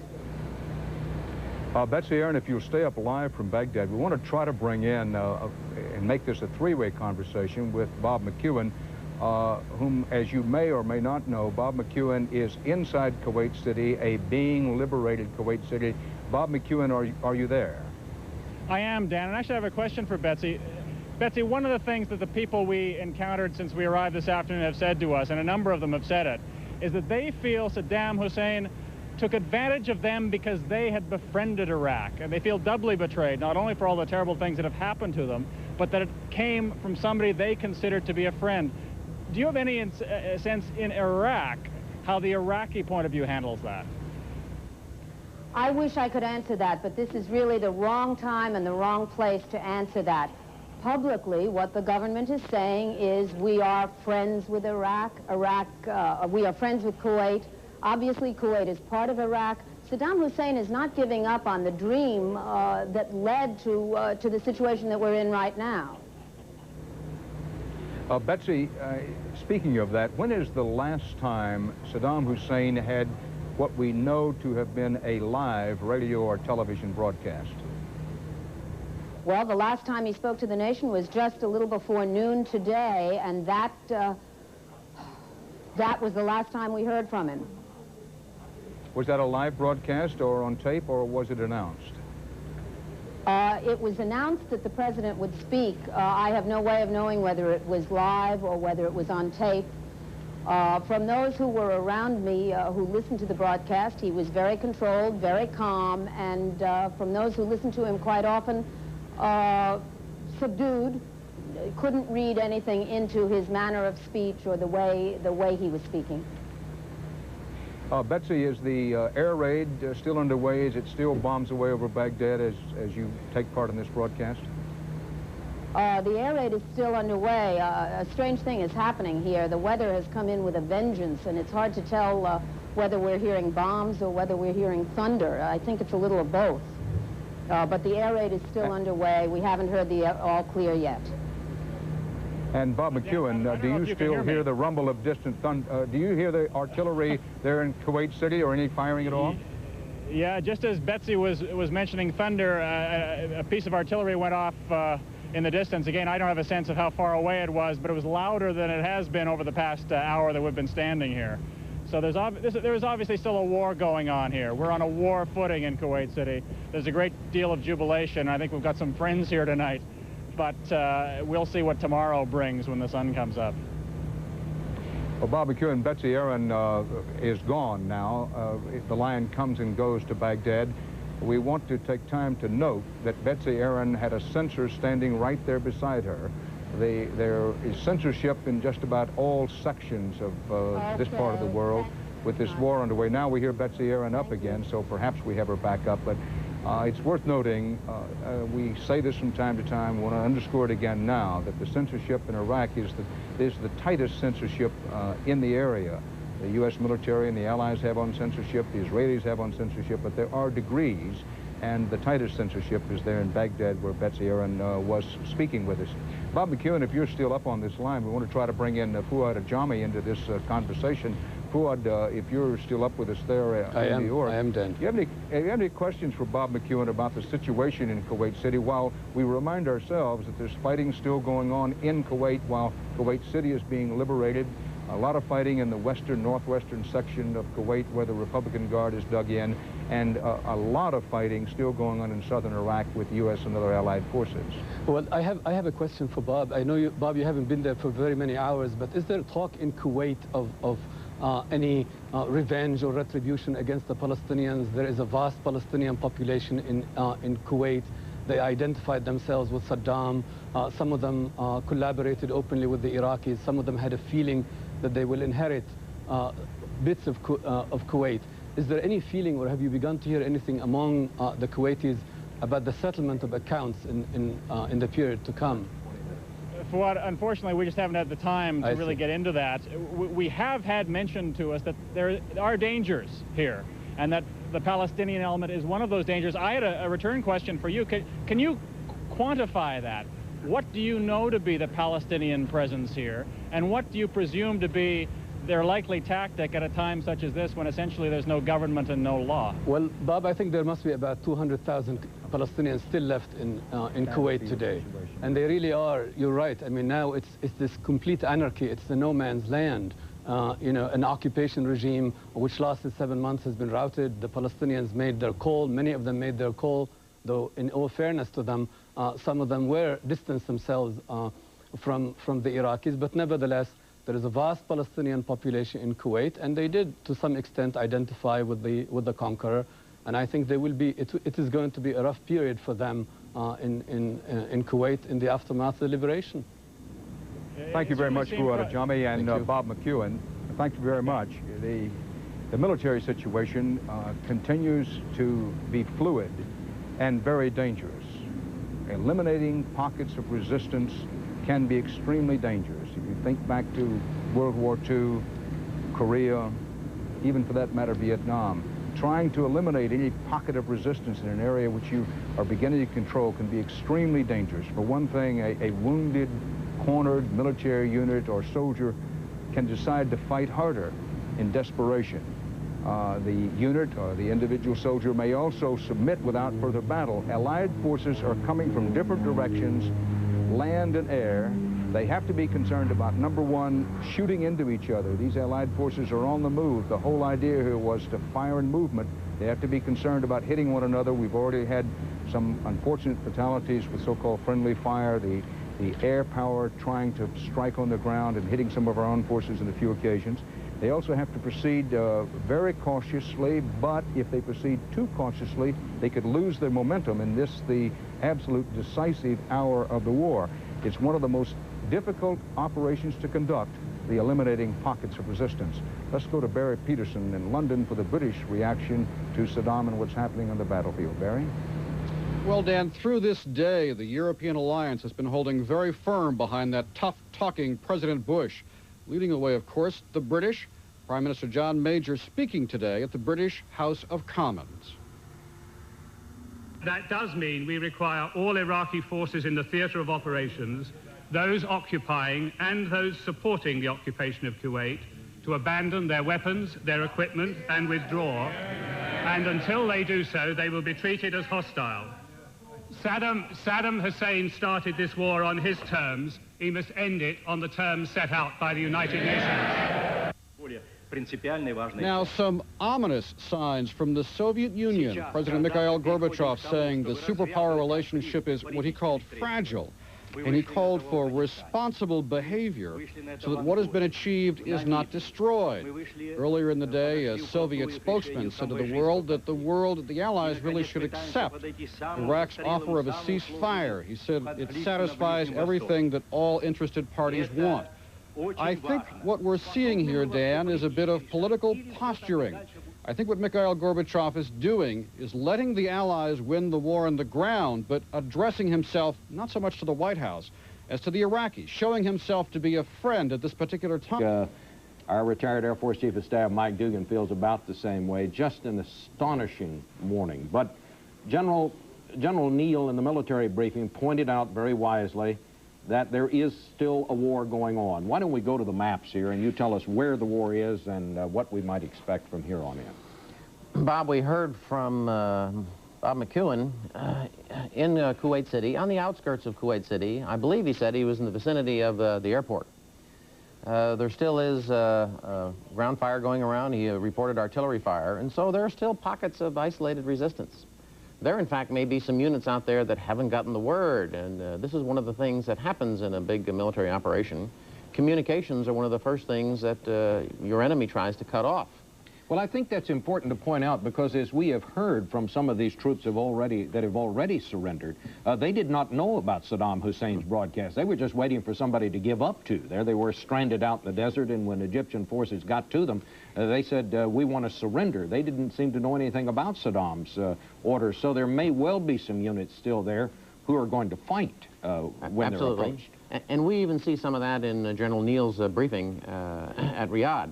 Betsy Aaron, if you'll stay up live from Baghdad, we want to try to bring in and make this a three-way conversation with Bob McEwen, whom, as you may or may not know, Bob McEwen is inside Kuwait City, a being liberated Kuwait City. Bob McEwen, are you there? I am, Dan, and actually I have a question for Betsy. Betsy, one of the things that the people we encountered since we arrived this afternoon have said to us, and a number of them have said it, is that they feel Saddam Hussein took advantage of them because they had befriended Iraq. And they feel doubly betrayed, not only for all the terrible things that have happened to them, but that it came from somebody they considered to be a friend. Do you have any sense in Iraq how the Iraqi point of view handles that? I wish I could answer that, but this is really the wrong time and the wrong place to answer that. Publicly, what the government is saying is we are friends with Iraq. We are friends with Kuwait. Obviously, Kuwait is part of Iraq. Saddam Hussein is not giving up on the dream that led to the situation that we're in right now. Betsy, speaking of that, when is the last time Saddam Hussein had what we know to have been a live radio or television broadcast? Well, the last time he spoke to the nation was just a little before noon today, and that was the last time we heard from him. Was that a live broadcast or on tape, or was it announced? It was announced that the president would speak. I have no way of knowing whether it was live or whether it was on tape. From those who were around me who listened to the broadcast, he was very controlled, very calm, and from those who listened to him quite often, subdued, couldn't read anything into his manner of speech or the way he was speaking. Betsy, is the air raid still underway? Is it still bombs away over Baghdad as you take part in this broadcast? The air raid is still underway. A strange thing is happening here. The weather has come in with a vengeance, and it's hard to tell whether we're hearing bombs or whether we're hearing thunder. I think it's a little of both. But the air raid is still underway. We haven't heard the all clear yet. And Bob McEwen, do you still hear the rumble of distant thunder? Do you hear the artillery there in Kuwait City or any firing at all? Yeah, just as Betsy was mentioning thunder, a piece of artillery went off in the distance. Again, I don't have a sense of how far away it was, but it was louder than it has been over the past hour that we've been standing here. So there is obviously still a war going on here. We're on a war footing in Kuwait City. There's a great deal of jubilation. I think we've got some friends here tonight, but we'll see what tomorrow brings when the sun comes up. Well, Bob McEwen, Betsy Aaron is gone now. If the Lion comes and goes to Baghdad, we want to take time to note that Betsy Aaron had a censor standing right there beside her. There is censorship in just about all sections of this part of the world with this war underway. Now we hear Betsy Aaron up again, so perhaps we have her back up. But it's worth noting, we say this from time to time, we want to underscore it again now, that the censorship in Iraq is the tightest censorship in the area. The U.S. military and the Allies have on censorship, the Israelis have on censorship, but there are degrees, and the tightest censorship is there in Baghdad, where Betsy Aaron was speaking with us. Bob McEwen, if you're still up on this line, we want to try to bring in Fuad Ajami into this conversation. Fuad, if you're still up with us there in New York. I am, Dan. Do you have any questions for Bob McEwen about the situation in Kuwait City, while we remind ourselves that there's fighting still going on in Kuwait while Kuwait City is being liberated? A lot of fighting in the northwestern section of Kuwait where the Republican Guard is dug in, and a lot of fighting still going on in southern Iraq with U.S. and other allied forces. Well, I have a question for Bob. I know, Bob, you haven't been there for very many hours, but is there talk in Kuwait of any revenge or retribution against the Palestinians? There is a vast Palestinian population in Kuwait. They identified themselves with Saddam. Some of them collaborated openly with the Iraqis. Some of them had a feeling that they will inherit bits of Kuwait. Is there any feeling, or have you begun to hear anything among the Kuwaitis about the settlement of accounts in the period to come? Fuad, unfortunately, we just haven't had the time to really get into that. We have had mentioned to us that there are dangers here, and that the Palestinian element is one of those dangers. I had a return question for you. Can you quantify that? What do you know to be the Palestinian presence here, and what do you presume to be their likely tactic at a time such as this, when essentially there's no government and no law? Well, Bob, I think there must be about 200,000 Palestinians still left in Kuwait today. And they really are, you're right. I mean, now it's this complete anarchy. It's the no man's land. You know, an occupation regime which lasted 7 months has been routed. The Palestinians made their call. Many of them made their call, though in all fairness to them, some of them were distanced themselves from the Iraqis. But nevertheless, there is a vast Palestinian population in Kuwait, and they did, to some extent, identify with the conqueror. And I think they will be. It is going to be a rough period for them in Kuwait in the aftermath of the liberation. Thank you very much, Fuad Ajami and Bob McEwen. Thank you very much. The military situation continues to be fluid and very dangerous. Eliminating pockets of resistance can be extremely dangerous. If you think back to World War II, Korea, even for that matter Vietnam, trying to eliminate any pocket of resistance in an area which you are beginning to control can be extremely dangerous. For one thing, a wounded, cornered military unit or soldier can decide to fight harder in desperation. The unit or the individual soldier may also submit without further battle. Allied forces are coming from different directions, land and air. They have to be concerned about, number one, shooting into each other. These Allied forces are on the move. The whole idea here was to fire in movement. They have to be concerned about hitting one another. We've already had some unfortunate fatalities with so-called friendly fire, the air power trying to strike on the ground and hitting some of our own forces on a few occasions. They also have to proceed very cautiously, but if they proceed too cautiously, they could lose their momentum in this, the absolute decisive hour of the war. It's one of the most difficult operations to conduct the eliminating pockets of resistance. Let's go to Barry Peterson in London for the British reaction to Saddam and what's happening on the battlefield. Barry? Well, Dan, through this day, the European alliance has been holding very firm behind that tough-talking President Bush. Leading the way, of course, the British. Prime Minister John Major speaking today at the British House of Commons. That does mean we require all Iraqi forces in the theater of operations, those occupying and those supporting the occupation of Kuwait, to abandon their weapons, their equipment, and withdraw. And until they do so, they will be treated as hostile. Saddam Hussein started this war on his terms. He must end it on the terms set out by the United Nations. Now, some ominous signs from the Soviet Union. President Mikhail Gorbachev saying the superpower relationship is what he called fragile, and he called for responsible behavior so that what has been achieved is not destroyed. Earlier in the day, a Soviet spokesman said to the world, the Allies really should accept Iraq's offer of a ceasefire. He said it satisfies everything that all interested parties want. I think what we're seeing here, Dan, is a bit of political posturing. I think what Mikhail Gorbachev is doing is letting the Allies win the war on the ground, but addressing himself not so much to the White House as to the Iraqis, showing himself to be a friend at this particular time. Our retired Air Force Chief of Staff, Mike Dugan, feels about the same way. Just an astonishing morning. But General Neal in the military briefing pointed out very wisely that there is still a war going on. Why don't we go to the maps here and you tell us where the war is and what we might expect from here on in. Bob, we heard from Bob McEwen in Kuwait City, on the outskirts of Kuwait City. I believe he said he was in the vicinity of the airport. There still is ground fire going around. He reported artillery fire, and so there are still pockets of isolated resistance. There, in fact, may be some units out there that haven't gotten the word, and this is one of the things that happens in a big military operation. Communications are one of the first things that your enemy tries to cut off. Well, I think that's important to point out because as we have heard from some of these troops that have already surrendered, they did not know about Saddam Hussein's broadcast. They were just waiting for somebody to give up to. There they were stranded out in the desert, and when Egyptian forces got to them, they said, we want to surrender. They didn't seem to know anything about Saddam's orders, so there may well be some units still there who are going to fight when they're approached. And we even see some of that in General Neal's briefing at Riyadh.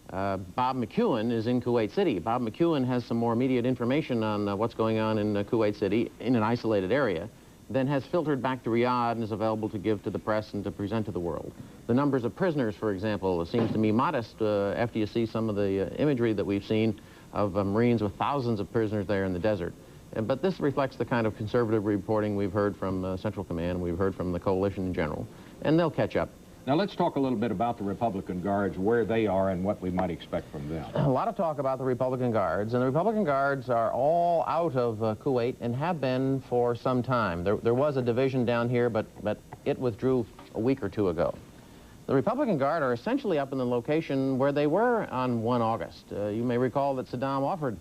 Bob McEwen is in Kuwait City. Bob McEwen has some more immediate information on what's going on in Kuwait City in an isolated area, then has filtered back to Riyadh and is available to give to the press and to present to the world. The numbers of prisoners, for example, seems to me modest after you see some of the imagery that we've seen of Marines with thousands of prisoners there in the desert. But this reflects the kind of conservative reporting we've heard from Central Command, we've heard from the coalition in general, and they'll catch up. Now, let's talk a little bit about the Republican Guards, where they are and what we might expect from them. A lot of talk about the Republican Guards, and the Republican Guards are all out of Kuwait and have been for some time. There was a division down here, but it withdrew a week or two ago. The Republican Guard are essentially up in the location where they were on 1 August. You may recall that Saddam offered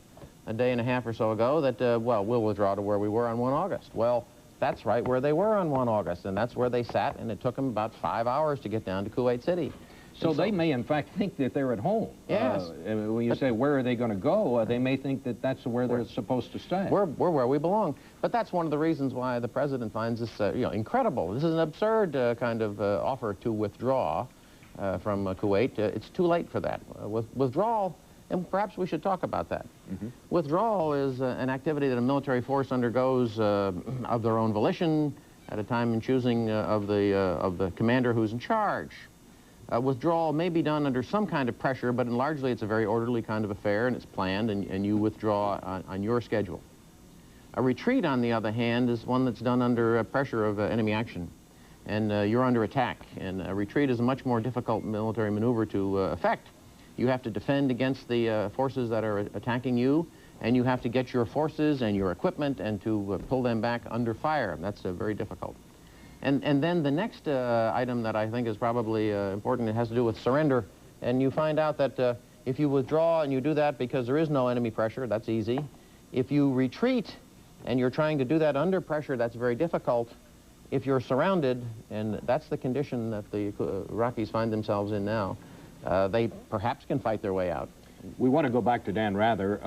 a day and a half or so ago that, well, we'll withdraw to where we were on 1 August. Well, that's right where they were on 1 August, and that's where they sat, and it took them about 5 hours to get down to Kuwait City. So they may, in fact, think that they're at home. Yes. When you say, where are they going to go, they may think that that's where they're supposed to stay. We're where we belong. But that's one of the reasons why the president finds this incredible. This is an absurd kind of offer to withdraw from Kuwait. It's too late for that. Withdrawal, and perhaps we should talk about that. Withdrawal is an activity that a military force undergoes of their own volition at a time in choosing of the commander who's in charge. Withdrawal may be done under some kind of pressure, but largely it's a very orderly kind of affair, and it's planned, and you withdraw on your schedule. A retreat, on the other hand, is one that's done under pressure of enemy action, and you're under attack. And a retreat is a much more difficult military maneuver to effect. You have to defend against the forces that are attacking you, and you have to get your forces and your equipment and to pull them back under fire. That's very difficult. And then the next item that I think is probably important, it has to do with surrender. And you find out that if you withdraw and you do that because there is no enemy pressure, that's easy. If you retreat and you're trying to do that under pressure, that's very difficult. if you're surrounded, and that's the condition that the Iraqis find themselves in now, they perhaps can fight their way out. We want to go back to Dan Rather.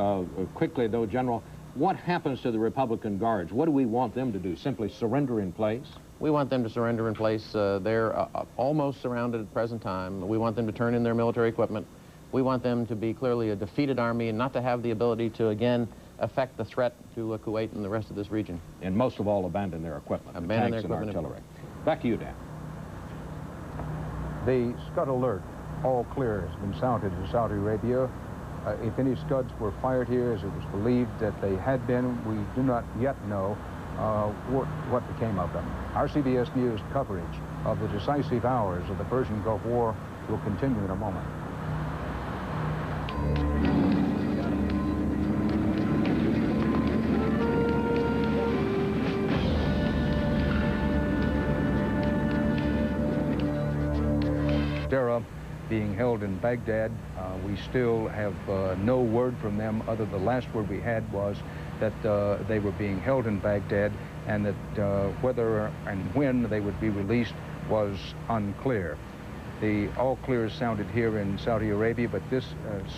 Quickly, though, General, what happens to the Republican Guards? What do we want them to do? Simply surrender in place? We want them to surrender in place. They're almost surrounded at the present time. We want them to turn in their military equipment. We want them to be clearly a defeated army and not to have the ability to, again, affect the threat to Kuwait and the rest of this region. And most of all, abandon their equipment, abandon tanks their equipment and artillery. Back to you, Dan. The Scud alert, all clear, has been sounded in Saudi Arabia. If any Scuds were fired here, as it was believed that they had been, we do not yet know what became of them. Our CBS News coverage of the decisive hours of the Persian Gulf War will continue in a moment. Being held in Baghdad. We still have no word from them, other than the last word we had was that they were being held in Baghdad, and that whether and when they would be released was unclear. The all clear sounded here in Saudi Arabia, but this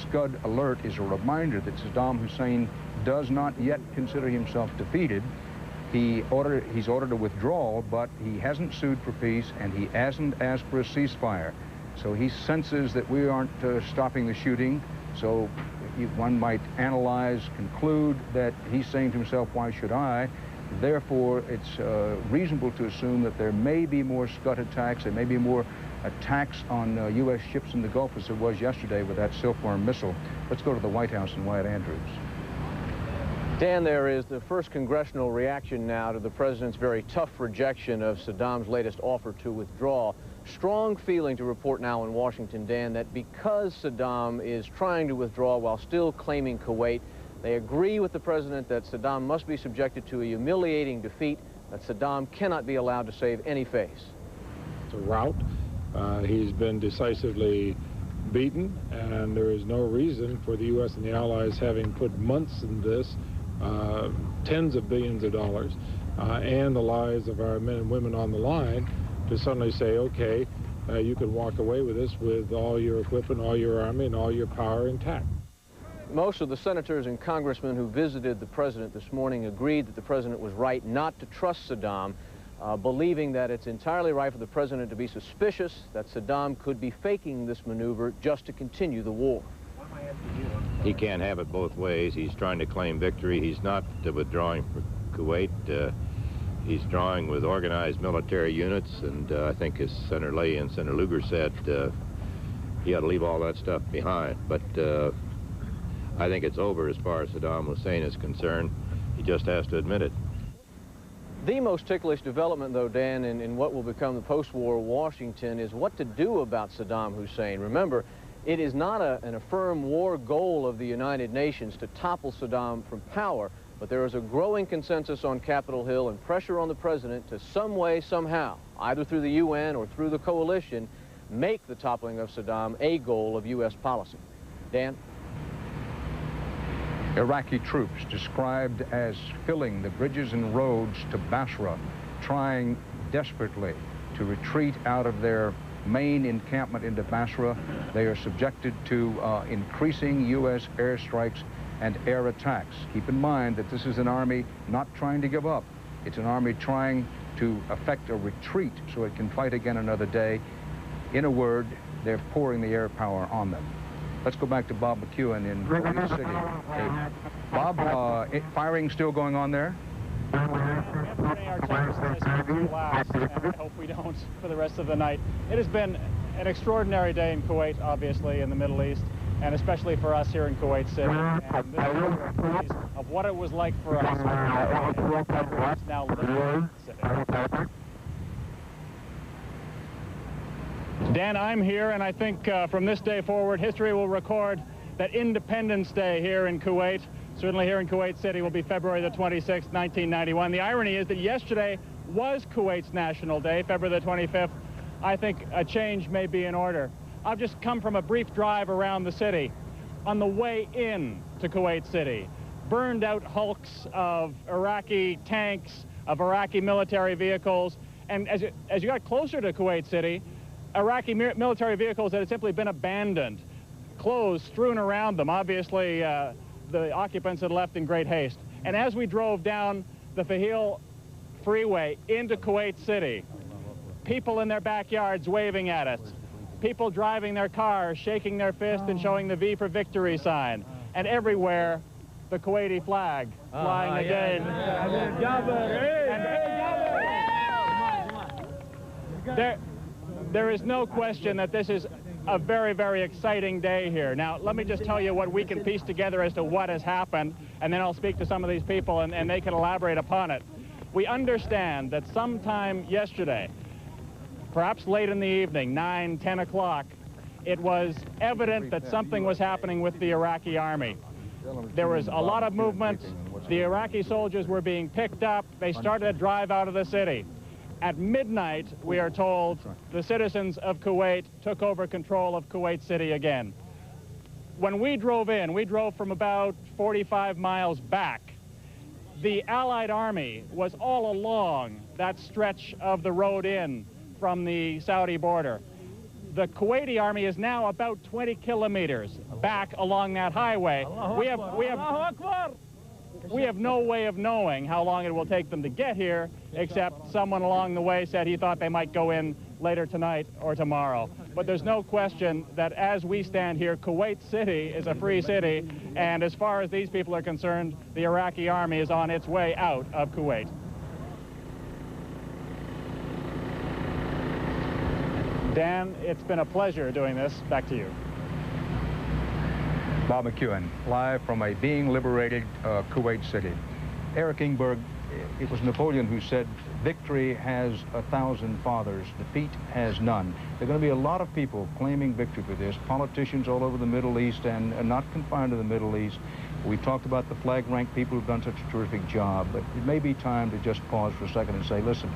Scud alert is a reminder that Saddam Hussein does not yet consider himself defeated. He's ordered a withdrawal, but he hasn't sued for peace, and he hasn't asked for a ceasefire. So he senses that we aren't stopping the shooting. So one might analyze, conclude that he's saying to himself, why should I? Therefore, it's reasonable to assume that there may be more Scud attacks, there may be more attacks on U.S. ships in the Gulf as there was yesterday with that Silkworm missile. Let's go to the White House and Wyatt Andrews. Dan, there is the first congressional reaction now to the president's very tough rejection of Saddam's latest offer to withdraw. Strong feeling to report now in Washington, Dan, that because Saddam is trying to withdraw while still claiming Kuwait, they agree with the president that Saddam must be subjected to a humiliating defeat, that Saddam cannot be allowed to save any face. It's a rout. He's been decisively beaten, and there is no reason for the U.S. and the Allies, having put months in this, tens of billions of dollars, and the lives of our men and women on the line, to suddenly say, okay, you can walk away with this with all your equipment, all your army, and all your power intact. Most of the senators and congressmen who visited the president this morning agreed that the president was right not to trust Saddam, believing that it's entirely right for the president to be suspicious that Saddam could be faking this maneuver just to continue the war. He can't have it both ways. He's trying to claim victory. He's not withdrawing from Kuwait. He's drawing with organized military units, and I think, as Senator Leahy and Senator Lugar said, he ought to leave all that stuff behind. But I think it's over as far as Saddam Hussein is concerned. He just has to admit it. The most ticklish development, though, Dan, in what will become the post-war Washington is what to do about Saddam Hussein. Remember, it is not an affirmed war goal of the United Nations to topple Saddam from power, but there is a growing consensus on Capitol Hill and pressure on the president to some way, somehow, either through the UN or through the coalition, make the toppling of Saddam a goal of U.S. policy. Dan? Iraqi troops described as filling the bridges and roads to Basra, trying desperately to retreat out of their main encampment into Basra. They are subjected to increasing U.S. airstrikes and air attacks. Keep in mind that this is an army not trying to give up. It's an army trying to effect a retreat so it can fight again another day. In a word, they're pouring the air power on them. Let's go back to Bob McEwen in Kuwait City. Okay. Bob, firing still going on there? Our chances in this will last, and I hope we don't for the rest of the night. It has been an extraordinary day in Kuwait, obviously, in the Middle East, and especially for us here in Kuwait City. And this is of what it was like for us now living in the city. Dan, I'm here, and I think from this day forward, history will record that Independence Day here in Kuwait, certainly here in Kuwait City, will be February the 26th, 1991. The irony is that yesterday was Kuwait's National Day, February the 25th. I think a change may be in order. I've just come from a brief drive around the city. On the way in to Kuwait City, burned out hulks of Iraqi tanks, of Iraqi military vehicles, And as you got closer to Kuwait City, Iraqi military vehicles that had simply been abandoned, clothes strewn around them. Obviously, the occupants had left in great haste. And as we drove down the Fahil freeway into Kuwait City, people in their backyards waving at us, people driving their cars, shaking their fist and showing the V for victory sign, and everywhere the Kuwaiti flag flying again. There is no question that this is a very, very exciting day here. Now, let me just tell you what we can piece together as to what has happened, and then I'll speak to some of these people and they can elaborate upon it. We understand that sometime yesterday, perhaps late in the evening, 9, 10 o'clock, it was evident that something was happening with the Iraqi army. There was a lot of movement. The Iraqi soldiers were being picked up. They started to drive out of the city. At midnight, we are told, the citizens of Kuwait took over control of Kuwait City again. When we drove in, we drove from about 45 miles back. The Allied army was all along that stretch of the road in from the Saudi border. The Kuwaiti army is now about 20 kilometers back along that highway. We have no way of knowing how long it will take them to get here, except someone along the way said he thought they might go in later tonight or tomorrow. But there's no question that as we stand here, Kuwait City is a free city, and as far as these people are concerned, the Iraqi army is on its way out of Kuwait. Dan, it's been a pleasure doing this. Back to you. Bob McEwen, live from a being liberated Kuwait City. Eric Ingberg, it was Napoleon who said, victory has 1,000 fathers, defeat has none. There are going to be a lot of people claiming victory for this, politicians all over the Middle East and not confined to the Middle East. We talked about the flag rank people who've done such a terrific job, but it may be time to just pause for a second and say, listen,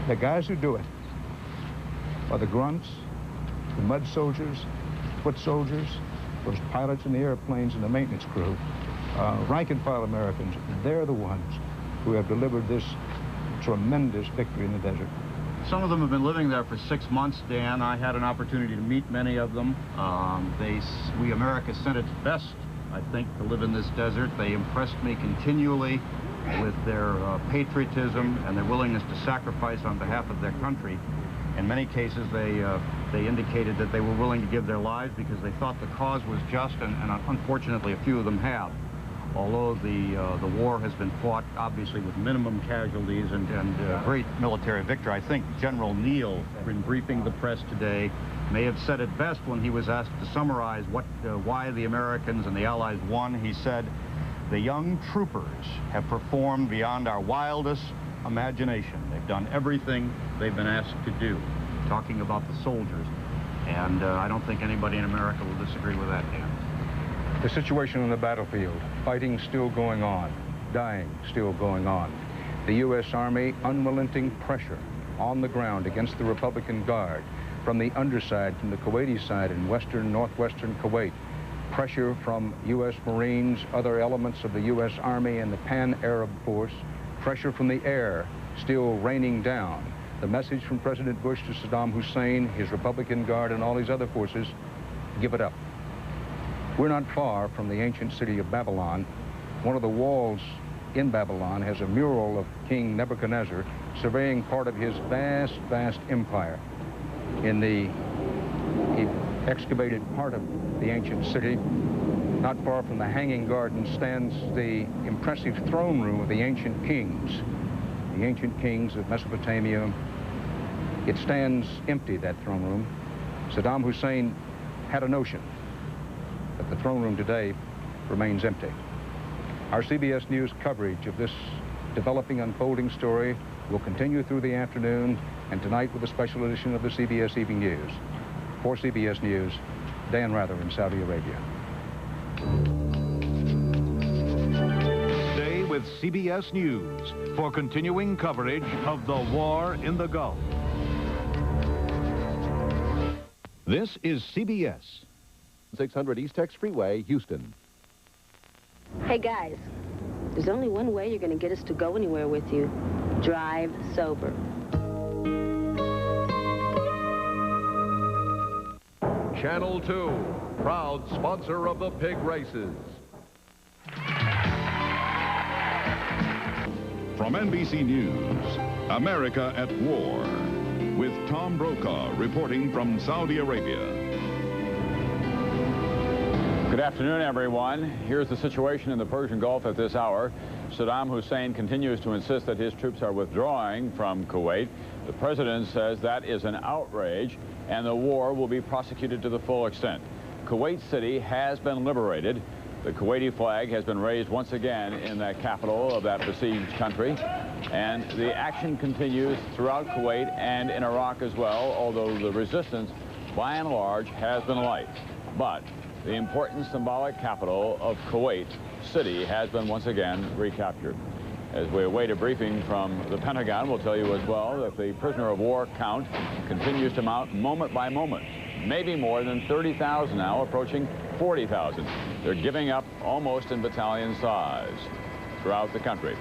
the guys who do it are the grunts, the mud soldiers, foot soldiers, those pilots in the airplanes and the maintenance crew, rank and file Americans. They're the ones who have delivered this tremendous victory in the desert. Some of them have been living there for 6 months, Dan. I had an opportunity to meet many of them. America sent its best, I think, to live in this desert. They impressed me continually with their patriotism and their willingness to sacrifice on behalf of their country. In many cases, they indicated that they were willing to give their lives because they thought the cause was just, and unfortunately a few of them have. Although the war has been fought, obviously, with minimum casualties and great military victory, I think General Neal, in briefing the press today, may have said it best when he was asked to summarize why the Americans and the Allies won. He said, "The young troopers have performed beyond our wildest imagination. They've done everything they've been asked to do," talking about the soldiers. And I don't think anybody in America will disagree with that, Dan. The situation on the battlefield, fighting still going on, dying still going on. The U.S. Army, unrelenting pressure on the ground against the Republican Guard from the underside, from the Kuwaiti side in northwestern Kuwait. Pressure from U.S. Marines, other elements of the U.S. Army and the Pan-Arab Force. Pressure from the air still raining down. The message from President Bush to Saddam Hussein, his Republican Guard, and all his other forces, give it up. We're not far from the ancient city of Babylon. One of the walls in Babylon has a mural of King Nebuchadnezzar surveying part of his vast, vast empire. In the excavated part of the ancient city, not far from the Hanging Garden, stands the impressive throne room of the ancient kings of Mesopotamia. It stands empty, that throne room. Saddam Hussein had a notion that the throne room today remains empty. Our CBS News coverage of this developing, unfolding story will continue through the afternoon and tonight with a special edition of the CBS Evening News. For CBS News, Dan Rather in Saudi Arabia. Stay with CBS News for continuing coverage of the war in the Gulf. This is CBS. 600 East Tex Freeway, Houston. Hey, guys, there's only one way you're going to get us to go anywhere with you. Drive sober. Channel 2, proud sponsor of the pig races. From NBC News, America at War, with Tom Brokaw reporting from Saudi Arabia. Good afternoon, everyone. Here's the situation in the Persian Gulf at this hour. Saddam Hussein continues to insist that his troops are withdrawing from Kuwait. The president says that is an outrage, and the war will be prosecuted to the full extent. Kuwait City has been liberated. The Kuwaiti flag has been raised once again in the capital of that besieged country. And the action continues throughout Kuwait and in Iraq as well, although the resistance, by and large, has been light. But the important symbolic capital of Kuwait City has been once again recaptured. As we await a briefing from the Pentagon, we'll tell you as well that the prisoner of war count continues to mount moment by moment. Maybe more than 30,000 now, approaching 40,000. They're giving up almost in battalion size throughout the country.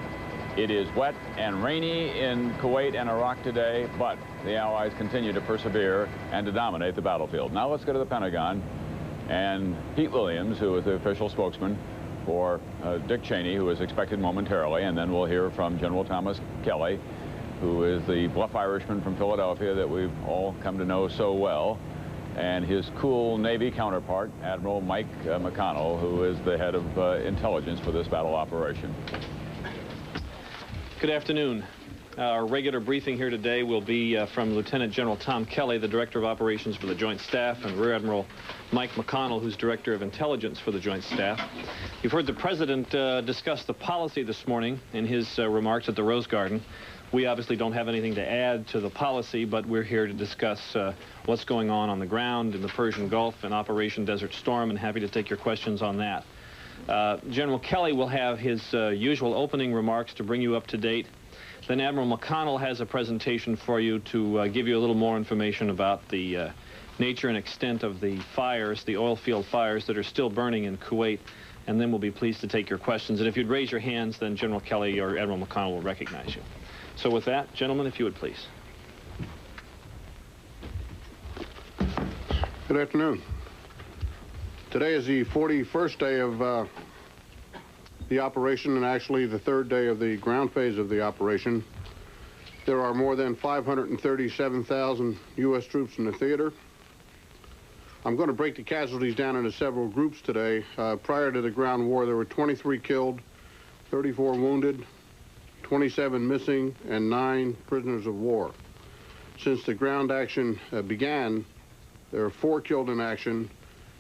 It is wet and rainy in Kuwait and Iraq today, but the Allies continue to persevere and to dominate the battlefield. Now let's go to the Pentagon and Pete Williams, who is the official spokesman for Dick Cheney, who is expected momentarily, and then we'll hear from General Thomas Kelly, who is the bluff Irishman from Philadelphia that we've all come to know so well, and his cool Navy counterpart, Admiral Mike McConnell, who is the head of intelligence for this battle operation. Good afternoon. Our regular briefing here today will be from Lieutenant General Tom Kelly, the Director of Operations for the Joint Staff, and Rear Admiral Mike McConnell, who's Director of Intelligence for the Joint Staff. You've heard the President discuss the policy this morning in his remarks at the Rose Garden. We obviously don't have anything to add to the policy, but we're here to discuss what's going on the ground in the Persian Gulf and Operation Desert Storm, and happy to take your questions on that. General Kelly will have his usual opening remarks to bring you up to date. Then Admiral McConnell has a presentation for you to give you a little more information about the nature and extent of the fires, the oil field fires that are still burning in Kuwait, and then we'll be pleased to take your questions. And if you'd raise your hands, then General Kelly or Admiral McConnell will recognize you. So with that, gentlemen, if you would please. Good afternoon. Today is the 41st day of the operation, and actually the third day of the ground phase of the operation. There are more than 537,000 U.S. troops in the theater. I'm going to break the casualties down into several groups today. Prior to the ground war, there were 23 killed, 34 wounded, 27 missing, and 9 prisoners of war. Since the ground action began, there are 4 killed in action,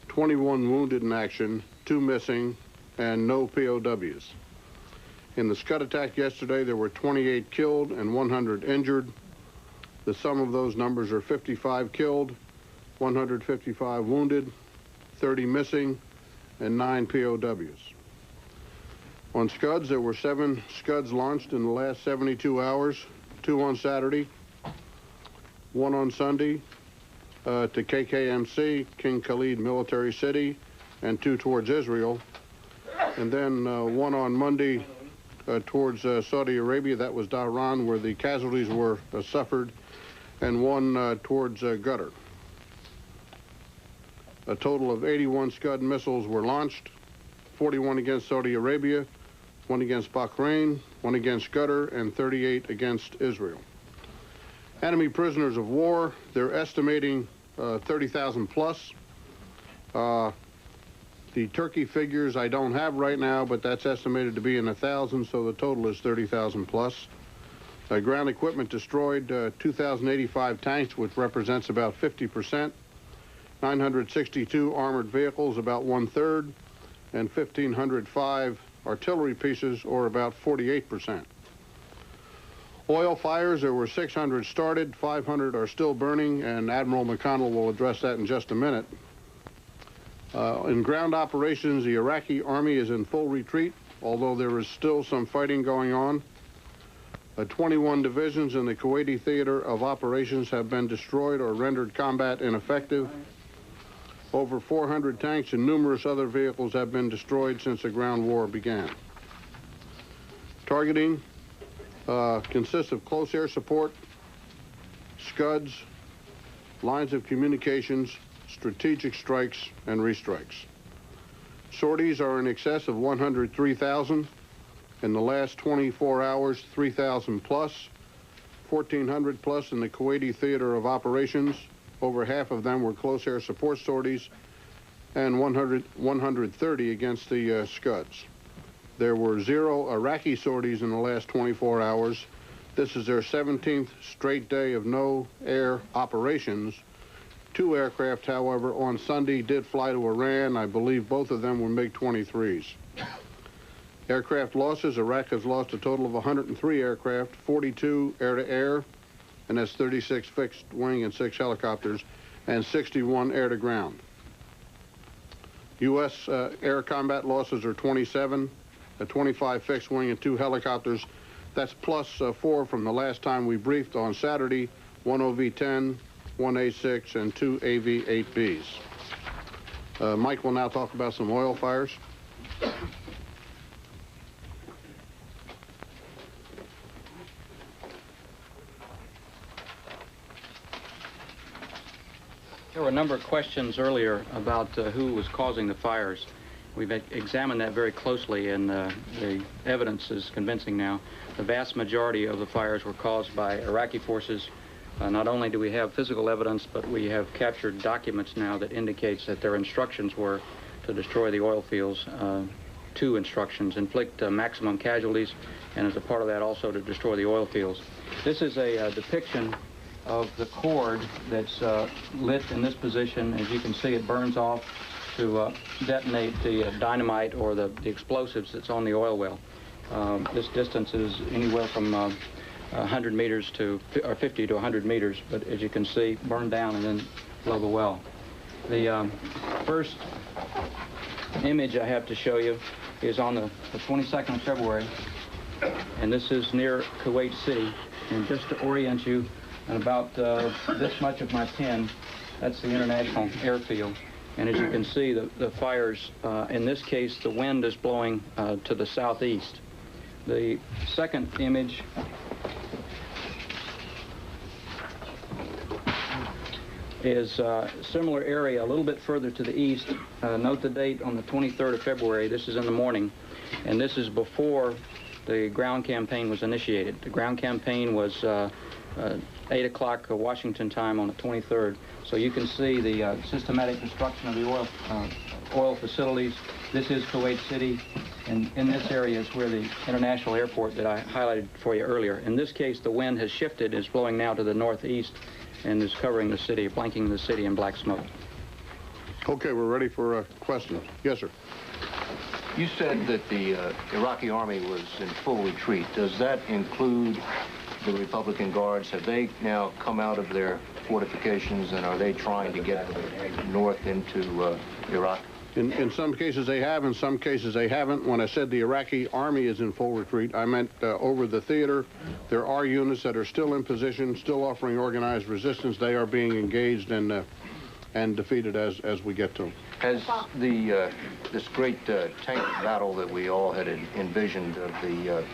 21 wounded in action, 2 missing, and no POWs. In the Scud attack yesterday, there were 28 killed and 100 injured. The sum of those numbers are 55 killed, 155 wounded, 30 missing, and 9 POWs. On Scuds, there were 7 Scuds launched in the last 72 hours, 2 on Saturday, 1 on Sunday to KKMC, King Khalid Military City, and 2 towards Israel. And then 1 on Monday towards Saudi Arabia. That was Dhahran, where the casualties were suffered, and 1 towards Qatar. A total of 81 Scud missiles were launched, 41 against Saudi Arabia, 1 against Bahrain, 1 against Qatar, and 38 against Israel. Enemy prisoners of war, they're estimating 30,000 plus. The Turkey figures I don't have right now, but that's estimated to be in 1,000, so the total is 30,000 plus. Ground equipment destroyed 2,085 tanks, which represents about 50%, 962 armored vehicles, about 1/3, and 1,505 artillery pieces, or about 48%. Oil fires, there were 600 started, 500 are still burning, and Admiral McConnell will address that in just a minute. In ground operations, the Iraqi army is in full retreat, although there is still some fighting going on. 21 divisions in the Kuwaiti theater of operations have been destroyed or rendered combat ineffective. Over 400 tanks and numerous other vehicles have been destroyed since the ground war began. Targeting, consists of close air support, scuds, lines of communications, strategic strikes, and restrikes. Sorties are in excess of 103,000. In the last 24 hours, 3,000 plus, 1,400 plus in the Kuwaiti theater of operations. Over half of them were close air support sorties, and 130 against the Scuds. There were 0 Iraqi sorties in the last 24 hours. This is their 17th straight day of no air operations. 2 aircraft, however, on Sunday did fly to Iran. I believe both of them were MiG-23s. Aircraft losses, Iraq has lost a total of 103 aircraft, 42 air-to-air, and that's 36 fixed wing and 6 helicopters, and 61 air-to-ground. U.S. Air combat losses are 27, 25 fixed wing and 2 helicopters. That's plus 4 from the last time we briefed on Saturday, 1 OV-10, 1 A6, and 2 AV-8Bs. Mike will now talk about some oil fires. There were a number of questions earlier about who was causing the fires. We've examined that very closely, and the evidence is convincing now. The vast majority of the fires were caused by Iraqi forces. Not only do we have physical evidence, but we have captured documents now that indicates that their instructions were to destroy the oil fields. 2 instructions: inflict maximum casualties, and as a part of that also to destroy the oil fields. This is a depiction of the cord that's lit in this position. As you can see, it burns off to detonate the dynamite or the explosives that's on the oil well. This distance is anywhere from 100 meters to, or 50 to 100 meters, but as you can see, burned down and then blow the well. The first image I have to show you is on the 22nd of February, and this is near Kuwait City. And just to orient you, and about this much of my pen, that's the International Airfield. And as you can see, the fires, in this case, the wind is blowing to the southeast. The second image is a similar area, a little bit further to the east. Note the date on the 23rd of February. This is in the morning, and this is before the ground campaign was initiated. The ground campaign was 8 o'clock Washington time on the 23rd. So you can see the systematic destruction of the oil facilities. This is Kuwait City, and in this area is where the international airport that I highlighted for you earlier. In this case, the wind has shifted, is blowing now to the northeast, and is covering the city, blanking the city in black smoke. Okay, we're ready for questions. Yes, sir. You said that the Iraqi army was in full retreat. Does that include the Republican Guards? Have they now come out of their fortifications, and are they trying to get north into Iraq? In some cases they have, in some cases they haven't. When I said the Iraqi army is in full retreat, I meant over the theater. There are units that are still in position, still offering organized resistance. They are being engaged and defeated as we get to them. Has the this great tank battle that we all had envisioned of the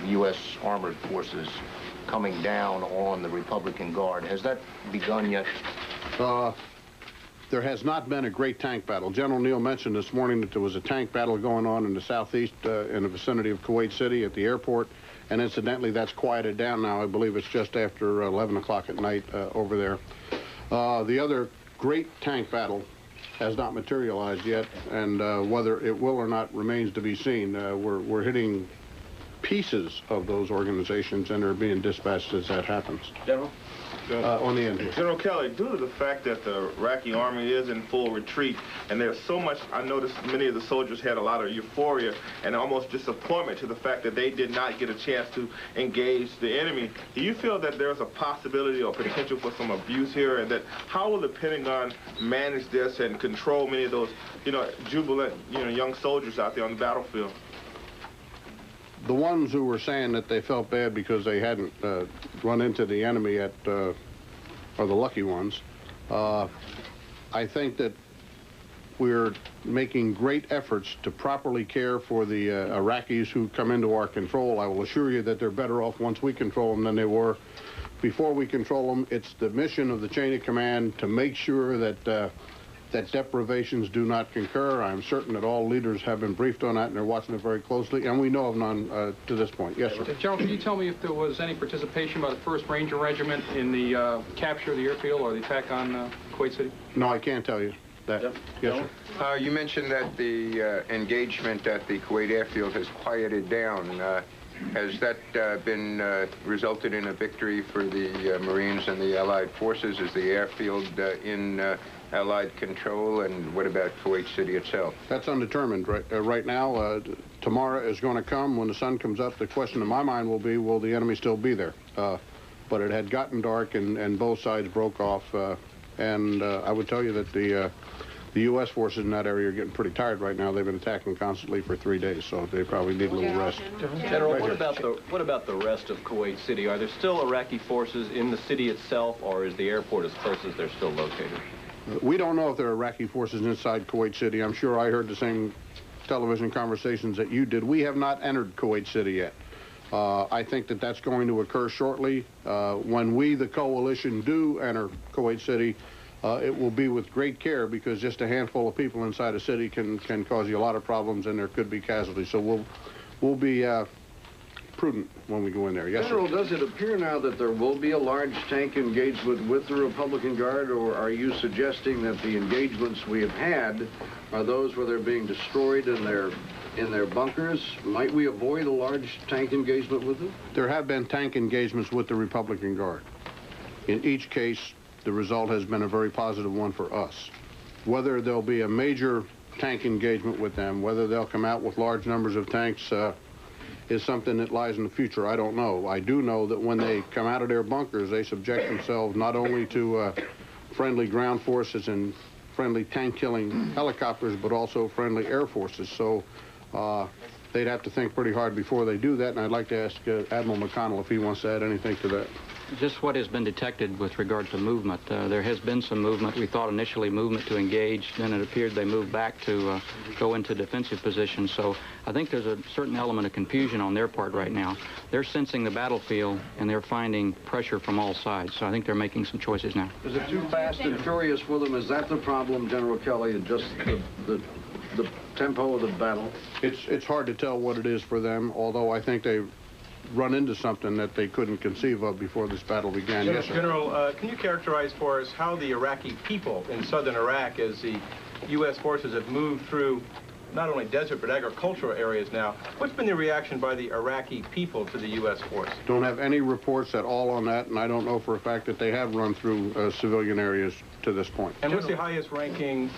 U.S. armored forces coming down on the Republican Guard, has that begun yet? There has not been a great tank battle. General Neal mentioned this morning that there was a tank battle going on in the southeast in the vicinity of Kuwait City at the airport, and incidentally that's quieted down now. I believe it's just after 11 o'clock at night over there. The other great tank battle has not materialized yet, and whether it will or not remains to be seen. We're hitting pieces of those organizations, and they're being dispatched as that happens. General? On the end here. General Kelly, due to the fact that the Iraqi army is in full retreat, and there's so much, I noticed many of the soldiers had a lot of euphoria and almost disappointment to the fact that they did not get a chance to engage the enemy. Do you feel that there's a possibility or potential for some abuse here, and that how will the Pentagon manage this and control many of those, jubilant, young soldiers out there on the battlefield? The ones who were saying that they felt bad because they hadn't run into the enemy are the lucky ones. I think that We're making great efforts to properly care for the Iraqis who come into our control. I will assure you that they're better off once we control them than they were before we control them. It's the mission of the chain of command to make sure that that deprivations do not concur. I'm certain that all leaders have been briefed on that, and they're watching it very closely, and we know of none to this point. Yes, sir. General, can you tell me if there was any participation by the 1st Ranger Regiment in the capture of the airfield or the attack on Kuwait City? No, I can't tell you that. Yep. Yes, sir. You mentioned that the engagement at the Kuwait airfield has quieted down. Has that been resulted in a victory for the Marines and the Allied forces? Is the airfield in Allied control, and what about Kuwait City itself? That's undetermined right now. Tomorrow is going to come. When the sun comes up, the question in my mind will be, will the enemy still be there? But it had gotten dark, and both sides broke off. And I would tell you that the U.S. forces in that area are getting pretty tired right now. They've been attacking constantly for 3 days, so they probably need a little rest. General, what about the rest of Kuwait City? Are there still Iraqi forces in the city itself, or is the airport as close as they're still located? We don't know if there are Iraqi forces inside Kuwait City. I'm sure I heard the same television conversations that you did. We have not entered Kuwait City yet. I think that that's going to occur shortly. When we, the coalition, do enter Kuwait City, it will be with great care, because just a handful of people inside a city can cause you a lot of problems, and there could be casualties. So we'll be prudent when we go in there. Yes, General, sir. does it appear now that there will be a large tank engagement with the Republican Guard, or are you suggesting that the engagements we have had are those where they're being destroyed in their bunkers? Might we avoid a large tank engagement with them? There have been tank engagements with the Republican Guard. In each case, the result has been a very positive one for us. Whether there'll be a major tank engagement with them, whether they'll come out with large numbers of tanks, is something that lies in the future. I don't know. I do know that when they come out of their bunkers, they subject themselves not only to friendly ground forces and friendly tank-killing helicopters, but also friendly air forces. So they'd have to think pretty hard before they do that, and I'd like to ask Admiral McConnell if he wants to add anything to that. Just what has been detected with regard to movement. There has been some movement. We thought initially movement to engage, then it appeared they moved back to go into defensive position. So I think there's a certain element of confusion on their part right now. They're sensing the battlefield, and they're finding pressure from all sides. So I think they're making some choices now. Is it too fast and furious for them? Is that the problem, General Kelly, and just the tempo of the battle? It's hard to tell what it is for them, although I think they've run into something that they couldn't conceive of before this battle began. Yes, sir. General, can you characterize for us how the Iraqi people in southern Iraq, as the U.S. forces have moved through not only desert but agricultural areas now, what's been the reaction by the Iraqi people to the U.S. force? Don't have any reports at all on that, and I don't know for a fact that they have run through civilian areas to this point. And what's the highest ranking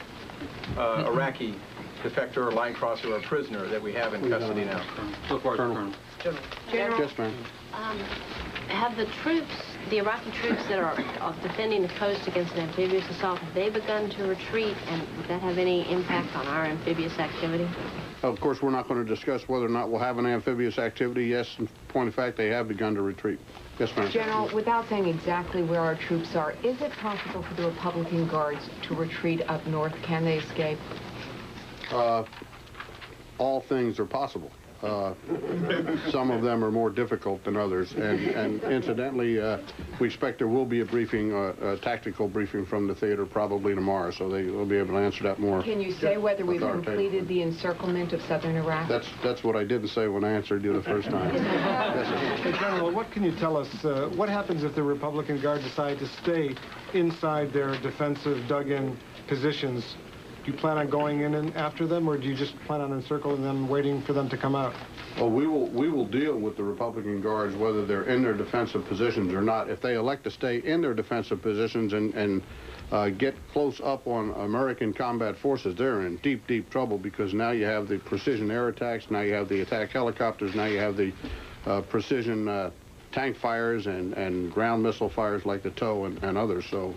Iraqi defector, line crosser, or prisoner that we have in custody now? So far, Colonel. General, yes, ma'am. have the troops, the Iraqi troops that are defending the coast against an amphibious assault, have they begun to retreat, and would that have any impact on our amphibious activity? Of course, we're not going to discuss whether or not we'll have an amphibious activity. Yes, in point of fact, they have begun to retreat. Yes, ma'am. General, without saying exactly where our troops are, is it possible for the Republican Guards to retreat up north? Can they escape? All things are possible. Some of them are more difficult than others, and incidentally, we expect there will be a briefing, a tactical briefing from the theater probably tomorrow, so they will be able to answer that more. Can you say whether we've completed the encirclement of southern Iraq? That's what I didn't say when I answered you the first time. Hey, General, what can you tell us? What happens if the Republican Guard decide to stay inside their defensive dug-in positions? Do you plan on going in and after them, or do you just plan on encircling them, waiting for them to come out? Well, we will deal with the Republican Guards whether they're in their defensive positions or not. If they elect to stay in their defensive positions and get close up on American combat forces, they're in deep, deep trouble, because now you have the precision air attacks, now you have the attack helicopters, now you have the precision tank fires and ground missile fires like the TOW and others. So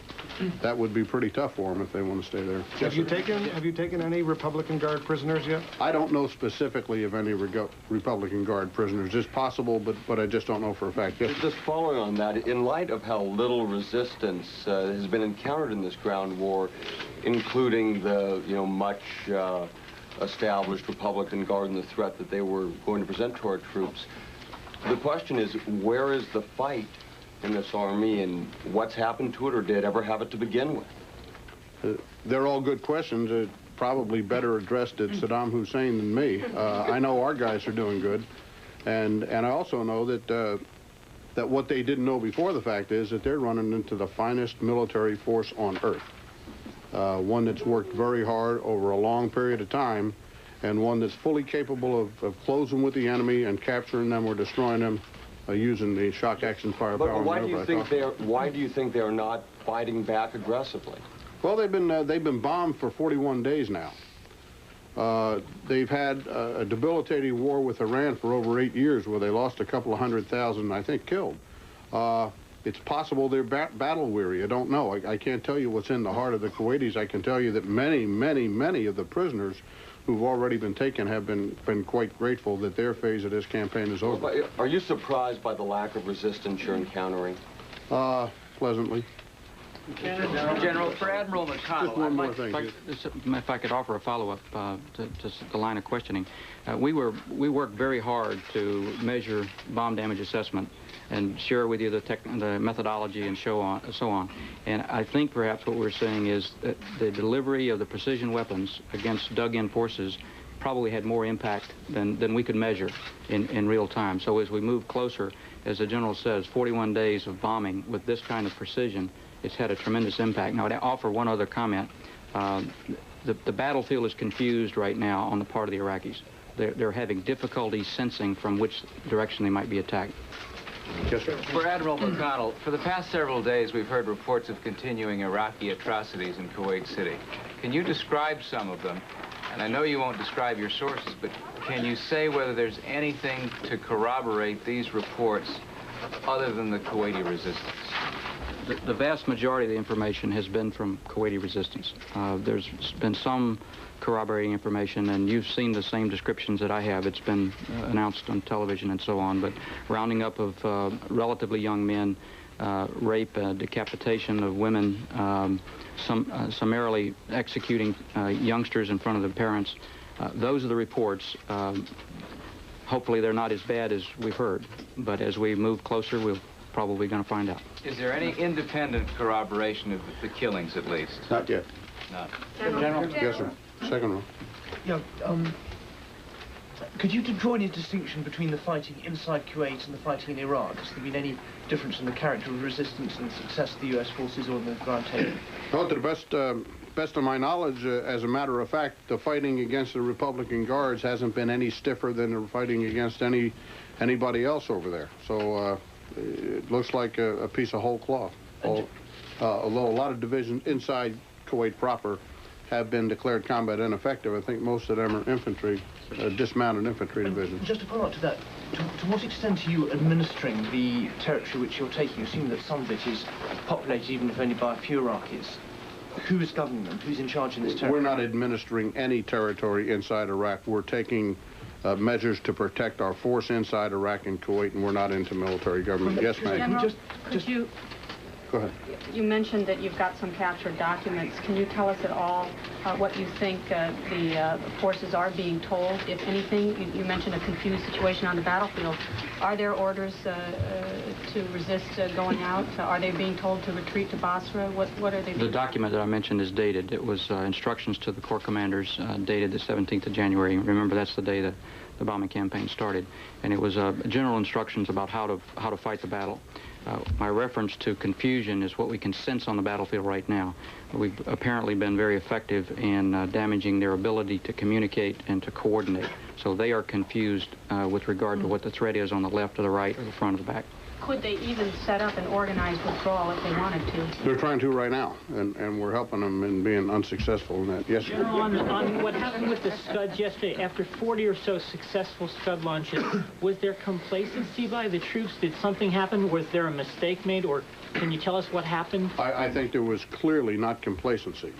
that would be pretty tough for them if they want to stay there. Have you taken any Republican Guard prisoners yet? I don't know specifically of any Republican Guard prisoners. It's possible, but I just don't know for a fact. Yes. Just following on that, in light of how little resistance has been encountered in this ground war, including the much established Republican Guard and the threat that they were going to present to our troops, the question is, where is the fight in this army, and what's happened to it, or did it ever have it to begin with? They're all good questions. Probably better addressed at Saddam Hussein than me. I know our guys are doing good, and I also know that that what they didn't know before the fact is that they're running into the finest military force on earth. One that's worked very hard over a long period of time, and one that's fully capable of closing with the enemy and capturing them or destroying them using the shock action firepower. But why do you think they're not fighting back aggressively? Well, they've been bombed for 41 days now. They've had a debilitating war with Iran for over 8 years, where they lost a couple of 100,000, I think, killed. It's possible they're battle weary. I don't know. I can't tell you what's in the heart of the Kuwaitis. I can tell you that many of the prisoners who've already been taken have been quite grateful that their phase of this campaign is over. Are you surprised by the lack of resistance you're encountering? Pleasantly. General, for Admiral McConnell, just one more thing. If I could offer a follow-up to the line of questioning. We worked very hard to measure bomb damage assessment and share with you the methodology and so on. And I think perhaps what we're saying is that the delivery of the precision weapons against dug-in forces probably had more impact than we could measure in real time. So as we move closer, as the General says, 41 days of bombing with this kind of precision, it's had a tremendous impact. Now, I'd offer one other comment. The battlefield is confused right now on the part of the Iraqis. They're having difficulty sensing from which direction they might be attacked. Yes, sir. For Admiral McConnell, for the past several days, we've heard reports of continuing Iraqi atrocities in Kuwait City. Can you describe some of them? And I know you won't describe your sources, but can you say whether there's anything to corroborate these reports other than the Kuwaiti resistance? The vast majority of the information has been from Kuwaiti resistance. There's been some corroborating information, and you've seen the same descriptions that I have. It's been announced on television and so on, but rounding up of relatively young men, rape, decapitation of women, summarily executing youngsters in front of their parents. Those are the reports. Hopefully they're not as bad as we've heard, but as we move closer, we're probably going to find out. Is there any independent corroboration of the killings, at least? Not yet. Not. General? Yes, sir. Second row. Yeah, could you draw any distinction between the fighting inside Kuwait and the fighting in Iraq? Has there been any difference in the character of resistance and success of the U.S. forces or the ground table? Well, to the best of my knowledge, as a matter of fact, the fighting against the Republican Guards hasn't been any stiffer than the fighting against anybody else over there. So it looks like a piece of whole cloth. Although a lot of divisions inside Kuwait proper have been declared combat ineffective. I think most of them are infantry, dismounted infantry divisions. Just to follow up to that, to what extent are you administering the territory which you're taking, assuming that some of it is populated, even if only by a few Iraqis? Who is governing them? Who's in charge in this territory? We're not administering any territory inside Iraq. We're taking measures to protect our force inside Iraq and Kuwait, and we're not into military government. Yes, ma'am. General, could you... Go ahead. You mentioned that you've got some captured documents. Can you tell us at all what you think the forces are being told, if anything? You mentioned a confused situation on the battlefield. Are there orders to resist going out? Are they being told to retreat to Basra? What are they being The document that I mentioned is dated. It was instructions to the Corps commanders dated the 17th of January. Remember, that's the day that the bombing campaign started. And it was general instructions about how to fight the battle. My reference to confusion is what we can sense on the battlefield right now. we've apparently been very effective in damaging their ability to communicate and to coordinate. So they are confused with regard to what the threat is on the left or the right or the front or the back. Could they even set up an organized withdrawal if they wanted to? They're trying to right now, and we're helping them in being unsuccessful in that. Yes, sir. General, on what happened with the Scuds yesterday, after 40 or so successful Scud launches, was there complacency by the troops? Did something happen? Was there a mistake made, or can you tell us what happened? I think there was clearly not complacency.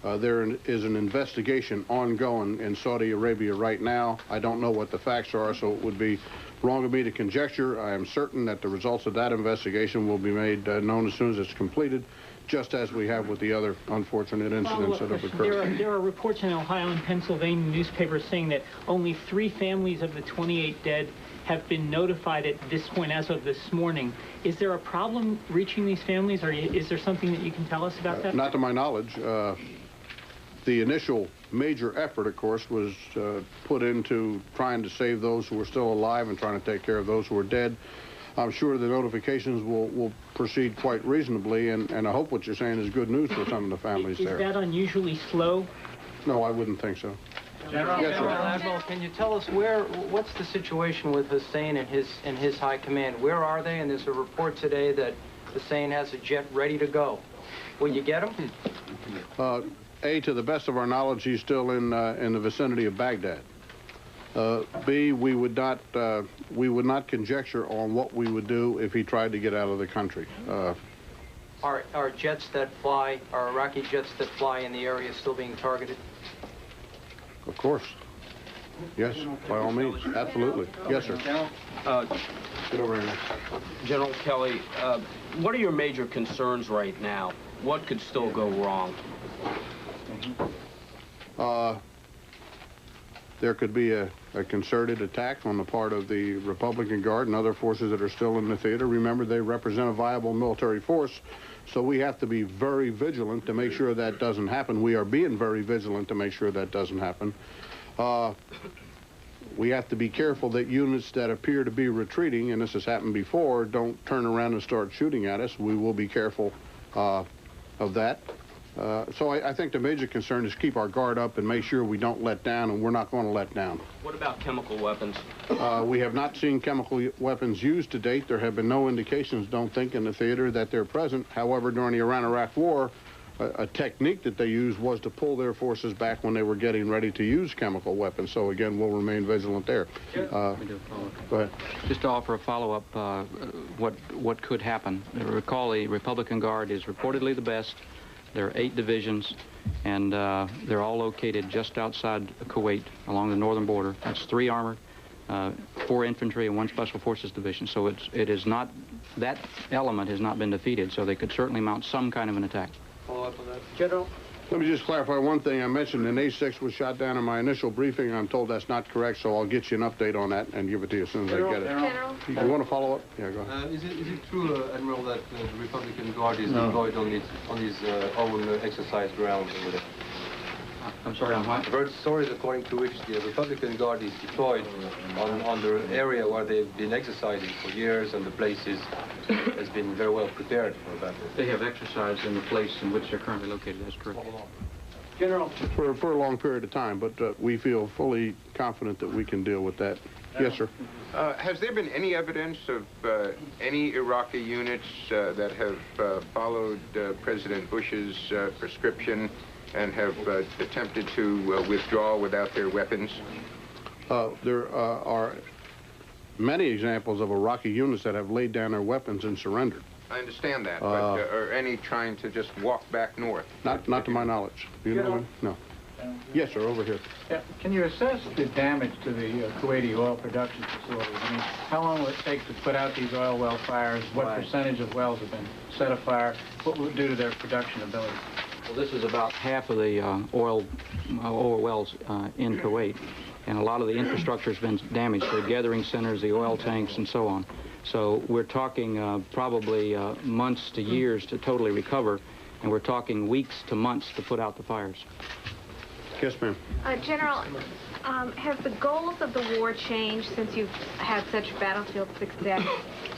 There is an investigation ongoing in Saudi Arabia right now. I don't know what the facts are, so it would be wrong of me to conjecture. I am certain that the results of that investigation will be made known as soon as it's completed, just as we have with the other unfortunate incidents that have occurred. There are reports in Ohio and Pennsylvania newspapers saying that only 3 families of the 28 dead have been notified at this point as of this morning. Is there a problem reaching these families, or is there something that you can tell us about that? Not to my knowledge. The initial major effort, of course, was put into trying to save those who were still alive and trying to take care of those who were dead. I'm sure the notifications will proceed quite reasonably, and I hope what you're saying is good news for some of the families there. Is that unusually slow? No, I wouldn't think so. General, yes, sir. Admiral, can you tell us what's the situation with Hussein and his high command? Where are they? And there's a report today that Hussein has a jet ready to go. Will you get him? A, to the best of our knowledge, he's still in the vicinity of Baghdad. B, we would not conjecture on what we would do if he tried to get out of the country. Are jets that fly, are Iraqi jets that fly in the area still being targeted? Of course. Yes, by all means, absolutely. Yes, sir. Get over here. General Kelly, what are your major concerns right now? What could still go wrong? There could be a concerted attack on the part of the Republican Guard and other forces that are still in the theater. Remember, they represent a viable military force, so we have to be very vigilant to make sure that doesn't happen. We are being very vigilant to make sure that doesn't happen. We have to be careful that units that appear to be retreating, and this has happened before, don't turn around and start shooting at us. We will be careful of that. So I think the major concern is keep our guard up and make sure we don't let down, and we're not going to let down. What about chemical weapons? We have not seen chemical weapons used to date. There have been no indications, don't think, in the theater that they're present. However, during the Iran-Iraq War, a technique that they used was to pull their forces back when they were getting ready to use chemical weapons. So again, we'll remain vigilant there. Go ahead. Just to offer a follow-up, what could happen. Recall the Republican Guard is reportedly the best. There are 8 divisions, and they're all located just outside Kuwait along the northern border. That's 3 armored, 4 infantry, and 1 special forces division. So it is not, that element has not been defeated, so they could certainly mount some kind of an attack. Follow up on that? General? Let me just clarify one thing. I mentioned an A-6 was shot down in my initial briefing. I'm told that's not correct, so I'll get you an update on that and give it to you as soon as I get it. General? You want to follow up? Yeah, go ahead. Is it true, Admiral, that the Republican Guard is deployed on his own exercise grounds over there? I'm sorry, on what? I've heard stories according to which the Republican Guard is deployed on the area where they've been exercising for years, and the place has been very well prepared for that. They have exercised in the place in which they're currently located. That's correct. General. For a long period of time, but we feel fully confident that we can deal with that. Yes, sir. Has there been any evidence of any Iraqi units that have followed President Bush's prescription and have attempted to withdraw without their weapons? There are many examples of Iraqi units that have laid down their weapons and surrendered. I understand that, but are any trying to just walk back north? Not to my knowledge. Do you know any? No. Yes, sir, over here. Yeah. Can you assess the damage to the Kuwaiti oil production facilities? I mean, how long will it take to put out these oil well fires? What percentage of wells have been set afire? What will it do to their production ability? Well, this is about half of the oil wells in Kuwait, and a lot of the infrastructure has been damaged, the gathering centers, the oil tanks, and so on. So we're talking probably months to years to totally recover, and we're talking weeks to months to put out the fires. Yes, ma'am. General, Have the goals of the war changed since you've had such battlefield success?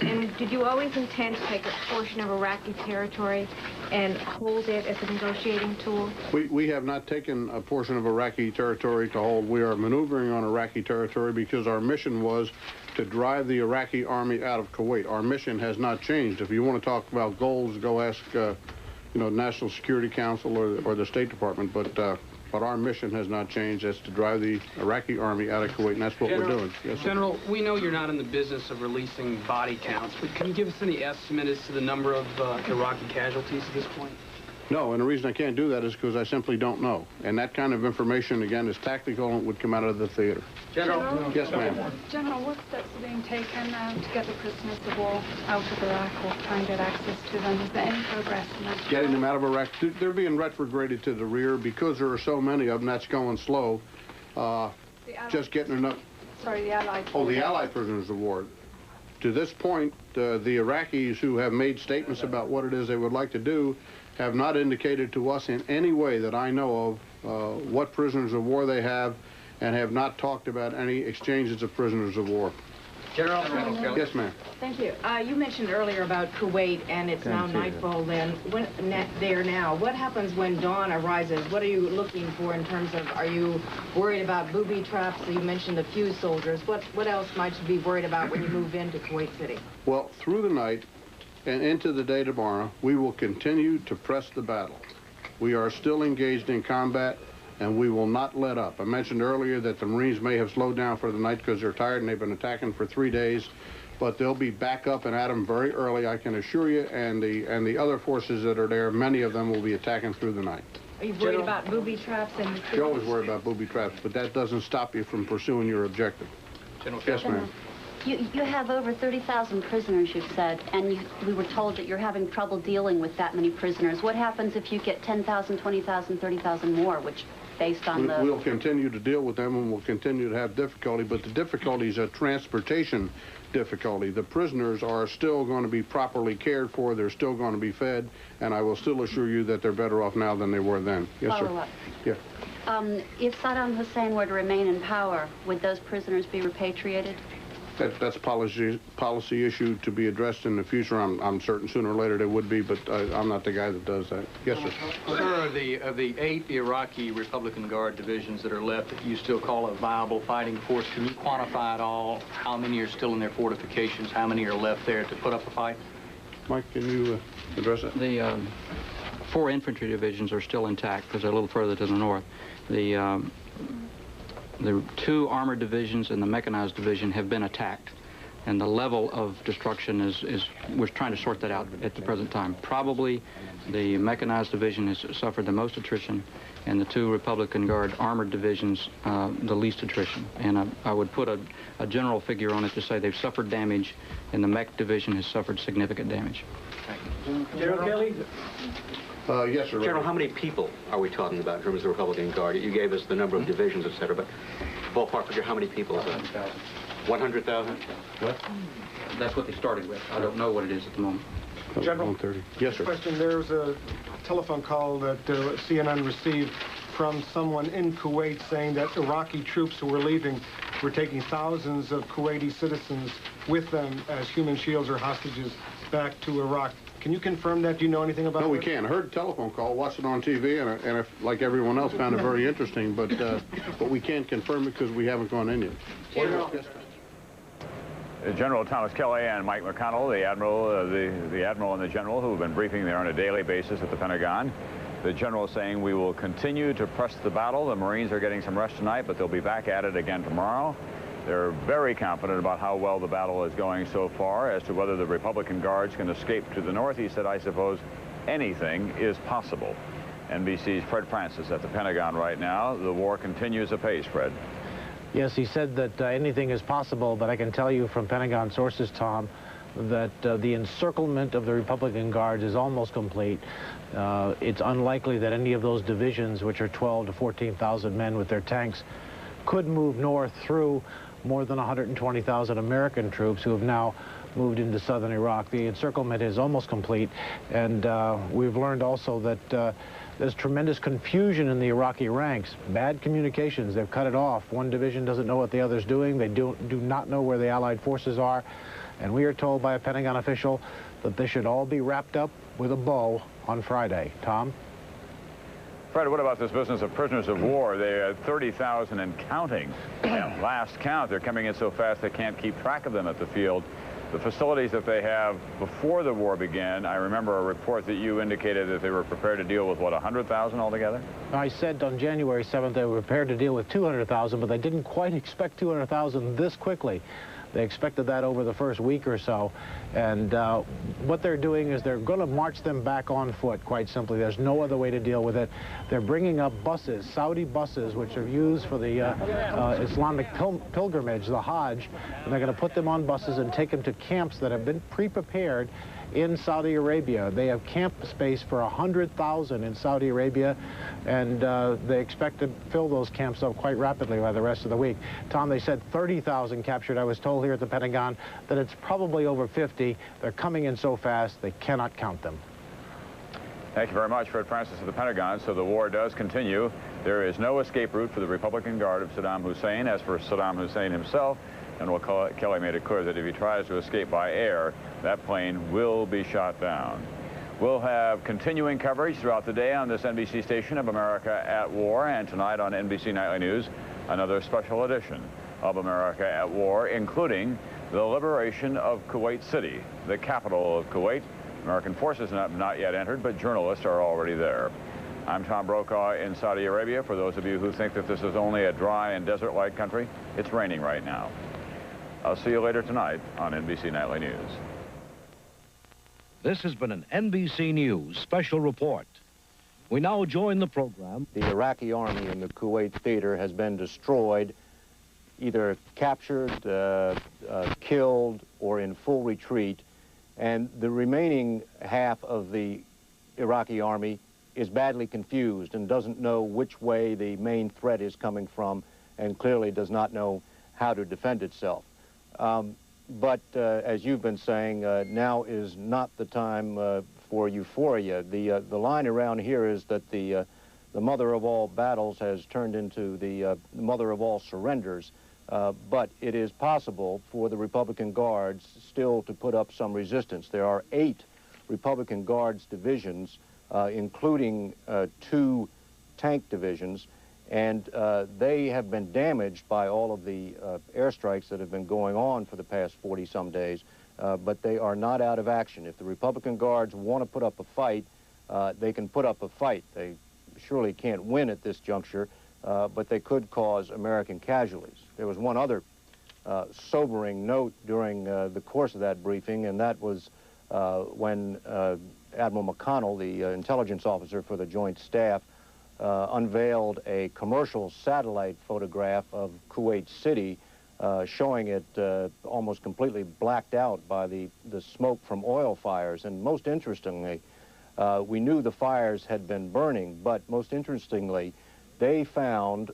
And did you always intend to take a portion of Iraqi territory and hold it as a negotiating tool? We have not taken a portion of Iraqi territory to hold. We are maneuvering on Iraqi territory because our mission was to drive the Iraqi army out of Kuwait. Our mission has not changed. If you want to talk about goals, go ask, National Security Council or the State Department. But our mission has not changed. That's to drive the Iraqi army out of Kuwait, and that's what we're doing. Yes, sir. General, we know you're not in the business of releasing body counts, but can you give us any estimate as to the number of Iraqi casualties at this point? No, and the reason I can't do that is because I simply don't know. And that kind of information, again, is tactical and would come out of the theater. General? Yes, ma'am. General, what steps are being taken to get the prisoners of war out of Iraq or try and get access to them? Is there any progress in that? Getting them out of Iraq. They're being retrograded to the rear because there are so many of them. That's going slow. Just getting enough. Sorry, the Allied. Oh, the Allied prisoners of war. To this point, the Iraqis who have made statements about what it is they would like to do have not indicated to us in any way that I know of what prisoners of war they have, and have not talked about any exchanges of prisoners of war. General? Yes, ma'am. Thank you. You mentioned earlier about Kuwait, and it's now nightfall then. There now, what happens when dawn arises? What are you looking for in terms of, are you worried about booby traps? You mentioned a few soldiers. What else might you be worried about when you move into Kuwait City? Well, through the night and into the day tomorrow, we will continue to press the battle. We are still engaged in combat, and we will not let up. I mentioned earlier that the Marines may have slowed down for the night because they're tired and they've been attacking for 3 days, but they'll be back up and at them very early, I can assure you, and the other forces that are there, many of them will be attacking through the night. Are you worried about booby traps? You always worry about booby traps, but that doesn't stop you from pursuing your objective. Yes, ma'am. You have over 30,000 prisoners, you've said, and we were told that you're having trouble dealing with that many prisoners. What happens if you get 10,000, 20,000, 30,000 more, which, based on the... We'll continue to deal with them, and we'll continue to have difficulty, but the difficulty is a transportation difficulty. The prisoners are still going to be properly cared for. They're still going to be fed, and I will still assure you that they're better off now than they were then. Yes, sir. Follow-up. Yeah. If Saddam Hussein were to remain in power, would those prisoners be repatriated? That's policy issue to be addressed in the future. I'm certain sooner or later there would be, but I'm not the guy that does that. Yes, sir. Sir, of the 8 Iraqi Republican Guard divisions that are left that you still call a viable fighting force, can you quantify at all how many are still in their fortifications, how many are left there to put up a fight? Mike, can you address that? The 4 infantry divisions are still intact because they're a little further to the north. The 2 armored divisions and the mechanized division have been attacked, and the level of destruction is we're trying to sort that out at the present time. Probably the mechanized division has suffered the most attrition, and the 2 Republican Guard armored divisions the least attrition. And I would put a general figure on it to say they've suffered damage, and the mech division has suffered significant damage. General Kelly? Yes, sir. General, how many people are we talking about in terms of the Republican Guard? You gave us the number of divisions, et cetera, but ballpark figure, how many people is that? 100,000? What? That's what they started with. I don't know what it is at the moment. General? 130. Yes, sir. Question. There was a telephone call that CNN received from someone in Kuwait saying that Iraqi troops who were leaving were taking thousands of Kuwaiti citizens with them as human shields or hostages back to Iraq. Can you confirm that? Do you know anything about it? No, we can't. I heard the telephone call, watched it on TV, and if, like everyone else, found it very interesting, but we can't confirm it because we haven't gone in yet. General. General Thomas Kelly and Mike McConnell, the Admiral, the Admiral and the General, who have been briefing there on a daily basis at the Pentagon. The General saying we will continue to press the battle. The Marines are getting some rest tonight, but they'll be back at it again tomorrow. They're very confident about how well the battle is going so far. As to whether the Republican Guards can escape to the north, he said, I suppose anything is possible. NBC's Fred Francis at the Pentagon right now. The war continues apace, Fred. Yes, he said that anything is possible, but I can tell you from Pentagon sources, Tom, that the encirclement of the Republican Guards is almost complete. It's unlikely that any of those divisions, which are 12 to 14,000 men with their tanks, could move north through more than 120,000 American troops who have now moved into southern Iraq. The encirclement is almost complete, and we've learned also that there's tremendous confusion in the Iraqi ranks. Bad communications. They've cut it off. One division doesn't know what the other's doing. They do not know where the Allied forces are. And we are told by a Pentagon official that they should all be wrapped up with a bow on Friday. Tom? Fred, what about this business of prisoners of war? They had 30,000 and counting. At last count, they're coming in so fast they can't keep track of them at the field. The facilities that they have before the war began, I remember a report that you indicated that they were prepared to deal with, what, 100,000 altogether? I said on January 7th they were prepared to deal with 200,000, but they didn't quite expect 200,000 this quickly. They expected that over the first week or so. And what they're doing is they're going to march them back on foot, quite simply. There's no other way to deal with it. They're bringing up buses, Saudi buses, which are used for the Islamic pilgrimage, the Hajj. And they're going to put them on buses and take them to camps that have been pre-prepared in Saudi Arabia. They have camp space for 100,000 in Saudi Arabia, and they expect to fill those camps up quite rapidly by the rest of the week. Tom, they said 30,000 captured. I was told here at the Pentagon that it's probably over 50. They're coming in so fast, they cannot count them. Thank you very much, Fred Francis of the Pentagon. So the war does continue. There is no escape route for the Republican Guard of Saddam Hussein. As for Saddam Hussein himself, General Kelly made it clear that if he tries to escape by air, that plane will be shot down. We'll have continuing coverage throughout the day on this NBC station of America at War, and tonight on NBC Nightly News, another special edition of America at War, including the liberation of Kuwait City, the capital of Kuwait. American forces have not yet entered, but journalists are already there. I'm Tom Brokaw in Saudi Arabia. For those of you who think that this is only a dry and desert-like country, it's raining right now. I'll see you later tonight on NBC Nightly News. This has been an NBC News special report. We now join the program. The Iraqi army in the Kuwait theater has been destroyed, either captured, killed, or in full retreat. And the remaining half of the Iraqi army is badly confused and doesn't know which way the main threat is coming from, and clearly does not know how to defend itself. But as you've been saying, now is not the time for euphoria. The line around here is that the mother of all battles has turned into the mother of all surrenders. But it is possible for the Republican Guards still to put up some resistance. There are 8 Republican Guards divisions, including 2 tank divisions, and they have been damaged by all of the airstrikes that have been going on for the past 40-some days, but they are not out of action. If the Republican Guards want to put up a fight, they can put up a fight. They surely can't win at this juncture, but they could cause American casualties. There was one other sobering note during the course of that briefing, and that was when Admiral McConnell, the intelligence officer for the Joint Staff, unveiled a commercial satellite photograph of Kuwait City, showing it almost completely blacked out by the smoke from oil fires. And most interestingly, we knew the fires had been burning, but most interestingly, they found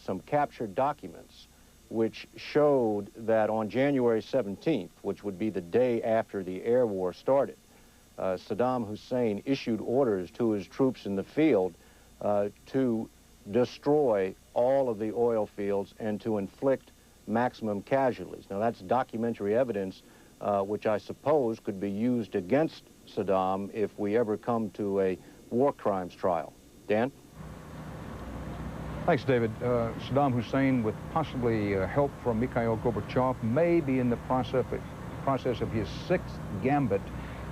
some captured documents which showed that on January 17th, which would be the day after the air war started, Saddam Hussein issued orders to his troops in the field to destroy all of the oil fields and to inflict maximum casualties. Now, that's documentary evidence which I suppose could be used against Saddam if we ever come to a war crimes trial. Dan? Thanks, David. Saddam Hussein, with possibly help from Mikhail Gorbachev, may be in the process of his 6th gambit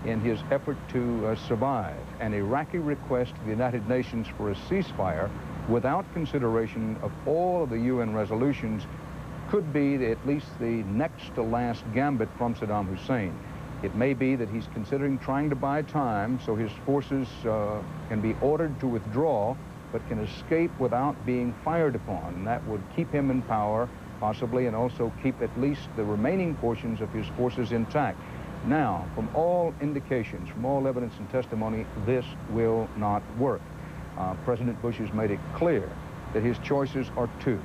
in his effort to survive. An Iraqi request to the United Nations for a ceasefire without consideration of all of the UN resolutions could be at least the next to last gambit from Saddam Hussein. It may be that he's considering trying to buy time so his forces can be ordered to withdraw, but can escape without being fired upon. And that would keep him in power, possibly, and also keep at least the remaining portions of his forces intact. Now, from all indications, from all evidence and testimony, this will not work. President Bush has made it clear that his choices are 2.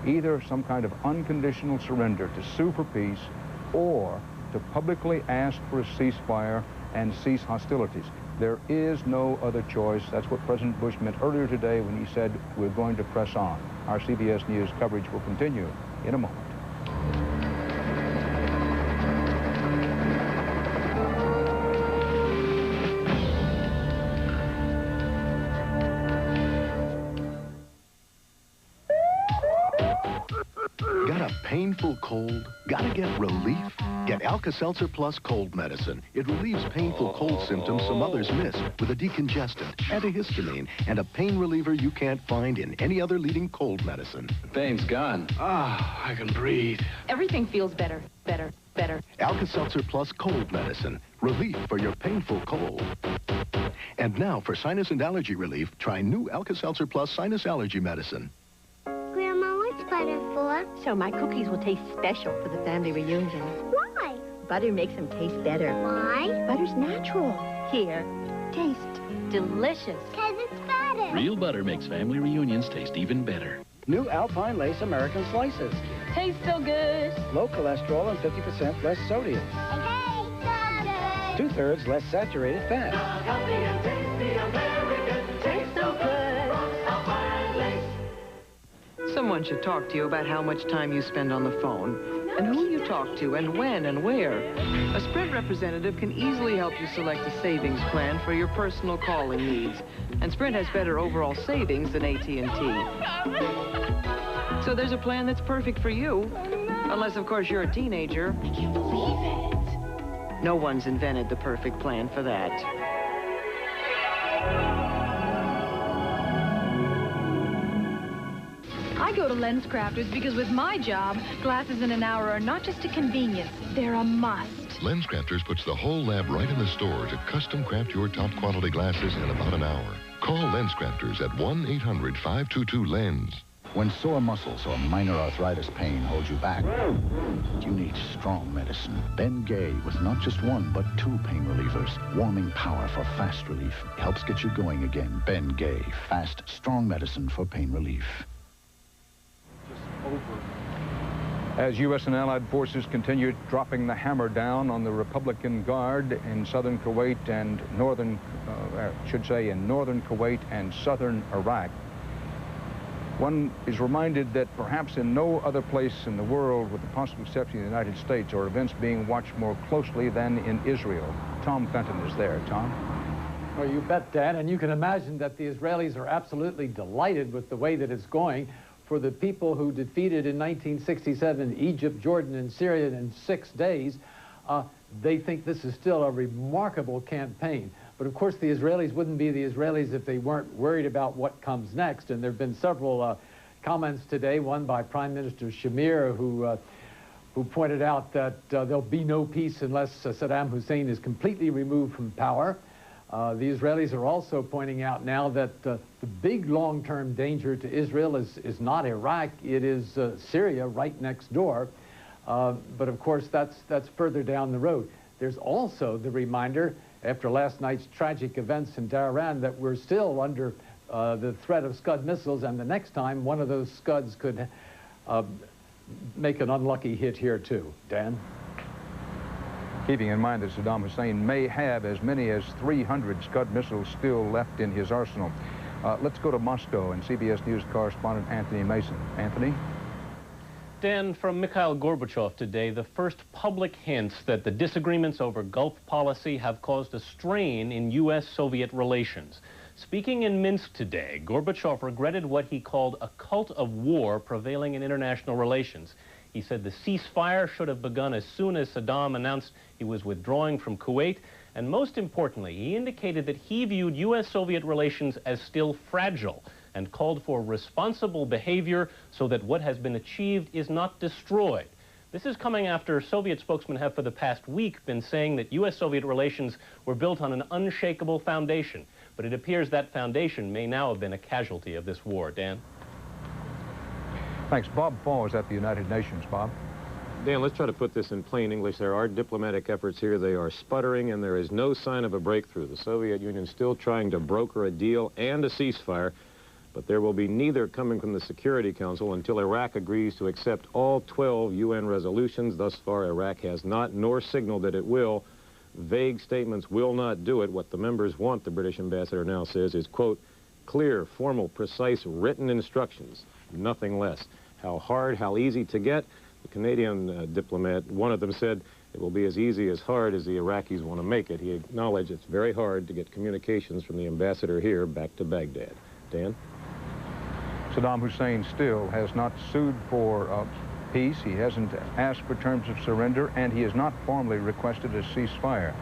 Either some kind of unconditional surrender to sue for peace, or to publicly ask for a ceasefire and cease hostilities. There is no other choice. That's what President Bush meant earlier today when he said we're going to press on. Our CBS News coverage will continue in a moment. Got a painful cold? Gotta get relief? Get Alka-Seltzer Plus cold medicine. It relieves painful cold symptoms some others miss with a decongestant, antihistamine, and a pain reliever you can't find in any other leading cold medicine. The pain's gone. Ah, I can breathe. Everything feels better, better, better. Alka-Seltzer Plus cold medicine. Relief for your painful cold. And now for sinus and allergy relief, try new Alka-Seltzer Plus sinus allergy medicine. Grandma, what's butter for? So my cookies will taste special for the family reunion. Why? Butter makes them taste better. Why? Butter's natural. Here, taste. Delicious. Because it's butter. Real butter makes family reunions taste even better. New Alpine Lace American Slices. Tastes so good. Low cholesterol and 50% less sodium. Hey, so good. 2/3 less saturated fat. Healthy and tasty American. Tastes so good. Alpine Lace. Someone should talk to you about how much time you spend on the phone, and who you talk to, and when and where. A Sprint representative can easily help you select a savings plan for your personal calling needs. And Sprint has better overall savings than AT&T. So there's a plan that's perfect for you. Unless, of course, you're a teenager. I can't believe it. No one's invented the perfect plan for that. I go to Lens Crafters because with my job, glasses in an hour are not just a convenience, they're a must. Lens Crafters puts the whole lab right in the store to custom craft your top quality glasses in about an hour. Call Lens Crafters at 1-800-522-LENS. When sore muscles or minor arthritis pain hold you back, you need strong medicine. Ben Gay with not just one, but 2 pain relievers. Warming power for fast relief. Helps get you going again. Ben Gay. Fast, strong medicine for pain relief. As U.S. and Allied forces continue dropping the hammer down on the Republican Guard in southern Kuwait and in northern Kuwait and southern Iraq, one is reminded that perhaps in no other place in the world, with the possible exception of the United States, are events being watched more closely than in Israel. Tom Fenton is there. Tom? Well, you bet, Dan, and you can imagine that the Israelis are absolutely delighted with the way that it's going. For the people who defeated in 1967 Egypt, Jordan, and Syria in 6 days, they think this is still a remarkable campaign. But of course, the Israelis wouldn't be the Israelis if they weren't worried about what comes next. And there have been several comments today, one by Prime Minister Shamir, who pointed out that there'll be no peace unless Saddam Hussein is completely removed from power. The Israelis are also pointing out now that the big long-term danger to Israel is not Iraq, it is Syria right next door. But of course, that's further down the road. There's also the reminder, after last night's tragic events in Tehran, that we're still under the threat of Scud missiles, and the next time one of those Scuds could make an unlucky hit here too. Dan? Keeping in mind that Saddam Hussein may have as many as 300 Scud missiles still left in his arsenal. Let's go to Moscow and CBS News correspondent Anthony Mason. Anthony? Dan, from Mikhail Gorbachev today, the first public hints that the disagreements over Gulf policy have caused a strain in U.S.-Soviet relations. Speaking in Minsk today, Gorbachev regretted what he called a cult of war prevailing in international relations. He said the ceasefire should have begun as soon as Saddam announced he was withdrawing from Kuwait, and most importantly, he indicated that he viewed U.S.-Soviet relations as still fragile and called for responsible behavior so that what has been achieved is not destroyed. This is coming after Soviet spokesmen have for the past week been saying that U.S.-Soviet relations were built on an unshakable foundation, but it appears that foundation may now have been a casualty of this war. Dan? Thanks. Bob Fall is at the United Nations. Bob? Dan, let's try to put this in plain English. There are diplomatic efforts here. They are sputtering, and there is no sign of a breakthrough. The Soviet Union still trying to broker a deal and a ceasefire. but there will be neither coming from the Security Council until Iraq agrees to accept all 12 UN resolutions. Thus far, Iraq has not, nor signaled that it will. Vague statements will not do it. What the members want, the British ambassador now says, is, quote, clear, formal, precise, written instructions, nothing less. How hard, how easy to get? The Canadian diplomat, one of them said, it will be as easy as hard as the Iraqis want to make it. He acknowledged it's very hard to get communications from the ambassador here back to Baghdad. Dan? Saddam Hussein still has not sued for peace. He hasn't asked for terms of surrender, and he has not formally requested a ceasefire.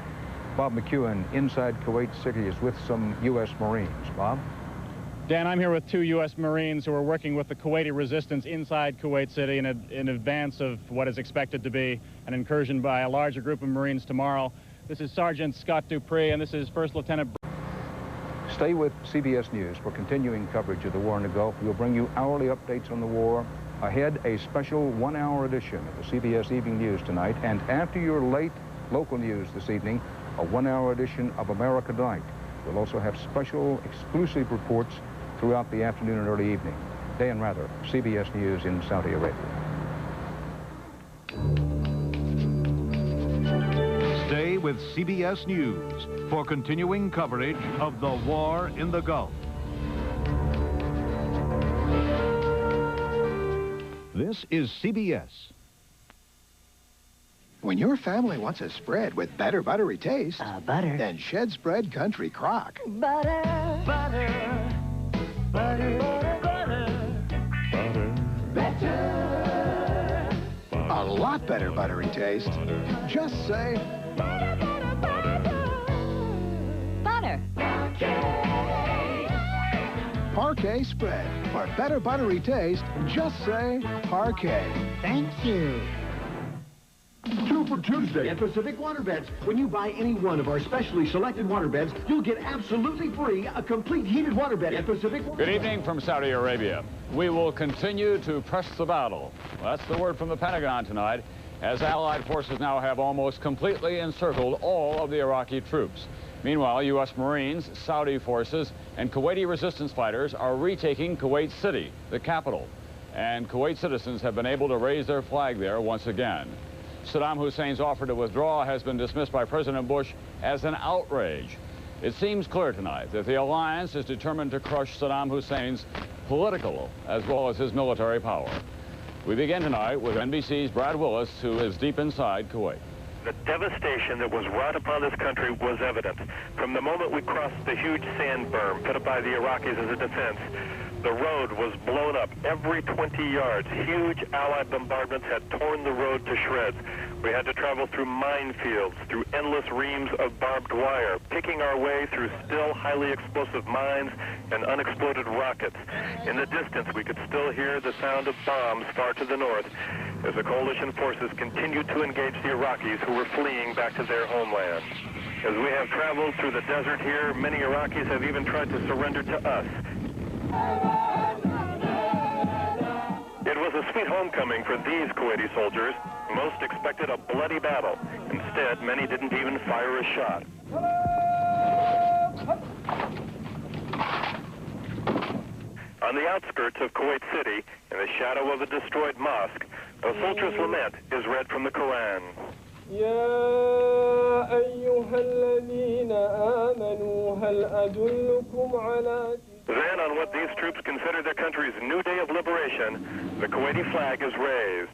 Bob McEwen, inside Kuwait City, is with some U.S. Marines. Bob? Dan, I'm here with 2 U.S. Marines who are working with the Kuwaiti resistance inside Kuwait City in advance of what is expected to be an incursion by a larger group of Marines tomorrow. This is Sergeant Scott Dupree, and this is First Lieutenant... Stay with CBS News for continuing coverage of the war in the Gulf. We'll bring you hourly updates on the war. Ahead, a special 1-hour edition of the CBS Evening News tonight. And after your late local news this evening, a 1-hour edition of America Tonight. We'll also have special exclusive reports throughout the afternoon and early evening. Dan Rather, CBS News in Saudi Arabia. Stay with CBS News for continuing coverage of the war in the Gulf. This is CBS. When your family wants a spread with better buttery taste, then Shed Spread Country Crock. Butter, butter, butter, butter, butter, better. A lot better buttery taste. Just say... Butter. Parquet Spread. For better buttery taste, just say Parquet. Thank you. 2 for Tuesday at Pacific Waterbeds. When you buy any one of our specially selected waterbeds, you'll get absolutely free a complete heated waterbed at Pacific Waterbeds. Good evening from Saudi Arabia. We will continue to press the battle. Well, that's the word from the Pentagon tonight, as Allied forces now have almost completely encircled all of the Iraqi troops. Meanwhile, U.S. Marines, Saudi forces, and Kuwaiti resistance fighters are retaking Kuwait City, the capital. And Kuwait citizens have been able to raise their flag there once again. Saddam Hussein's offer to withdraw has been dismissed by President Bush as an outrage. It seems clear tonight that the alliance is determined to crush Saddam Hussein's political as well as his military power. We begin tonight with NBC's Brad Willis, who is deep inside Kuwait. The devastation that was wrought upon this country was evident. From the moment we crossed the huge sand berm put up by the Iraqis as a defense, the road was blown up every 20 yards. Huge Allied bombardments had torn the road to shreds. We had to travel through minefields, through endless reams of barbed wire, picking our way through still highly explosive mines and unexploded rockets. In the distance, we could still hear the sound of bombs far to the north as the coalition forces continued to engage the Iraqis who were fleeing back to their homeland. As we have traveled through the desert here, many Iraqis have even tried to surrender to us. It was a sweet homecoming for these Kuwaiti soldiers. Most expected a bloody battle. Instead, many didn't even fire a shot. On the outskirts of Kuwait City, in the shadow of a destroyed mosque, a soldier's lament is read from the Quran. يا أيها الذين آمنوا هل أدلكم على Then, on what these troops consider their country's new day of liberation, the Kuwaiti flag is raised.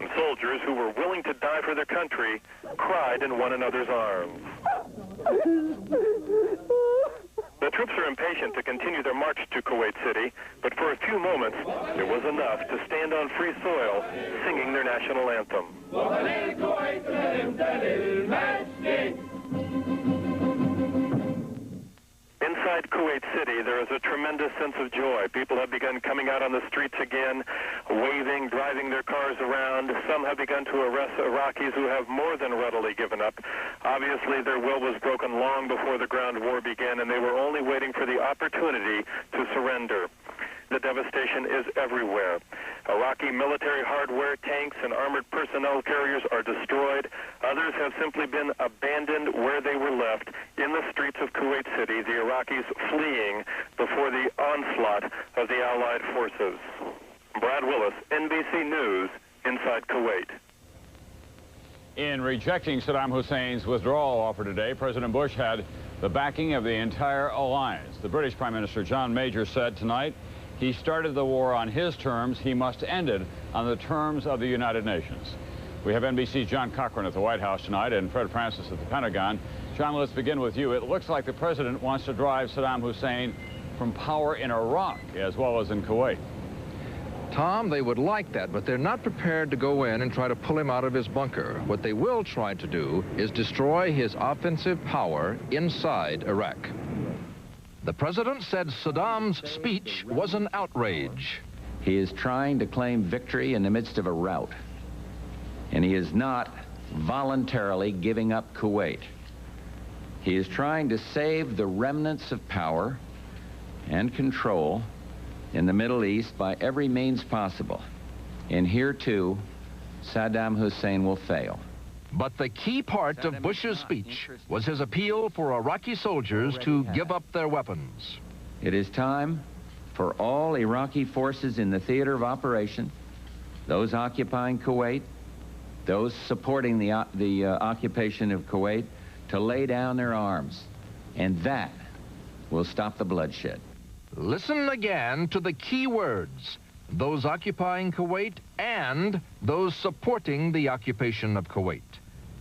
And soldiers who were willing to die for their country cried in one another's arms. The troops are impatient to continue their march to Kuwait City, but for a few moments, it was enough to stand on free soil, singing their national anthem. Inside Kuwait City, there is a tremendous sense of joy. People have begun coming out on the streets again, waving, driving their cars around. Some have begun to arrest Iraqis who have more than readily given up. Obviously, their will was broken long before the ground war began, and they were only waiting for the opportunity to surrender. The devastation is everywhere. Iraqi military hardware, tanks, and armored personnel carriers are destroyed. Others have simply been abandoned where they were left in the streets of Kuwait City, the Iraqis fleeing before the onslaught of the Allied forces. Brad Willis, NBC News, inside Kuwait. In rejecting Saddam Hussein's withdrawal offer today, President Bush had the backing of the entire alliance. The British Prime Minister John Major said tonight he started the war on his terms. He must end it on the terms of the United Nations. We have NBC's John Cochran at the White House tonight and Fred Francis at the Pentagon. John, let's begin with you. It looks like the president wants to drive Saddam Hussein from power in Iraq as well as in Kuwait. Tom, they would like that, but they're not prepared to go in and try to pull him out of his bunker. What they will try to do is destroy his offensive power inside Iraq. The president said Saddam's speech was an outrage. He is trying to claim victory in the midst of a rout, and he is not voluntarily giving up Kuwait. He is trying to save the remnants of power and control in the Middle East by every means possible. And here, too, Saddam Hussein will fail. But the key part of Bush's speech was his appeal for Iraqi soldiers to give up their weapons. It is time for all Iraqi forces in the theater of operation, those occupying Kuwait, those supporting the occupation of Kuwait, to lay down their arms. And that will stop the bloodshed. Listen again to the key words, those occupying Kuwait and those supporting the occupation of Kuwait.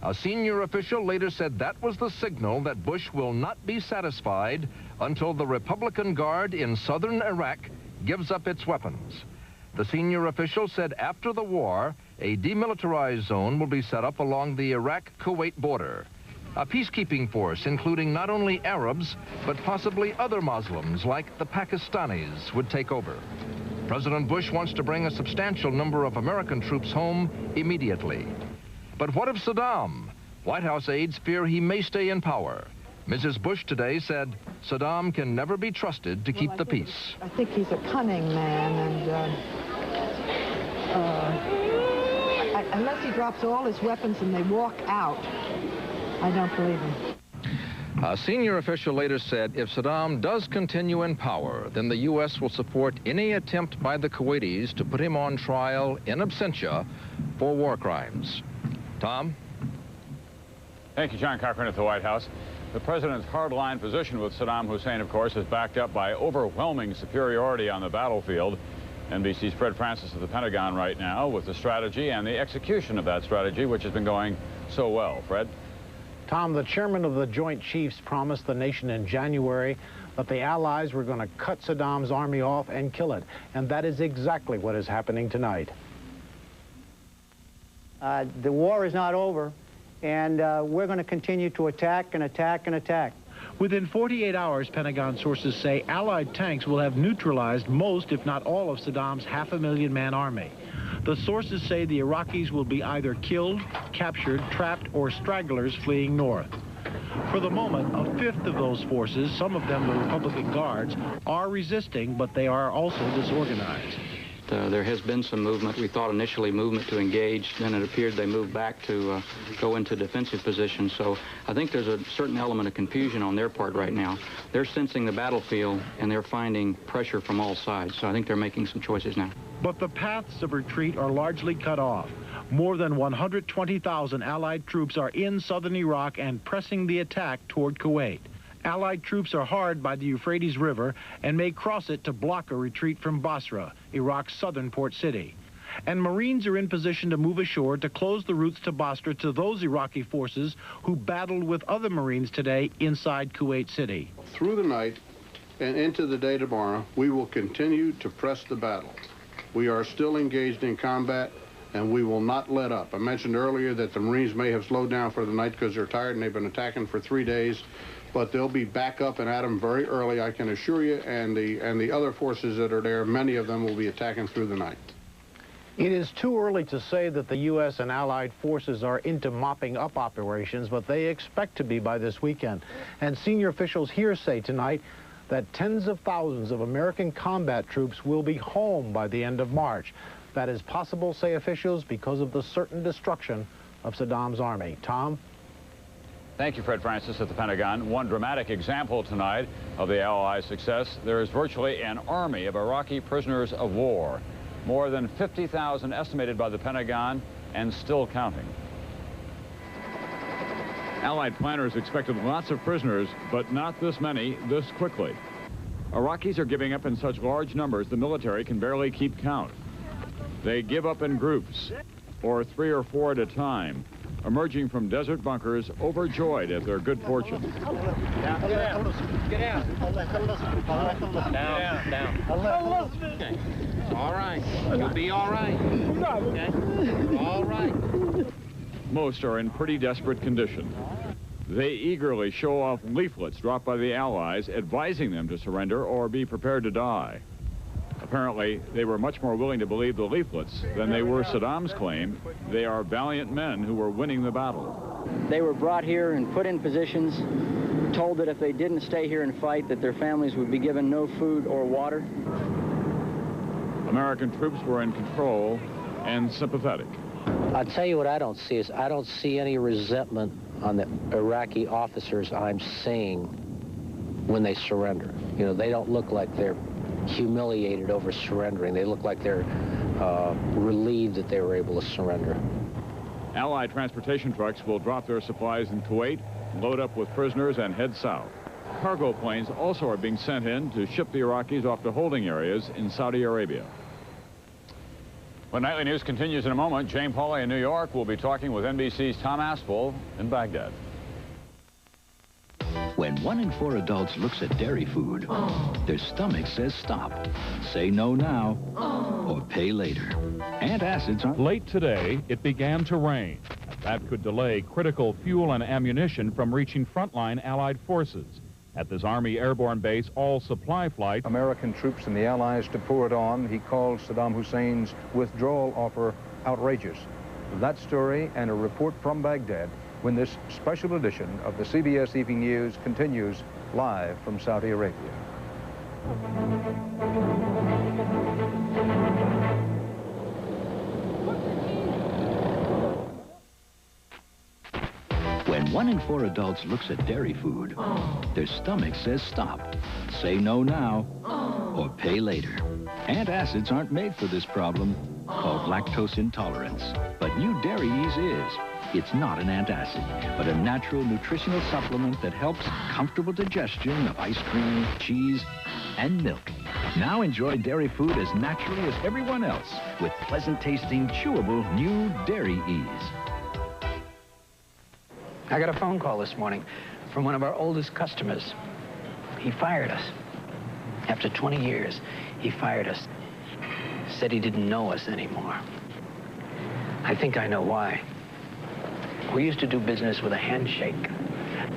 A senior official later said that was the signal that Bush will not be satisfied until the Republican Guard in southern Iraq gives up its weapons. The senior official said after the war, a demilitarized zone will be set up along the Iraq-Kuwait border. A peacekeeping force including not only Arabs, but possibly other Muslims like the Pakistanis would take over. President Bush wants to bring a substantial number of American troops home immediately. But what of Saddam? White House aides fear he may stay in power. Mrs. Bush today said Saddam can never be trusted to keep the peace. I think he's a cunning man, and unless he drops all his weapons and they walk out, I don't believe him. A senior official later said if Saddam does continue in power, then the U.S. will support any attempt by the Kuwaitis to put him on trial in absentia for war crimes. Tom? Thank you, John Cochran at the White House. The president's hardline position with Saddam Hussein, of course, is backed up by overwhelming superiority on the battlefield. NBC's Fred Francis at the Pentagon right now with the strategy and the execution of that strategy, which has been going so well. Fred? Tom, the chairman of the Joint Chiefs promised the nation in January that the Allies were going to cut Saddam's army off and kill it. And that is exactly what is happening tonight. The war is not over, and we're going to continue to attack and attack and attack. Within 48 hours, Pentagon sources say Allied tanks will have neutralized most, if not all, of Saddam's 500,000-man army. The sources say the Iraqis will be either killed, captured, trapped, or stragglers fleeing north. For the moment, a fifth of those forces, some of them the Republican Guards, are resisting, but they are also disorganized. There has been some movement. We thought initially movement to engage, then it appeared they moved back to go into defensive position. So I think there's a certain element of confusion on their part right now. They're sensing the battlefield and they're finding pressure from all sides. So I think they're making some choices now. But the paths of retreat are largely cut off. More than 120,000 Allied troops are in southern Iraq and pressing the attack toward Kuwait. Allied troops are hard by the Euphrates River and may cross it to block a retreat from Basra, Iraq's southern port city. And Marines are in position to move ashore to close the routes to Basra to those Iraqi forces who battled with other Marines today inside Kuwait City. Through the night and into the day tomorrow, we will continue to press the battle. We are still engaged in combat, and we will not let up. I mentioned earlier that the Marines may have slowed down for the night because they're tired and they've been attacking for 3 days. But they'll be back up and at them very early, I can assure you, and the other forces that are there, many of them will be attacking through the night. It is too early to say that the U.S. and Allied forces are into mopping up operations, but they expect to be by this weekend. And senior officials here say tonight that tens of thousands of American combat troops will be home by the end of March. That is possible, say officials, because of the certain destruction of Saddam's army. Tom? Thank you, Fred Francis at the Pentagon. One dramatic example tonight of the Allies' success. There is virtually an army of Iraqi prisoners of war. More than 50,000 estimated by the Pentagon and still counting. Allied planners expected lots of prisoners, but not this many this quickly. Iraqis are giving up in such large numbers the military can barely keep count. They give up in groups, or 3 or 4 at a time, emerging from desert bunkers overjoyed at their good fortune. Down. Get out. Down. Okay. All right. You'll be all right. Okay. All right. Most are in pretty desperate condition. They eagerly show off leaflets dropped by the Allies advising them to surrender or be prepared to die. Apparently, they were much more willing to believe the leaflets than they were Saddam's claim they are valiant men who were winning the battle. They were brought here and put in positions, told that if they didn't stay here and fight, that their families would be given no food or water. American troops were in control and sympathetic. I'll tell you what I don't see is I don't see any resentment on the Iraqi officers I'm seeing when they surrender. You know, they don't look like they're humiliated over surrendering. They look like they're relieved that they were able to surrender. Allied transportation trucks will drop their supplies in Kuwait, load up with prisoners, and head south. Cargo planes also are being sent in to ship the Iraqis off to holding areas in Saudi Arabia. When Nightly News continues in a moment, Jane Pauley in New York will be talking with NBC's Tom Aspel in Baghdad. When 1 in 4 adults looks at dairy food, their stomach says stop. Say no now or pay later. Antacids aren't... Late today, it began to rain. That could delay critical fuel and ammunition from reaching frontline Allied forces. At this Army airborne base, all supply flights... American troops and the Allies to pour it on. He called Saddam Hussein's withdrawal offer outrageous. That story and a report from Baghdad when this special edition of the CBS Evening News continues live from Saudi Arabia. When 1 in 4 adults looks at dairy food, their stomach says stop. Say no now or pay later. Antacids aren't made for this problem called lactose intolerance. But new Dairy Ease is. It's not an antacid, but a natural nutritional supplement that helps comfortable digestion of ice cream, cheese, and milk. Now enjoy dairy food as naturally as everyone else with pleasant-tasting, chewable new Dairy Ease. I got a phone call this morning from one of our oldest customers. He fired us. After 20 years, he fired us. Said he didn't know us anymore. I think I know why. We used to do business with a handshake,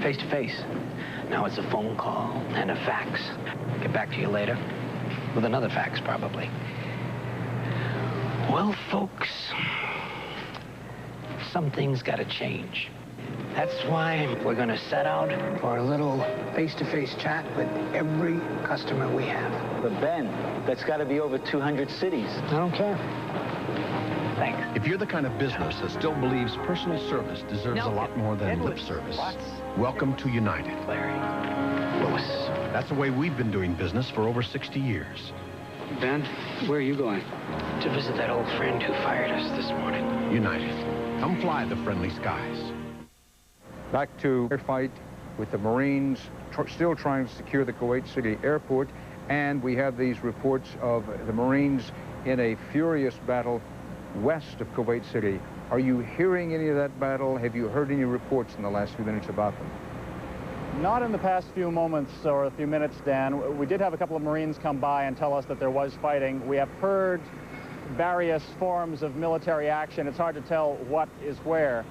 face-to-face. Now it's a phone call and a fax. Get back to you later, with another fax, probably. Well, folks, some things gotta change. That's why we're gonna set out for a little face-to-face chat with every customer we have. But Ben, that's gotta be over 200 cities. I don't care. Thanks. If you're the kind of business that still believes personal service deserves a lot more than lip service, welcome to United. Larry. Lewis. That's the way we've been doing business for over 60 years. Ben, where are you going? To visit that old friend who fired us this morning. United. Come fly the friendly skies. Back to a fight with the Marines still trying to secure the Kuwait City airport, and we have these reports of the Marines in a furious battle west of Kuwait City. Are you hearing any of that battle? Have you heard any reports in the last few minutes about them? Not in the past few moments or a few minutes, Dan. We did have a couple of Marines come by and tell us that there was fighting. We have heard various forms of military action. It's hard to tell what is where.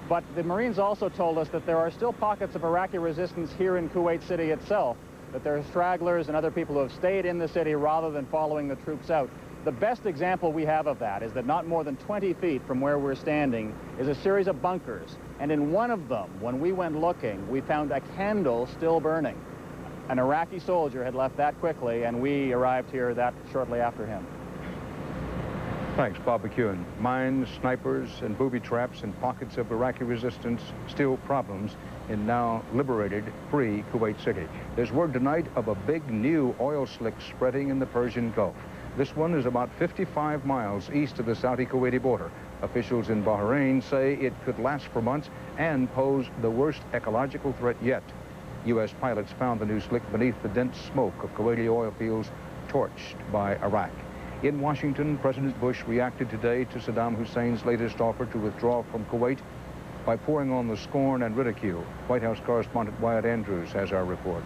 But the Marines also told us that there are still pockets of Iraqi resistance here in Kuwait City itself, that there are stragglers and other people who have stayed in the city rather than following the troops out. The best example we have of that is that not more than 20 feet from where we're standing is a series of bunkers. And in one of them, when we went looking, we found a candle still burning. An Iraqi soldier had left that quickly, and we arrived here that shortly after him. Thanks, Bob McEwen. Mines, snipers, and booby traps in pockets of Iraqi resistance, still problems in now liberated, free Kuwait City. There's word tonight of a big new oil slick spreading in the Persian Gulf. This one is about 55 miles east of the Saudi-Kuwaiti border. Officials in Bahrain say it could last for months and pose the worst ecological threat yet. U.S. pilots found the new slick beneath the dense smoke of Kuwaiti oil fields torched by Iraq. In Washington, President Bush reacted today to Saddam Hussein's latest offer to withdraw from Kuwait by pouring on the scorn and ridicule. White House correspondent Wyatt Andrews has our report.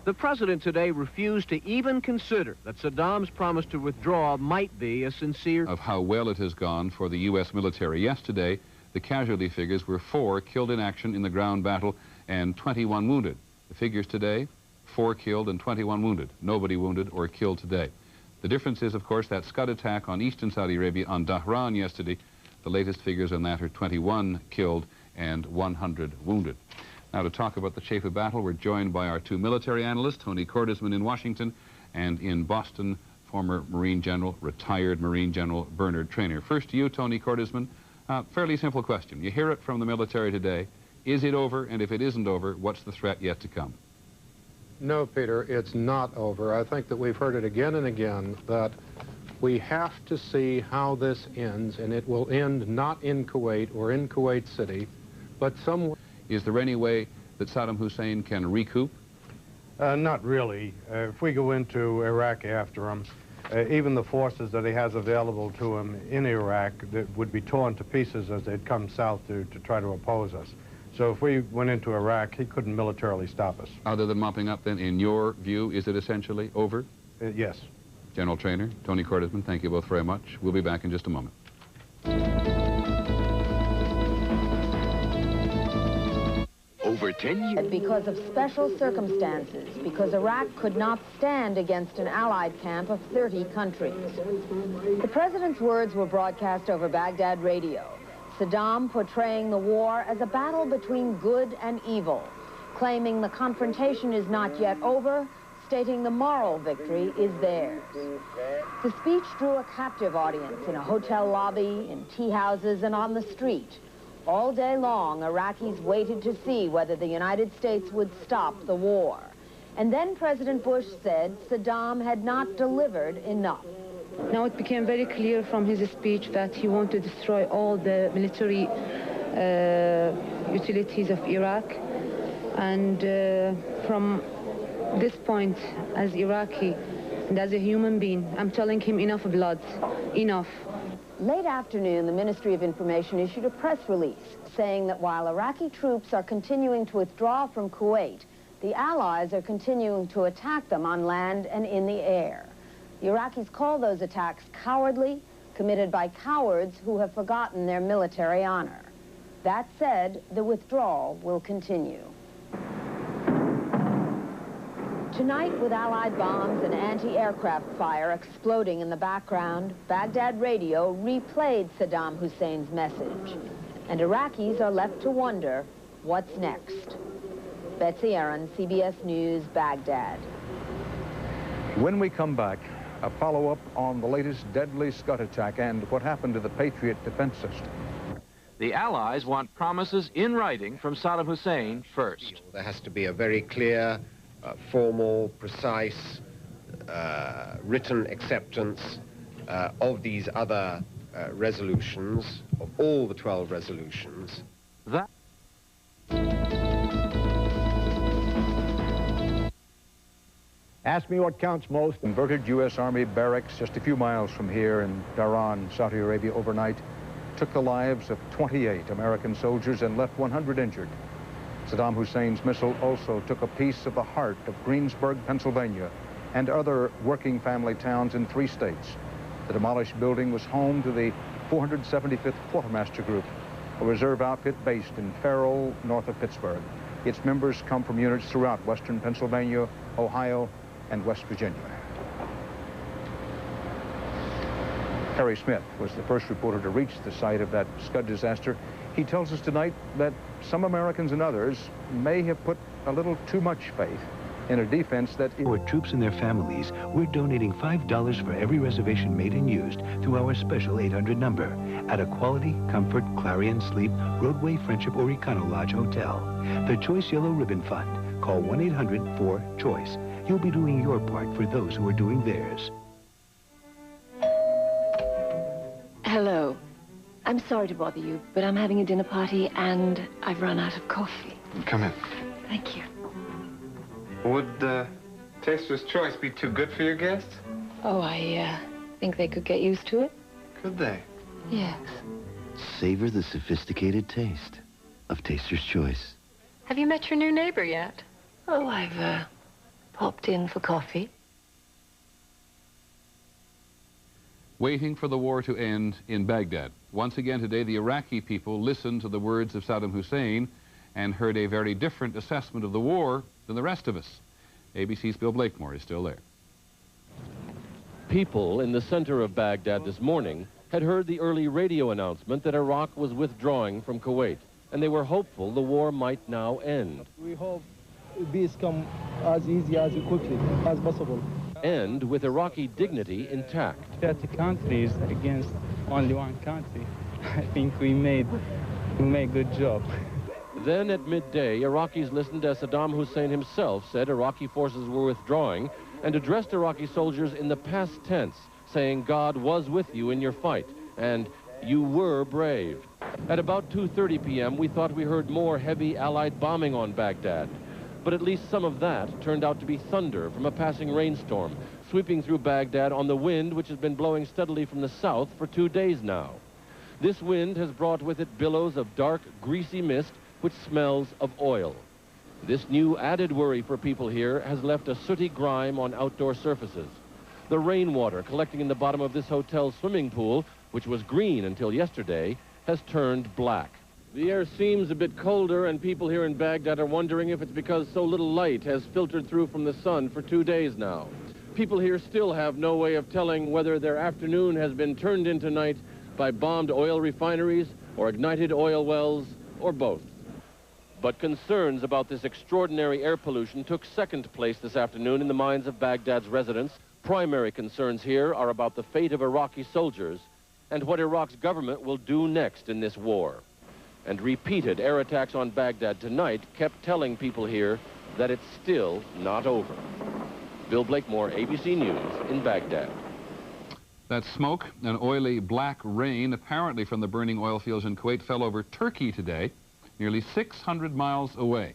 The president today refused to even consider that Saddam's promise to withdraw might be a sincere... ...of how well it has gone for the U.S. military. Yesterday, the casualty figures were 4 killed in action in the ground battle and 21 wounded. The figures today, 4 killed and 21 wounded. Nobody wounded or killed today. The difference is, of course, that Scud attack on eastern Saudi Arabia on Dhahran yesterday. The latest figures on that are 21 killed and 100 wounded. Now, to talk about the shape of battle, we're joined by our 2 military analysts, Tony Cordesman in Washington, and in Boston, former Marine General, retired Marine General Bernard Traynor. First to you, Tony Cordesman. Fairly simple question. You hear it from the military today. Is it over? And if it isn't over, what's the threat yet to come? No, Peter, it's not over. I think that we've heard it again and again that we have to see how this ends, and it will end not in Kuwait or in Kuwait City, but somewhere. Is there any way that Saddam Hussein can recoup? Not really. If we go into Iraq after him, even the forces that he has available to him in Iraq that would be torn to pieces as they'd come south to try to oppose us. So if we went into Iraq, he couldn't militarily stop us. Other than mopping up, then, in your view, is it essentially over? Yes. General Traynor, Tony Cordesman, thank you both very much. We'll be back in just a moment. Over 10 years. Because of special circumstances, because Iraq could not stand against an allied camp of 30 countries. The president's words were broadcast over Baghdad radio. Saddam portraying the war as a battle between good and evil, claiming the confrontation is not yet over, stating the moral victory is theirs. The speech drew a captive audience in a hotel lobby, in tea houses, and on the street. All day long, Iraqis waited to see whether the United States would stop the war. And then President Bush said Saddam had not delivered enough. Now it became very clear from his speech that he wanted to destroy all the military utilities of Iraq. And from this point, as Iraqi and as a human being, I'm telling him enough blood, enough. Late afternoon, the Ministry of Information issued a press release saying that while Iraqi troops are continuing to withdraw from Kuwait, the Allies are continuing to attack them on land and in the air. The Iraqis call those attacks cowardly, committed by cowards who have forgotten their military honor. That said, the withdrawal will continue. Tonight, with Allied bombs and anti-aircraft fire exploding in the background, Baghdad radio replayed Saddam Hussein's message. And Iraqis are left to wonder, what's next? Betsy Aaron, CBS News, Baghdad. When we come back, a follow-up on the latest deadly Scud attack and what happened to the Patriot defense system. The Allies want promises in writing from Saddam Hussein first. There has to be a very clear, formal, precise, written acceptance of these other resolutions, of all the 12 resolutions. That Ask me what counts most. Converted U.S. Army barracks just a few miles from here in Dhahran, Saudi Arabia, overnight took the lives of 28 American soldiers and left 100 injured. Saddam Hussein's missile also took a piece of the heart of Greensburg, Pennsylvania, and other working family towns in 3 states. The demolished building was home to the 475th Quartermaster Group, a reserve outfit based in Farrell, north of Pittsburgh. Its members come from units throughout western Pennsylvania, Ohio, and West Virginia. Harry Smith was the first reporter to reach the site of that Scud disaster. He tells us tonight that some Americans and others may have put a little too much faith in a defense that... For troops and their families, we're donating $5 for every reservation made and used through our special 800 number at a Quality, Comfort, Clarion Sleep, Roadway, Friendship, or Econo Lodge hotel. The Choice Yellow Ribbon Fund. Call 1-800-4-CHOICE. You'll be doing your part for those who are doing theirs. Hello. I'm sorry to bother you, but I'm having a dinner party and I've run out of coffee. Come in. Thank you. Would Taster's Choice be too good for your guests? Oh, I think they could get used to it. Could they? Yes. Savor the sophisticated taste of Taster's Choice. Have you met your new neighbor yet? Oh, I've popped in for coffee. Waiting for the war to end in Baghdad. Once again today, the Iraqi people listened to the words of Saddam Hussein and heard a very different assessment of the war than the rest of us. ABC's Bill Blakemore is still there. People in the center of Baghdad this morning had heard the early radio announcement that Iraq was withdrawing from Kuwait, and they were hopeful the war might now end. We hope peace come as easy, as quickly as possible. And with Iraqi dignity intact. 30 countries against only one country. I think we made a good job. Then at midday, Iraqis listened as Saddam Hussein himself said Iraqi forces were withdrawing and addressed Iraqi soldiers in the past tense, saying God was with you in your fight and you were brave. At about 2:30 p.m., we thought we heard more heavy Allied bombing on Baghdad. But at least some of that turned out to be thunder from a passing rainstorm, sweeping through Baghdad on the wind which has been blowing steadily from the south for 2 days now. This wind has brought with it billows of dark, greasy mist which smells of oil. This new added worry for people here has left a sooty grime on outdoor surfaces. The rainwater collecting in the bottom of this hotel's swimming pool, which was green until yesterday, has turned black. The air seems a bit colder, and people here in Baghdad are wondering if it's because so little light has filtered through from the sun for 2 days now. People here still have no way of telling whether their afternoon has been turned into night by bombed oil refineries or ignited oil wells or both. But concerns about this extraordinary air pollution took second place this afternoon in the minds of Baghdad's residents. Primary concerns here are about the fate of Iraqi soldiers and what Iraq's government will do next in this war. And repeated air attacks on Baghdad tonight kept telling people here that it's still not over. Bill Blakemore, ABC News in Baghdad. That smoke and oily black rain, apparently from the burning oil fields in Kuwait, fell over Turkey today, nearly 600 miles away.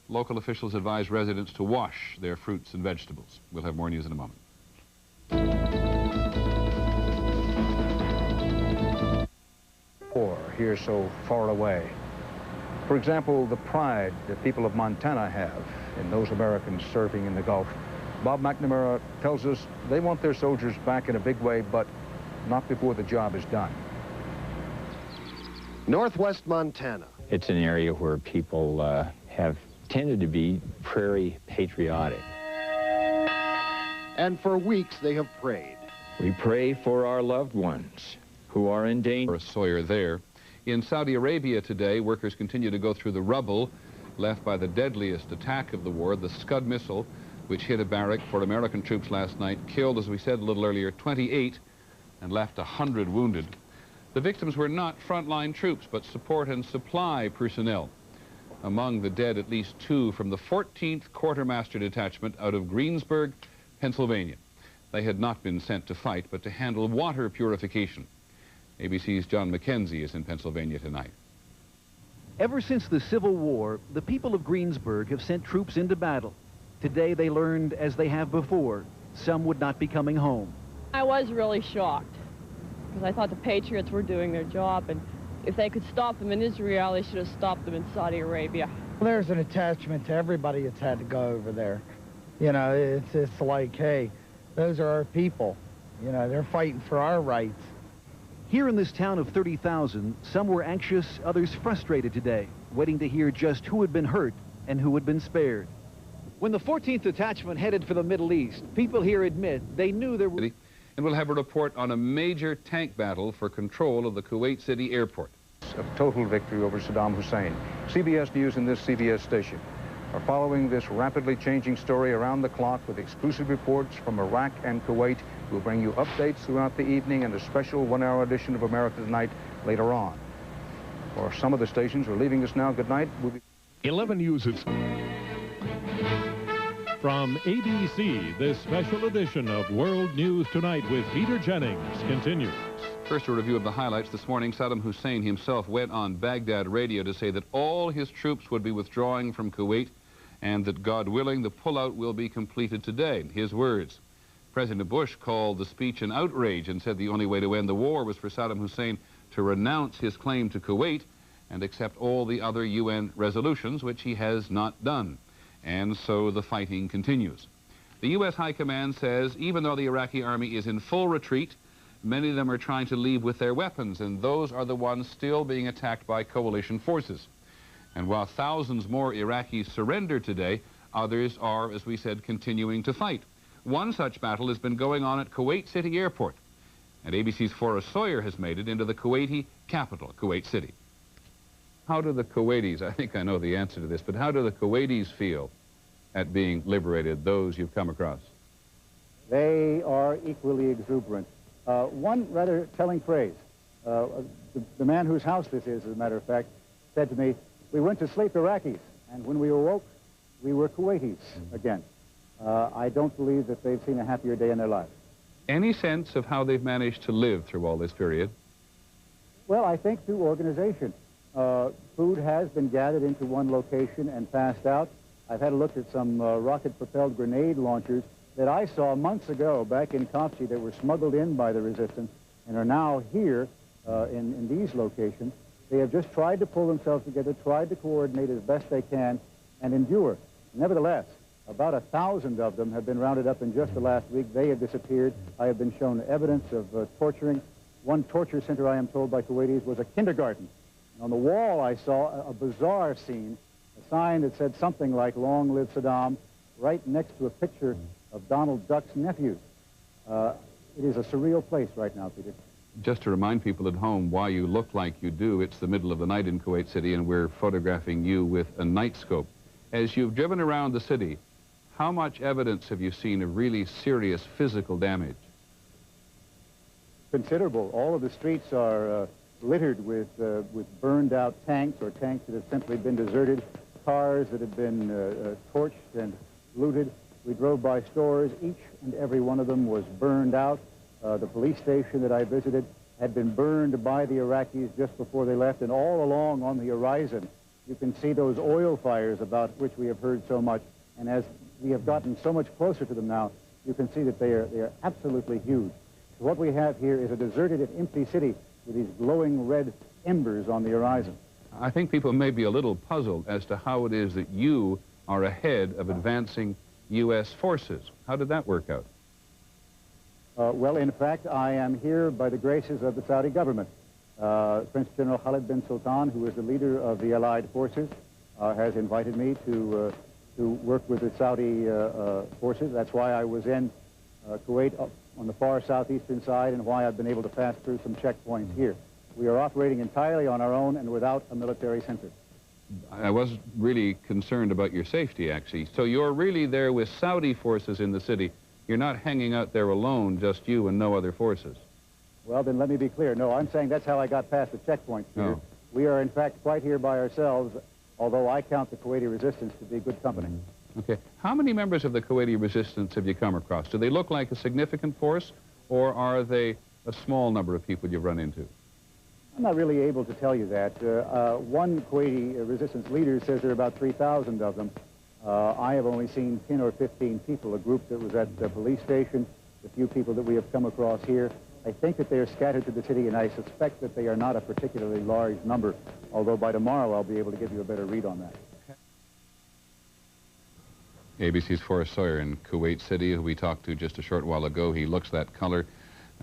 Local officials advise residents to wash their fruits and vegetables. We'll have more news in a moment. Or here so far away. For example, the pride the people of Montana have in those Americans serving in the Gulf. Bob McNamara tells us they want their soldiers back in a big way, but not before the job is done. Northwest Montana. It's an area where people have tended to be prairie patriotic. And for weeks they have prayed. We pray for our loved ones who are in danger. Sawyer there. In Saudi Arabia today, workers continue to go through the rubble left by the deadliest attack of the war, the Scud missile, which hit a barrack for American troops last night, killed, as we said a little earlier, 28 and left 100 wounded. The victims were not frontline troops, but support and supply personnel. Among the dead, at least 2 from the 14th Quartermaster Detachment out of Greensburg, Pennsylvania. They had not been sent to fight, but to handle water purification. ABC's John McKenzie is in Pennsylvania tonight. Ever since the Civil War, the people of Greensburg have sent troops into battle. Today they learned, as they have before, some would not be coming home. I was really shocked, because I thought the Patriots were doing their job, and if they could stop them in Israel, they should have stopped them in Saudi Arabia. There's an attachment to everybody that's had to go over there. You know, it's like, hey, those are our people. You know, they're fighting for our rights. Here in this town of 30,000, some were anxious, others frustrated today, waiting to hear just who had been hurt and who had been spared. When the 14th Detachment headed for the Middle East, people here admit they knew there were... And we'll have a report on a major tank battle for control of the Kuwait City airport. A total victory over Saddam Hussein. CBS News in this CBS station. are following this rapidly changing story around the clock with exclusive reports from Iraq and Kuwait. We'll bring you updates throughout the evening and a special one-hour edition of America Tonight later on. For some of the stations who are leaving us now, good night. We'll be 11 News is from ABC. This special edition of World News Tonight with Peter Jennings continues. First, a review of the highlights this morning. Saddam Hussein himself went on Baghdad radio to say that all his troops would be withdrawing from Kuwait and that, God willing, the pullout will be completed today. His words. President Bush called the speech an outrage and said the only way to end the war was for Saddam Hussein to renounce his claim to Kuwait and accept all the other UN resolutions, which he has not done. And so the fighting continues. The U.S. High Command says even though the Iraqi army is in full retreat, many of them are trying to leave with their weapons, and those are the ones still being attacked by coalition forces. And while thousands more Iraqis surrender today, others are, as we said, continuing to fight. One such battle has been going on at Kuwait City Airport, and ABC's Forrest Sawyer has made it into the Kuwaiti capital, Kuwait City. How do the Kuwaitis, I think I know the answer to this, but how do the Kuwaitis feel at being liberated, those you've come across? They are equally exuberant. One rather telling phrase, the man whose house this is, as a matter of fact, said to me, "We went to sleep Iraqis, and when we awoke, we were Kuwaitis again." I don't believe that they've seen a happier day in their lives. Any sense of how they've managed to live through all this period? Well, I think through organization. Food has been gathered into one location and passed out. I've had a look at some rocket-propelled grenade launchers that I saw months ago back in Kafji that were smuggled in by the resistance and are now here in these locations. They have just tried to pull themselves together, tried to coordinate as best they can, and endure. Nevertheless, about 1,000 of them have been rounded up in just the last week. They have disappeared. I have been shown evidence of torturing. One torture center, I am told by Kuwaitis, was a kindergarten. And on the wall, I saw a bizarre scene, a sign that said something like, "Long live Saddam," right next to a picture of Donald Duck's nephew. It is a surreal place right now, Peter. Just to remind people at home why you look like you do, it's the middle of the night in Kuwait City, and we're photographing you with a night scope. As you've driven around the city, how much evidence have you seen of really serious physical damage? Considerable. All of the streets are littered with burned-out tanks or tanks that have simply been deserted, cars that have been torched and looted. We drove by stores. Each and every one of them was burned out. The police station that I visited had been burned by the Iraqis just before they left, and all along on the horizon, you can see those oil fires about which we have heard so much. And as we have gotten so much closer to them now, you can see that they are absolutely huge. So what we have here is a deserted and empty city with these glowing red embers on the horizon. I think people may be a little puzzled as to how it is that you are ahead of advancing U.S. forces. How did that work out? Well, in fact, I am here by the graces of the Saudi government. Prince General Khalid bin Sultan, who is the leader of the Allied forces, has invited me to work with the Saudi forces. That's why I was in Kuwait on the far southeastern side and why I've been able to pass through some checkpoints here. We are operating entirely on our own and without a military center. I was really concerned about your safety, actually. So you're really there with Saudi forces in the city. You're not hanging out there alone, just you and no other forces. Well, then let me be clear. No, I'm saying that's how I got past the checkpoint here. Oh. We are, in fact, quite here by ourselves, although I count the Kuwaiti resistance to be good company. Okay. How many members of the Kuwaiti resistance have you come across? Do they look like a significant force, or are they a small number of people you've run into? I'm not really able to tell you that. One Kuwaiti resistance leader says there are about 3,000 of them. I have only seen 10 or 15 people, a group that was at the police station, the few people that we have come across here. I think that they are scattered through the city, and I suspect that they are not a particularly large number, although by tomorrow I'll be able to give you a better read on that. ABC's Forrest Sawyer in Kuwait City, who we talked to just a short while ago. He looks that color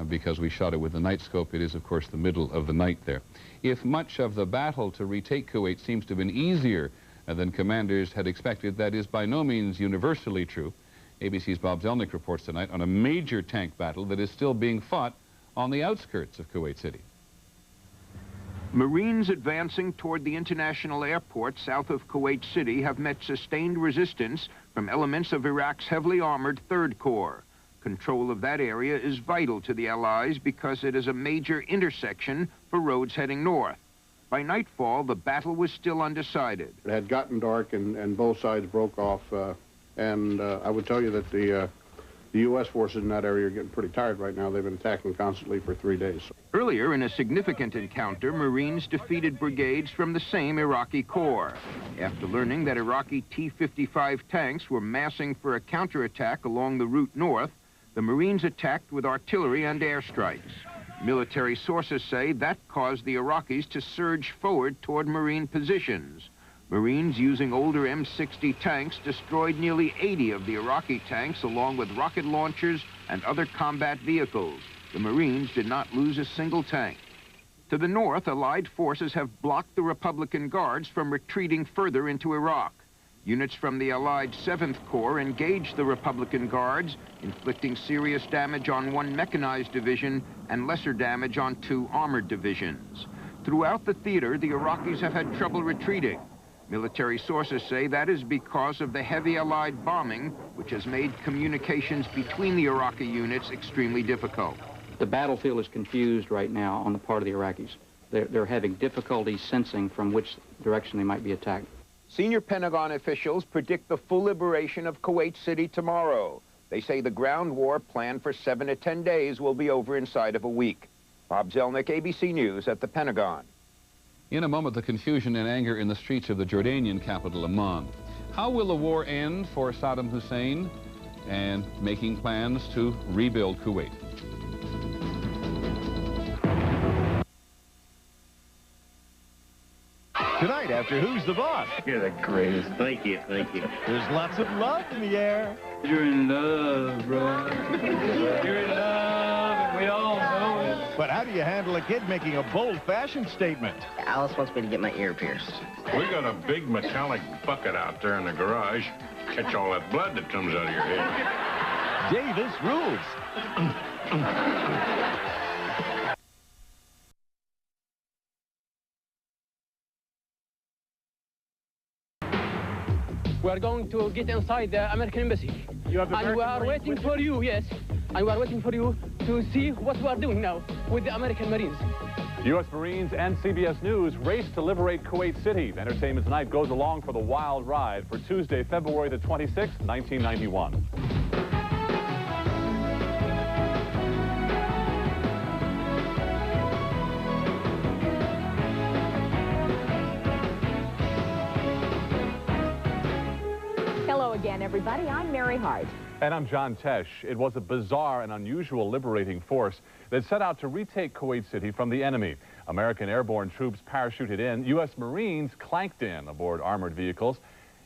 because we shot it with the night scope. It is, of course, the middle of the night there. If much of the battle to retake Kuwait seems to have been easier than commanders had expected, that is by no means universally true. ABC's Bob Zelnick reports tonight on a major tank battle that is still being fought on the outskirts of Kuwait City. Marines advancing toward the international airport south of Kuwait City have met sustained resistance from elements of Iraq's heavily armored 3rd Corps. Control of that area is vital to the Allies because it is a major intersection for roads heading north. By nightfall, the battle was still undecided. It had gotten dark and both sides broke off, and I would tell you that the U.S. forces in that area are getting pretty tired right now. They've been attacking constantly for 3 days. Earlier, in a significant encounter, Marines defeated brigades from the same Iraqi Corps. After learning that Iraqi T-55 tanks were massing for a counterattack along the route north, the Marines attacked with artillery and airstrikes. Military sources say that caused the Iraqis to surge forward toward Marine positions. Marines using older M60 tanks destroyed nearly 80 of the Iraqi tanks along with rocket launchers and other combat vehicles. The Marines did not lose a single tank. To the north, Allied forces have blocked the Republican Guards from retreating further into Iraq. Units from the Allied 7th Corps engaged the Republican Guards, inflicting serious damage on 1 mechanized division and lesser damage on 2 armored divisions. Throughout the theater, the Iraqis have had trouble retreating. Military sources say that is because of the heavy Allied bombing, which has made communications between the Iraqi units extremely difficult. The battlefield is confused right now on the part of the Iraqis. They're having difficulty sensing from which direction they might be attacked. Senior Pentagon officials predict the full liberation of Kuwait City tomorrow. They say the ground war planned for 7 to 10 days will be over inside of a week. Bob Zelnick, ABC News at the Pentagon. In a moment, the confusion and anger in the streets of the Jordanian capital, Amman. How will the war end for Saddam Hussein and making plans to rebuild Kuwait? Tonight after Who's the Boss? You're the greatest. Thank you, thank you. There's lots of love in the air. You're in love, bro. You're in love, and we all know it. But how do you handle a kid making a bold fashion statement? Alice wants me to get my ear pierced. We got a big metallic bucket out there in the garage. Catch all that blood that comes out of your head. Davis rules. We are going to get inside the American embassy. You have the and we are waiting for you, yes. And we are waiting for you to see what we are doing now with the American Marines. U.S. Marines and CBS News race to liberate Kuwait City. Entertainment Tonight goes along for the wild ride for Tuesday, February the 26th, 1991. Hello again, everybody. I'm Mary Hart. And I'm John Tesh. It was a bizarre and unusual liberating force that set out to retake Kuwait City from the enemy. American airborne troops parachuted in. U.S. Marines clanked in aboard armored vehicles.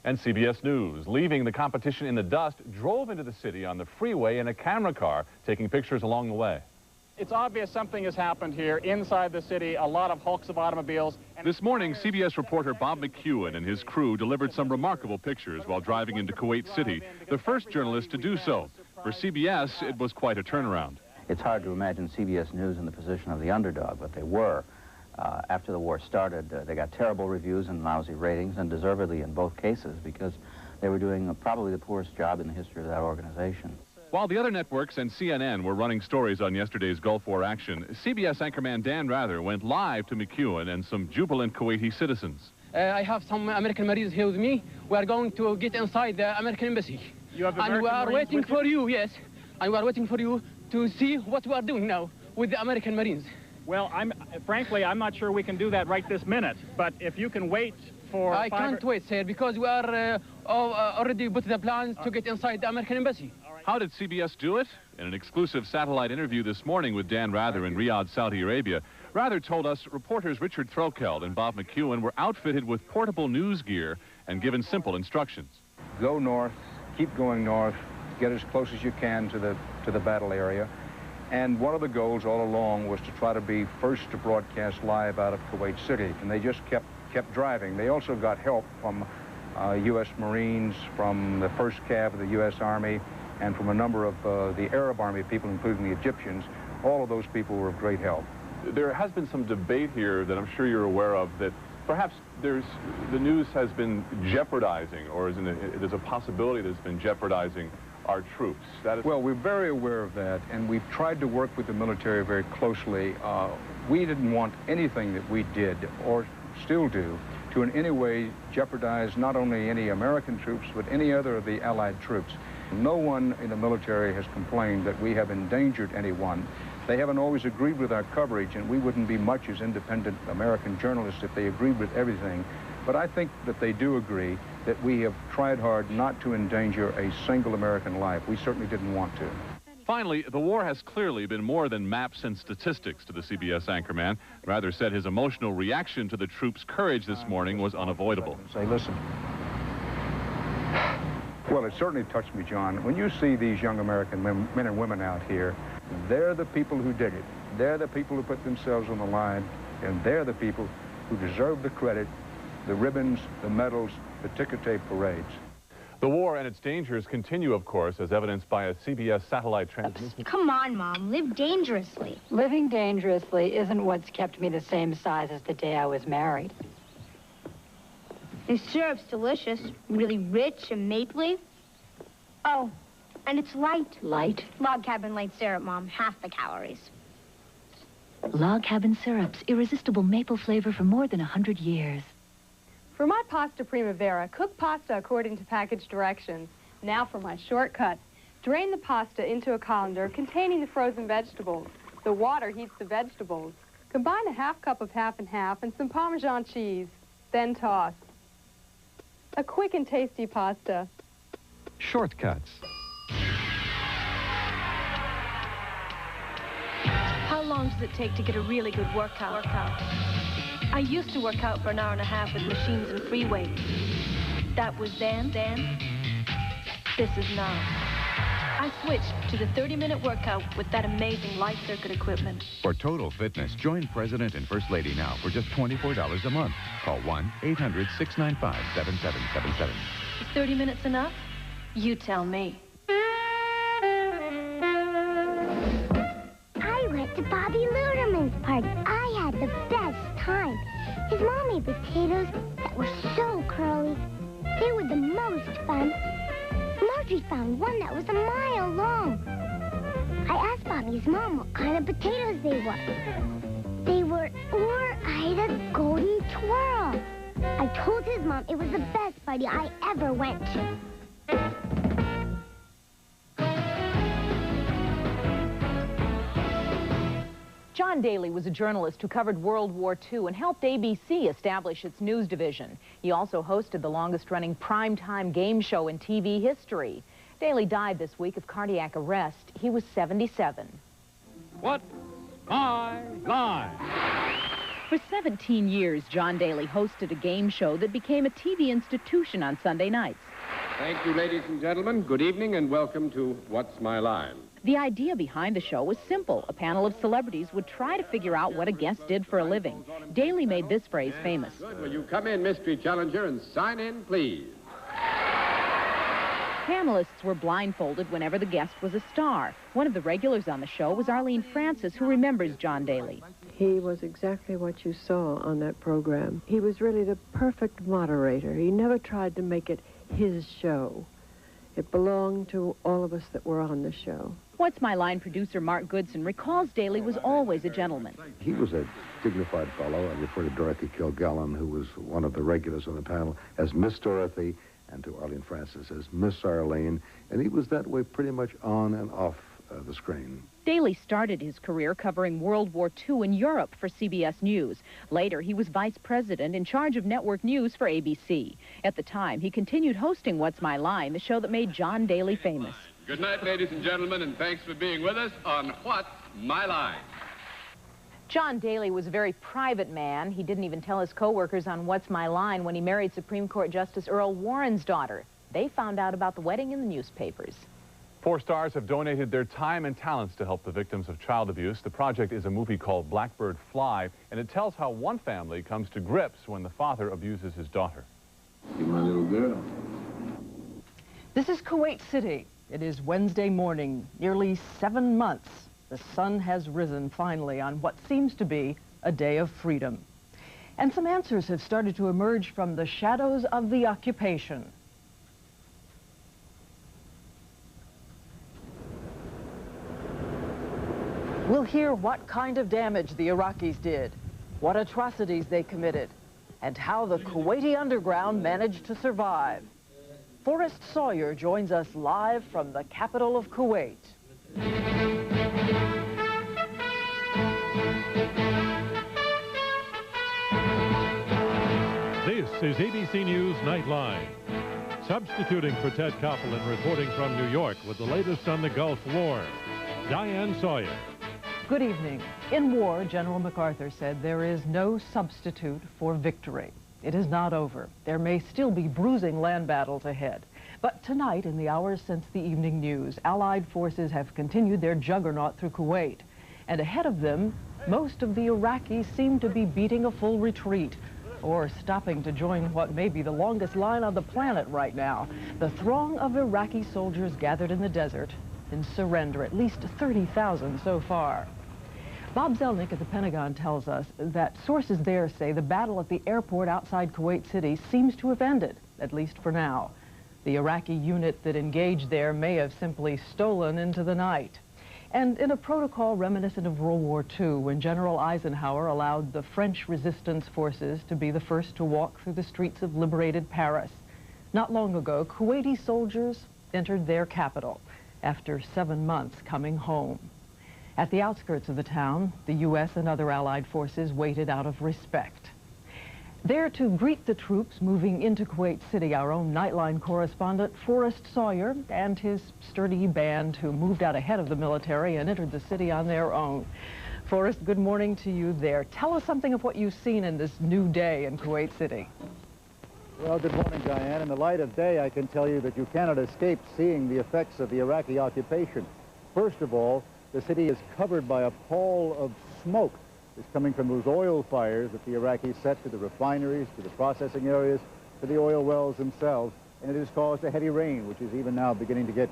And CBS News, leaving the competition in the dust, drove into the city on the freeway in a camera car, taking pictures along the way. It's obvious something has happened here inside the city, a lot of hulks of automobiles. This morning, CBS reporter Bob McEwen and his crew delivered some remarkable pictures while driving into Kuwait City, the first journalist to do so. For CBS, it was quite a turnaround. It's hard to imagine CBS News in the position of the underdog, but they were. After the war started, they got terrible reviews and lousy ratings, and deservedly in both cases, because they were doing probably the poorest job in the history of that organization. While the other networks and CNN were running stories on yesterday's Gulf War action, CBS anchorman Dan Rather went live to McEwen and some jubilant Kuwaiti citizens. I have some American Marines here with me. We are going to get inside the American embassy. You have and we are waiting for you, yes. And we are waiting for you to see what we are doing now with the American Marines. Well, frankly, I'm not sure we can do that right this minute. But if you can wait for... I can't wait, sir, because we are already put the plans to get inside the American embassy. How did CBS do it? In an exclusive satellite interview this morning with Dan Rather in Riyadh, Saudi Arabia, Rather told us reporters Richard Throkeld and Bob McEwen were outfitted with portable news gear and given simple instructions. Go north, keep going north, get as close as you can to the battle area. And one of the goals all along was to try to be first to broadcast live out of Kuwait City. And they just kept driving. They also got help from U.S. Marines, from the 1st Cav of the U.S. Army, and from a number of the Arab Army people, including the Egyptians. All of those people were of great help. there has been some debate here that I'm sure you're aware of that perhaps the news has been jeopardizing, or there's a possibility that it's been jeopardizing our troops. Well, we're very aware of that, and we've tried to work with the military very closely. We didn't want anything that we did, or still do, to in any way jeopardize not only any American troops, but any other of the Allied troops. No one in the military has complained that we have endangered anyone. They haven't always agreed with our coverage, and we wouldn't be much as independent American journalists if they agreed with everything. But I think that they do agree that we have tried hard not to endanger a single American life. We certainly didn't want to. Finally, the war has clearly been more than maps and statistics to the CBS anchorman. Rather said his emotional reaction to the troops' courage this morning was unavoidable. Say, listen. Well, it certainly touched me, John. When you see these young American men and women out here, they're the people who did it. They're the people who put themselves on the line, and they're the people who deserve the credit, the ribbons, the medals, the ticker tape parades. The war and its dangers continue, of course, as evidenced by a CBS satellite transmission. Come on, Mom. Live dangerously. Living dangerously isn't what's kept me the same size as the day I was married. The syrup's delicious, really rich and mapley. Oh, and it's light. Light? Log cabin light syrup, Mom. Half the calories. Log cabin syrups, irresistible maple flavor for more than 100 years. For my pasta primavera, cook pasta according to package directions. Now for my shortcut. Drain the pasta into a colander containing the frozen vegetables. The water heats the vegetables. Combine a half cup of half and half and some Parmesan cheese. Then toss. A quick and tasty pasta. Shortcuts. How long does it take to get a really good workout? I used to work out for an hour and a half with machines and free weights. That was then. This is now. I switched to the 30-minute workout with that amazing light circuit equipment. For total fitness, join President and First Lady now for just $24 a month. Call 1-800-695-7777. Is 30 minutes enough? You tell me. I went to Bobby Luderman's party. I had the best time. His mom made potatoes that were so curly. They were the most fun. Marjorie found one that was a mile long. I asked Bobby's mom what kind of potatoes they were. They were Ore-Ida Golden Twirl. I told his mom it was the best party I ever went to. John Daly was a journalist who covered World War II and helped ABC establish its news division. He also hosted the longest-running primetime game show in TV history. Daly died this week of cardiac arrest. He was 77. What's My Line? For 17 years, John Daly hosted a game show that became a TV institution on Sunday nights. Thank you, ladies and gentlemen. Good evening and welcome to What's My Line? The idea behind the show was simple. A panel of celebrities would try to figure out what a guest did for a living. Daly made this phrase famous. Good. Will you come in, mystery challenger, and sign in, please? Panelists were blindfolded whenever the guest was a star. One of the regulars on the show was Arlene Francis, who remembers John Daly. He was exactly what you saw on that program. He was really the perfect moderator. He never tried to make it his show. It belonged to all of us that were on the show. What's My Line producer Mark Goodson recalls Daly was always a gentleman. He was a dignified fellow. I refer to Dorothy Kilgallen, who was one of the regulars on the panel, as Miss Dorothy, and to Arlene Francis as Miss Arlene. And he was that way pretty much on and off the screen. Daly started his career covering World War II in Europe for CBS News. Later, he was vice president in charge of network news for ABC. At the time, he continued hosting What's My Line, the show that made John Daly famous. Good night, ladies and gentlemen, and thanks for being with us on What's My Line? John Daly was a very private man. He didn't even tell his co-workers on What's My Line when he married Supreme Court Justice Earl Warren's daughter. They found out about the wedding in the newspapers. 4 stars have donated their time and talents to help the victims of child abuse. The project is a movie called Blackbird Fly, and it tells how one family comes to grips when the father abuses his daughter. You're my little girl. This is Kuwait City. It is Wednesday morning, nearly 7 months The sun has risen finally on what seems to be a day of freedom. And some answers have started to emerge from the shadows of the occupation. We'll hear what kind of damage the Iraqis did, what atrocities they committed, and how the Kuwaiti underground managed to survive. Forrest Sawyer joins us live from the capital of Kuwait. This is ABC News Nightline. Substituting for Ted Koppel and reporting from New York with the latest on the Gulf War, Diane Sawyer. Good evening. In war, General MacArthur said there is no substitute for victory. It is not over. There may still be bruising land battles ahead. But tonight, in the hours since the evening news, Allied forces have continued their juggernaut through Kuwait. And ahead of them, most of the Iraqis seem to be beating a full retreat, or stopping to join what may be the longest line on the planet right now. The throng of Iraqi soldiers gathered in the desert in surrender, at least 30,000 so far. Bob Zelnick at the Pentagon tells us that sources there say the battle at the airport outside Kuwait City seems to have ended, at least for now. The Iraqi unit that engaged there may have simply stolen into the night. And in a protocol reminiscent of World War II, when General Eisenhower allowed the French resistance forces to be the first to walk through the streets of liberated Paris, not long ago, Kuwaiti soldiers entered their capital after 7 months coming home. At the outskirts of the town, the U.S. and other Allied forces waited out of respect. There to greet the troops moving into Kuwait City, our own Nightline correspondent, Forrest Sawyer, and his sturdy band who moved out ahead of the military and entered the city on their own. Forrest, good morning to you there. Tell us something of what you've seen in this new day in Kuwait City. Well, good morning, Diane. In the light of day, I can tell you that you cannot escape seeing the effects of the Iraqi occupation. First of all, the city is covered by a pall of smoke. It's coming from those oil fires that the Iraqis set to the refineries, to the processing areas, to the oil wells themselves, and it has caused a heavy rain, which is even now beginning to get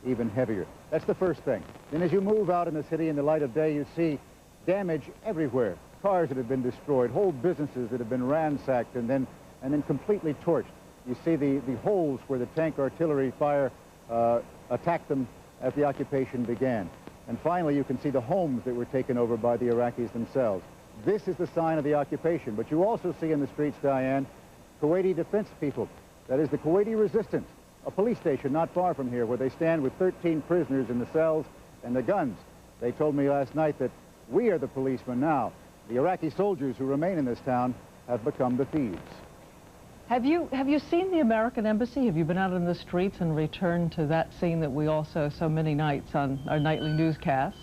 even heavier. That's the first thing. Then as you move out in the city in the light of day, you see damage everywhere. Cars that have been destroyed, whole businesses that have been ransacked and then completely torched. You see the holes where the tank artillery fire attacked them as the occupation began. And finally, you can see the homes that were taken over by the Iraqis themselves. This is the sign of the occupation. But you also see in the streets, Diane, Kuwaiti defense people. That is the Kuwaiti resistance, a police station not far from here where they stand with 13 prisoners in the cells and the guns. They told me last night that we are the policemen now. The Iraqi soldiers who remain in this town have become the thieves. Have you seen the American embassy? Have you been out in the streets and returned to that scene that we all saw so many nights on our nightly newscasts?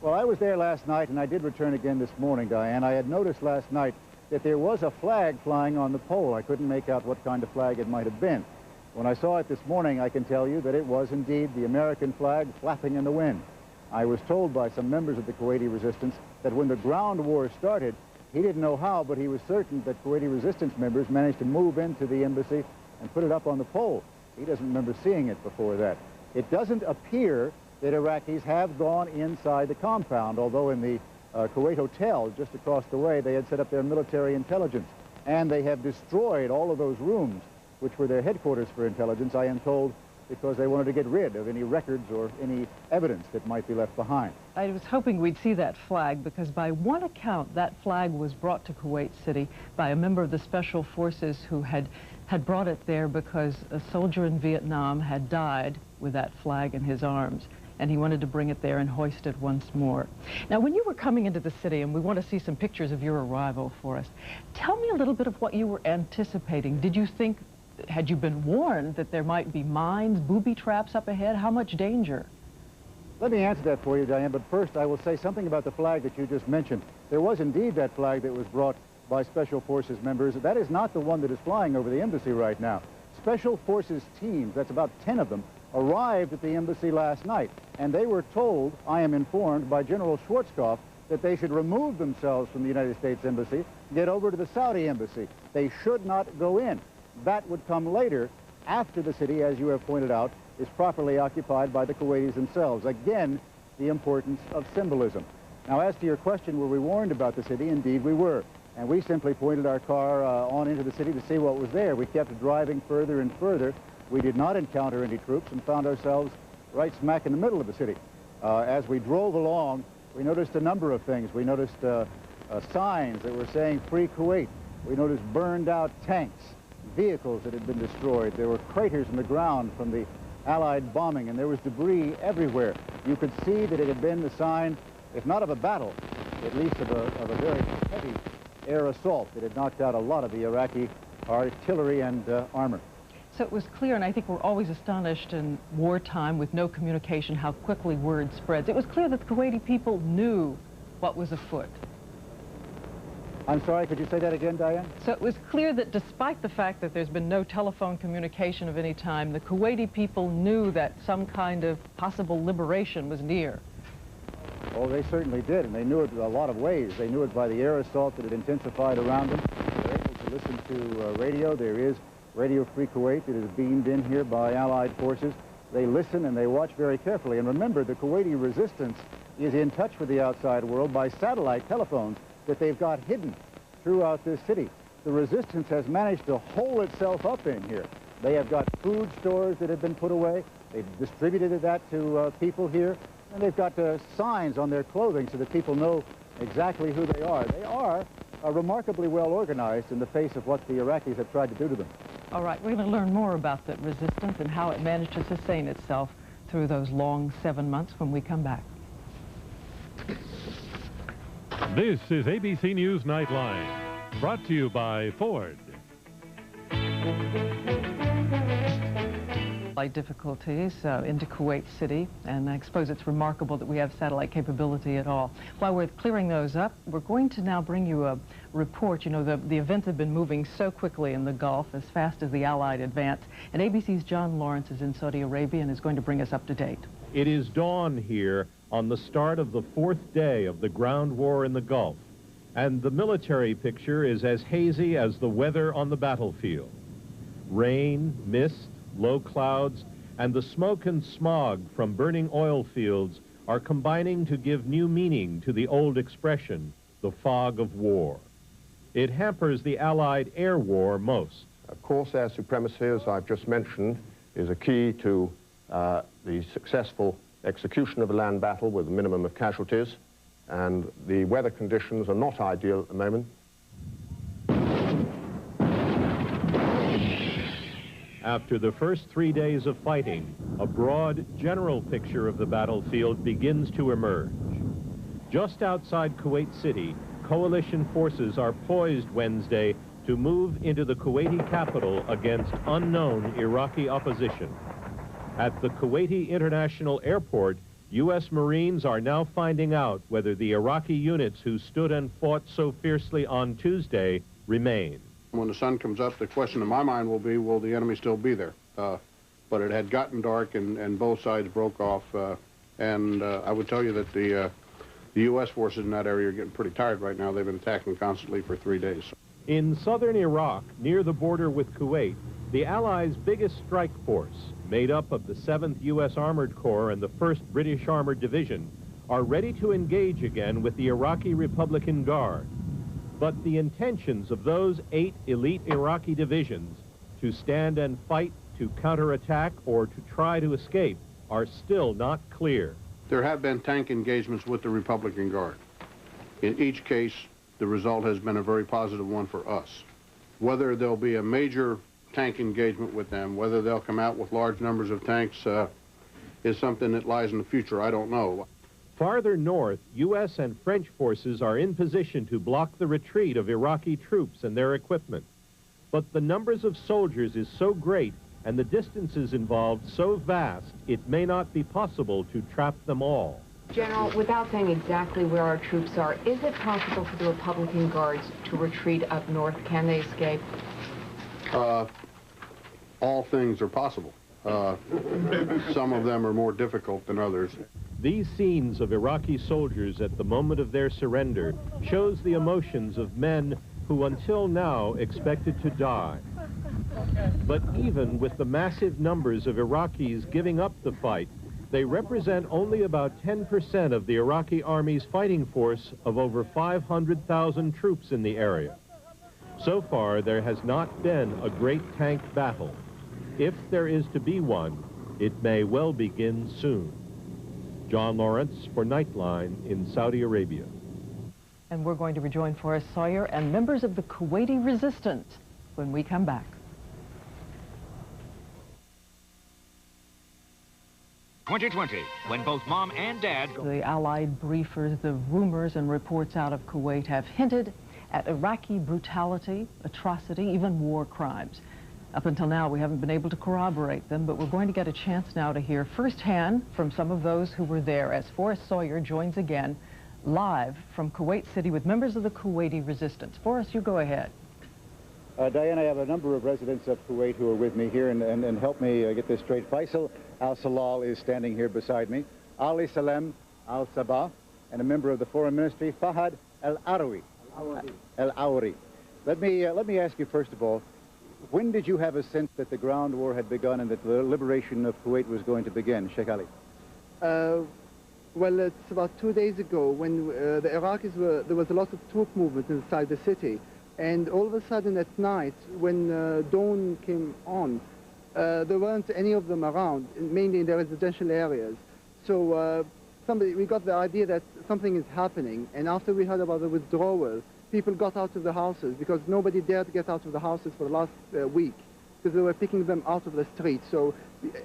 Well, I was there last night, and I did return again this morning, Diane. I had noticed last night that there was a flag flying on the pole. I couldn't make out what kind of flag it might have been. When I saw it this morning, I can tell you that it was indeed the American flag flapping in the wind. I was told by some members of the Kuwaiti resistance that when the ground war started, he didn't know how, but he was certain that Kuwaiti resistance members managed to move into the embassy and put it up on the pole. He doesn't remember seeing it before that. It doesn't appear that Iraqis have gone inside the compound, although in the Kuwait Hotel just across the way, they had set up their military intelligence. And they have destroyed all of those rooms, which were their headquarters for intelligence, I am told, because they wanted to get rid of any records or any evidence that might be left behind. I was hoping we'd see that flag because by one account, that flag was brought to Kuwait City by a member of the Special Forces who had brought it there because a soldier in Vietnam had died with that flag in his arms, and he wanted to bring it there and hoist it once more. Now, when you were coming into the city, and we want to see some pictures of your arrival for us, tell me a little bit of what you were anticipating. Did you think, had you been warned that there might be mines, booby traps up ahead? How much danger? Let me answer that for you, Diane, but first I will say something about the flag that you just mentioned. There was indeed that flag that was brought by Special Forces members. That is not the one that is flying over the embassy right now. Special Forces teams, that's about 10 of them, arrived at the embassy last night, and they were told, I am informed, by General Schwarzkopf that they should remove themselves from the United States Embassy, get over to the Saudi Embassy. They should not go in. That would come later, after the city, as you have pointed out, is properly occupied by the Kuwaitis themselves. Again, the importance of symbolism. Now, as to your question, were we warned about the city? Indeed, we were. And we simply pointed our car on into the city to see what was there. We kept driving further and further. We did not encounter any troops and found ourselves right smack in the middle of the city. As we drove along, we noticed a number of things. We noticed signs that were saying Free Kuwait. We noticed burned out tanks, vehicles that had been destroyed. There were craters in the ground from the Allied bombing, and there was debris everywhere. You could see that it had been the sign, if not of a battle, at least of a very heavy air assault that had knocked out a lot of the Iraqi artillery and armor. So it was clear, and I think we're always astonished in wartime with no communication how quickly word spreads. It was clear that the Kuwaiti people knew what was afoot. I'm sorry, could you say that again, Diane? So it was clear that despite the fact that there's been no telephone communication of any time, the Kuwaiti people knew that some kind of possible liberation was near. Oh, they certainly did, and they knew it in a lot of ways. They knew it by the air assault that had intensified around them. They were able to listen to radio. There is Radio Free Kuwait that is beamed in here by Allied forces. They listen and they watch very carefully. And remember, the Kuwaiti resistance is in touch with the outside world by satellite telephones that they've got hidden throughout this city. The resistance has managed to hole itself up in here. They have got food stores that have been put away. They've distributed that to people here. And they've got signs on their clothing so that people know exactly who they are. They are remarkably well organized in the face of what the Iraqis have tried to do to them. All right, we're going to learn more about that resistance and how it managed to sustain itself through those long 7 months when we come back. This is ABC News Nightline, brought to you by Ford. Difficulties into Kuwait City, and I suppose it's remarkable that we have satellite capability at all. While we're clearing those up, we're going to now bring you a report. You know, the events have been moving so quickly in the Gulf, as fast as the Allied advance, and ABC's John Lawrence is in Saudi Arabia and is going to bring us up to date. It is dawn here on the start of the 4th day of the ground war in the Gulf, and the military picture is as hazy as the weather on the battlefield. Rain, mist, low clouds, and the smoke and smog from burning oil fields are combining to give new meaning to the old expression, the fog of war. It hampers the Allied air war most. Of course, air supremacy, as I've just mentioned, is a key to the successful execution of a land battle with a minimum of casualties, and the weather conditions are not ideal at the moment. After the first 3 days of fighting, a broad, general picture of the battlefield begins to emerge. Just outside Kuwait City, coalition forces are poised Wednesday to move into the Kuwaiti capital against unknown Iraqi opposition. At the Kuwaiti International Airport, U.S. Marines are now finding out whether the Iraqi units who stood and fought so fiercely on Tuesday remain. When the sun comes up, the question in my mind will be, will the enemy still be there? But it had gotten dark and both sides broke off. And I would tell you that the U.S. forces in that area are getting pretty tired right now. They've been attacking constantly for 3 days. In southern Iraq, near the border with Kuwait, the Allies' biggest strike force, made up of the 7th U.S. Armored Corps and the 1st British Armored Division, are ready to engage again with the Iraqi Republican Guard. But the intentions of those 8 elite Iraqi divisions to stand and fight, to counterattack, or to try to escape are still not clear. There have been tank engagements with the Republican Guard. In each case, the result has been a very positive one for us. Whether there'll be a major tank engagement with them, whether they'll come out with large numbers of tanks, is something that lies in the future. I don't know. Farther north, U.S. and French forces are in position to block the retreat of Iraqi troops and their equipment. But the numbers of soldiers is so great and the distances involved so vast, it may not be possible to trap them all. General, without saying exactly where our troops are, is it possible for the Republican Guards to retreat up north? Can they escape? All things are possible. Some of them are more difficult than others. These scenes of Iraqi soldiers at the moment of their surrender shows the emotions of men who until now expected to die. But even with the massive numbers of Iraqis giving up the fight, they represent only about 10% of the Iraqi army's fighting force of over 500,000 troops in the area. So far, there has not been a great tank battle. If there is to be one, it may well begin soon. John Lawrence for Nightline in Saudi Arabia. And we're going to rejoin Forrest Sawyer and members of the Kuwaiti resistance when we come back. 2020, when both Mom and Dad... The Allied briefers, the rumors and reports out of Kuwait have hinted at Iraqi brutality, atrocity, even war crimes. Up until now, we haven't been able to corroborate them, but we're going to get a chance now to hear firsthand from some of those who were there as Forrest Sawyer joins again live from Kuwait City with members of the Kuwaiti resistance. Forrest, you go ahead. Diane, I have a number of residents of Kuwait who are with me here, and help me get this straight. Faisal al-Salal is standing here beside me. Ali Salem al-Sabah, and a member of the Foreign Ministry, Fahad al-Arawi. Al-Awri. Let me ask you, first of all, when did you have a sense that the ground war had begun and that the liberation of Kuwait was going to begin, Sheikh Ali? Well, it's about 2 days ago when the Iraqis there was a lot of troop movement inside the city. And all of a sudden at night, when dawn came on, there weren't any of them around, mainly in the residential areas. So we got the idea that something is happening. And after we heard about the withdrawal, people got out of the houses because nobody dared to get out of the houses for the last week because they were picking them out of the streets. So,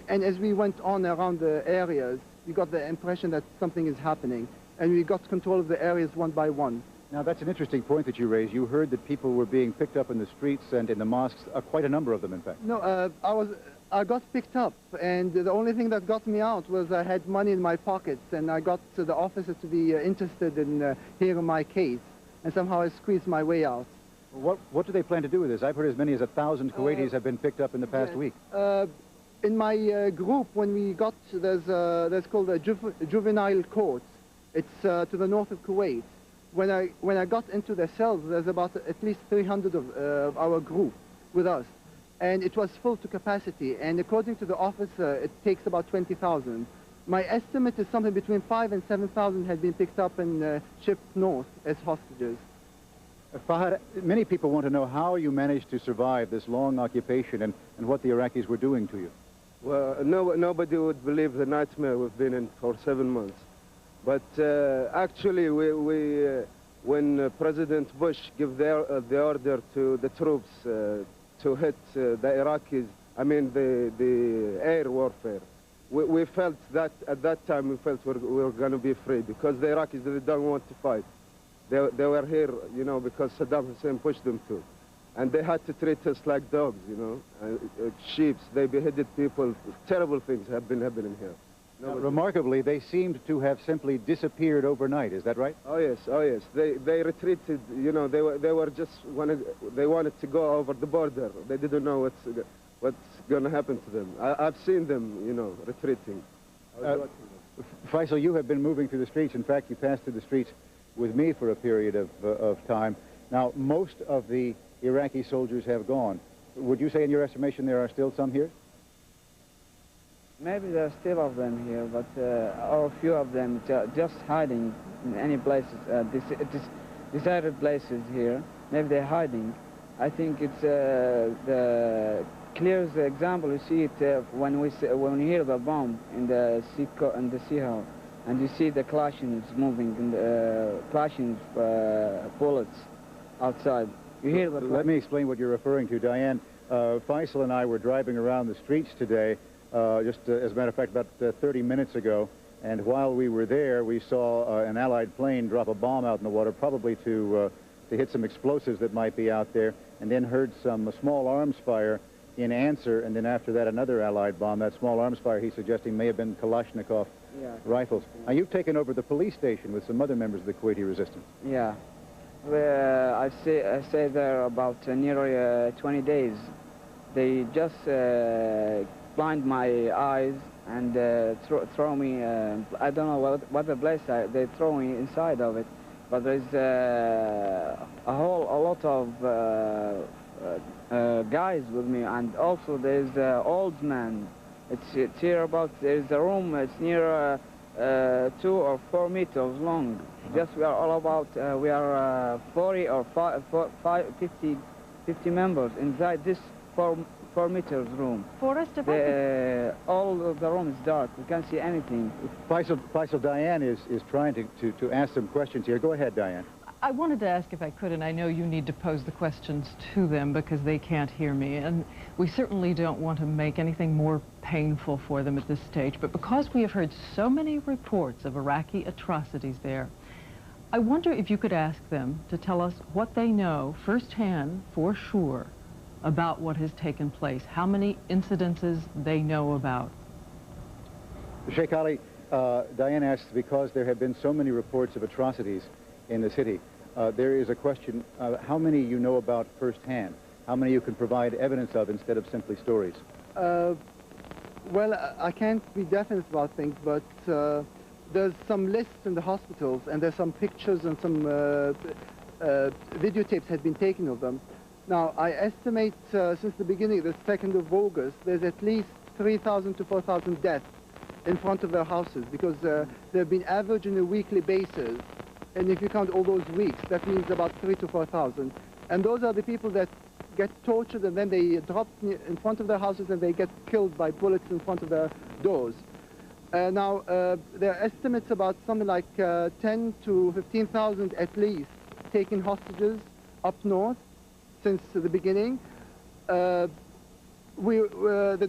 and as we went on around the areas, we got the impression that something is happening. And we got control of the areas one by one. Now, that's an interesting point that you raised. You heard that people were being picked up in the streets and in the mosques, quite a number of them, in fact. No, I got picked up, and the only thing that got me out was I had money in my pockets, and I got the officer to be interested in hearing my case, and somehow I squeezed my way out. What do they plan to do with this? I've heard as many as 1,000 Kuwaitis have been picked up in the past week. In my group, when we got, there's called a juvenile court. It's to the north of Kuwait. When I got into the cells, there's about at least 300 of our group with us. And it was full to capacity. And according to the officer, it takes about 20,000. My estimate is something between 5,000 and 7,000 had been picked up and shipped north as hostages. Fahad, many people want to know how you managed to survive this long occupation and what the Iraqis were doing to you. Well, nobody would believe the nightmare we've been in for 7 months. But actually, when President Bush gave the order to the troops to hit the Iraqis, I mean the air warfare, we felt that at that time we felt we were going to be free because the Iraqis, they don't want to fight. They were here, you know, because Saddam Hussein pushed them to. And they had to treat us like dogs, you know, sheep. They beheaded people. Terrible things have been happening here. Now, remarkably, they seemed to have simply disappeared overnight. Is that right? Oh yes, oh yes. They retreated. You know, they wanted to go over the border. They didn't know what's going to happen to them. I've seen them, you know, retreating. Faisal, you have been moving through the streets. In fact, you passed through the streets with me for a period of time. Now, most of the Iraqi soldiers have gone. Would you say, in your estimation, there are still some here? Maybe there are still of them here, but or a few of them just hiding in any places, deserted places here. Maybe they're hiding. I think it's the clearest example. You see it when you hear the bomb in the sea hall, and you see the clashings moving and clashing bullets outside. You hear the. Let me explain what you're referring to, Diane. Faisal and I were driving around the streets today. As a matter of fact, about 30 minutes ago, and while we were there, we saw an Allied plane drop a bomb out in the water, probably to hit some explosives that might be out there, and then heard some small arms fire in answer, and then after that, another Allied bomb. That small arms fire, he's suggesting, may have been Kalashnikov rifles. Now, you've taken over the police station with some other members of the Kuwaiti resistance. Yeah. I stay there about nearly 20 days. They just blind my eyes and throw me, I don't know what the place they throw me inside of it, but there's a lot of guys with me, and also there's old man It's here about, there's a room, it's near 2 or 4 meters long. Just we are all about, we are 40 or 50 members inside this 4 meters room. Forrest, if I could... all of the room is dark. We can't see anything. Faisal, Diane is trying to ask some questions here. Go ahead, Diane. I wanted to ask if I could, and I know you need to pose the questions to them because they can't hear me, and we certainly don't want to make anything more painful for them at this stage, but because we have heard so many reports of Iraqi atrocities there, I wonder if you could ask them to tell us what they know firsthand, for sure, about what has taken place, how many incidences they know about. Sheikh Ali, Diane asks, because there have been so many reports of atrocities in the city, there is a question, how many you know about firsthand? How many you can provide evidence of instead of simply stories? Well, I can't be definite about things, but there's some lists in the hospitals, and there's some pictures and some videotapes had been taken of them. Now, I estimate since the beginning, the 2nd of August, there's at least 3,000 to 4,000 deaths in front of their houses, because they've been averaged on a weekly basis. And if you count all those weeks, that means about 3,000 to 4,000. And those are the people that get tortured, and then they drop in front of their houses, and they get killed by bullets in front of their doors. Now, there are estimates about something like 10 to 15,000 at least taken hostages up north since the beginning. The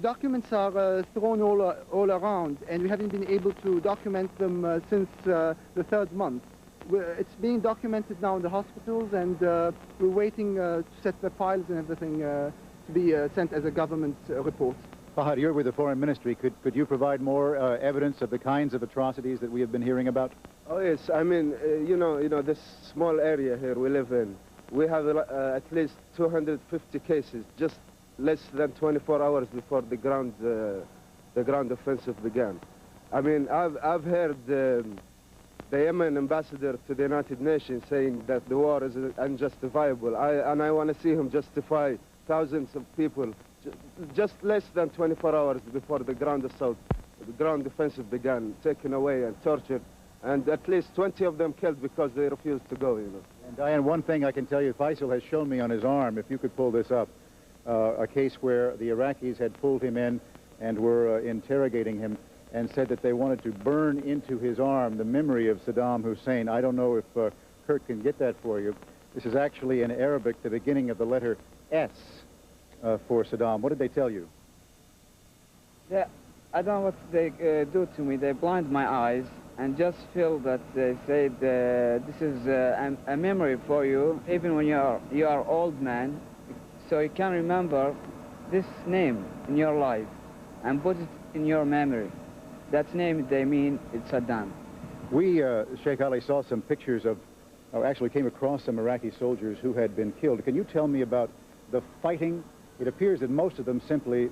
documents are thrown all around, and we haven't been able to document them since the 3rd month. It's being documented now in the hospitals, and we're waiting to set the files and everything to be sent as a government report. Fahad, you're with the Foreign Ministry. Could you provide more evidence of the kinds of atrocities that we have been hearing about? Oh, yes. I mean, you know, this small area here we live in, we have at least 250 cases, just less than 24 hours before the ground offensive began. I mean, I've heard the Yemen ambassador to the United Nations saying that the war is unjustifiable, and I want to see him justify thousands of people just less than 24 hours before the ground assault, the ground offensive began, taken away and tortured, and at least 20 of them killed because they refused to go, you know. And Diane, one thing I can tell you, Faisal has shown me on his arm, if you could pull this up, a case where the Iraqis had pulled him in and were interrogating him, and said that they wanted to burn into his arm the memory of Saddam Hussein. I don't know if Kurt can get that for you. This is actually in Arabic, the beginning of the letter S for Saddam. What did they tell you? Yeah, I don't know what they do to me. They blind my eyes and just feel that they say this is a memory for you, even when you are old man, so you can remember this name in your life and put it in your memory. That name, they mean, it's Saddam. We, Sheikh Ali, saw some pictures of, or actually came across some Iraqi soldiers who had been killed. Can you tell me about the fighting? It appears that most of them simply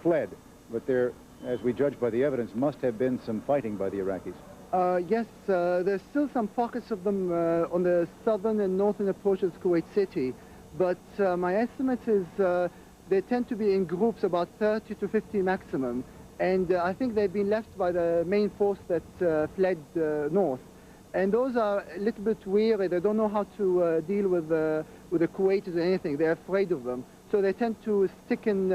fled, but there, as we judge by the evidence, must have been some fighting by the Iraqis. Yes, there's still some pockets of them on the southern and northern approaches to Kuwait City, but my estimate is they tend to be in groups about 30 to 50 maximum. And I think they've been left by the main force that fled north. And those are a little bit weary. They don't know how to deal with the Kuwaitis or anything. They're afraid of them. So they tend to stick in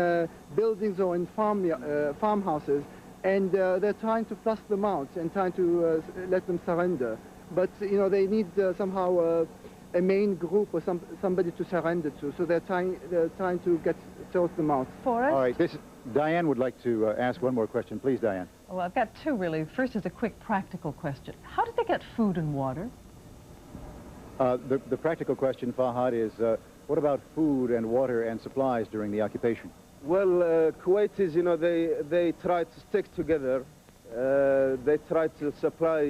buildings or in farmhouses. And they're trying to flush them out and trying to let them surrender. But, you know, they need somehow a main group or somebody to surrender to. So they're trying to sort them out. Forrest? All right, Diane would like to ask one more question. Please, Diane. Well, I've got two, really. First is a quick practical question. How did they get food and water? The practical question, Fahad, is what about food and water and supplies during the occupation? Well, Kuwaitis, you know, they try to stick together. They try to supply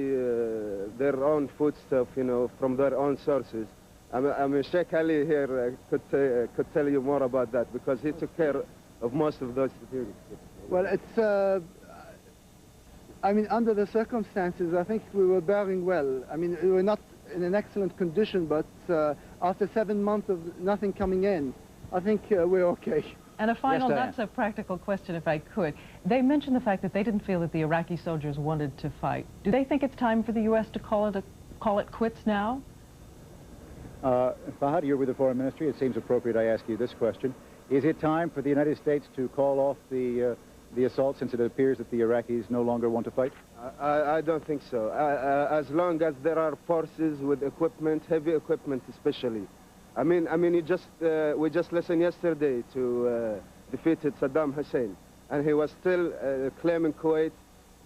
their own foodstuff, you know, from their own sources. I mean, Sheikh Ali here could tell you more about that, because he took care of most of those security. Well, it's, I mean, under the circumstances, I think we were bearing well. I mean, we were not in an excellent condition, but after 7 months of nothing coming in, I think we're okay. And a final, Yes, not so practical question, if I could. They mentioned the fact that they didn't feel that the Iraqi soldiers wanted to fight. Do they think it's time for the U.S. to call it quits now? Fahad, you're with the Foreign Ministry. It seems appropriate I ask you this question. Is it time for the United States to call off the assault, since it appears that the Iraqis no longer want to fight? I don't think so. As long as there are forces with equipment, heavy equipment especially. I mean, we just listened yesterday to defeated Saddam Hussein, and he was still claiming Kuwait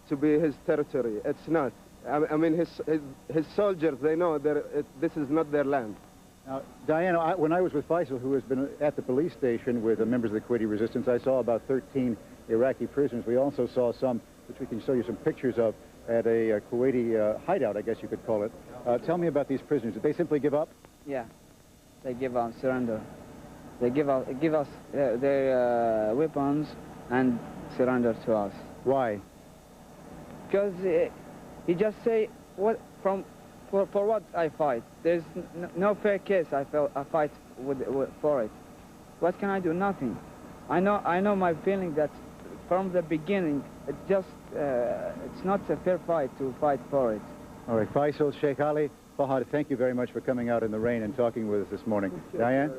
to be his territory. It's not. I mean, his soldiers, they know this is not their land. Now, Diana, when I was with Faisal, who has been at the police station with members of the Kuwaiti resistance, I saw about 13 Iraqi prisoners. We also saw some, which we can show you some pictures of, at a Kuwaiti hideout, I guess you could call it. Tell me about these prisoners. Did they simply give up? Yeah, they give up, surrender. They give us their weapons and surrender to us. Why? Because he just say, for what I fight? There's no fair case I fight for it. What can I do? Nothing. I know my feeling that from the beginning, it's not a fair fight to fight for it. All right, Faisal, Sheikh Ali, Fahad, thank you very much for coming out in the rain and talking with us this morning. Diane?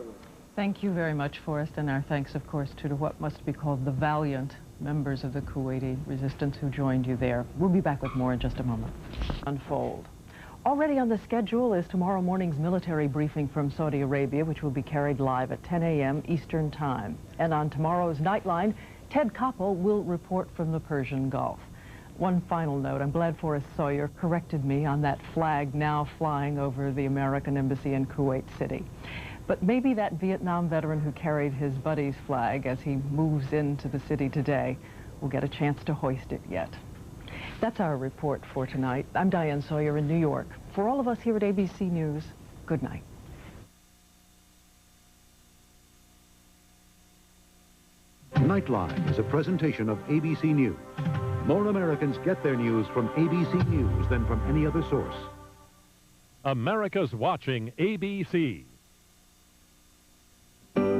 Thank you very much, Forrest, and our thanks, of course, to what must be called the valiant members of the Kuwaiti resistance who joined you there. We'll be back with more in just a moment. Unfold. Already on the schedule is tomorrow morning's military briefing from Saudi Arabia, which will be carried live at 10 a.m. Eastern Time. And on tomorrow's Nightline, Ted Koppel will report from the Persian Gulf. One final note, I'm glad Forrest Sawyer corrected me on that flag now flying over the American embassy in Kuwait City. But maybe that Vietnam veteran who carried his buddy's flag as he moves into the city today will get a chance to hoist it yet. That's our report for tonight. I'm Diane Sawyer in New York. For all of us here at ABC News, good night. Nightline is a presentation of ABC News. More Americans get their news from ABC News than from any other source. America's watching ABC.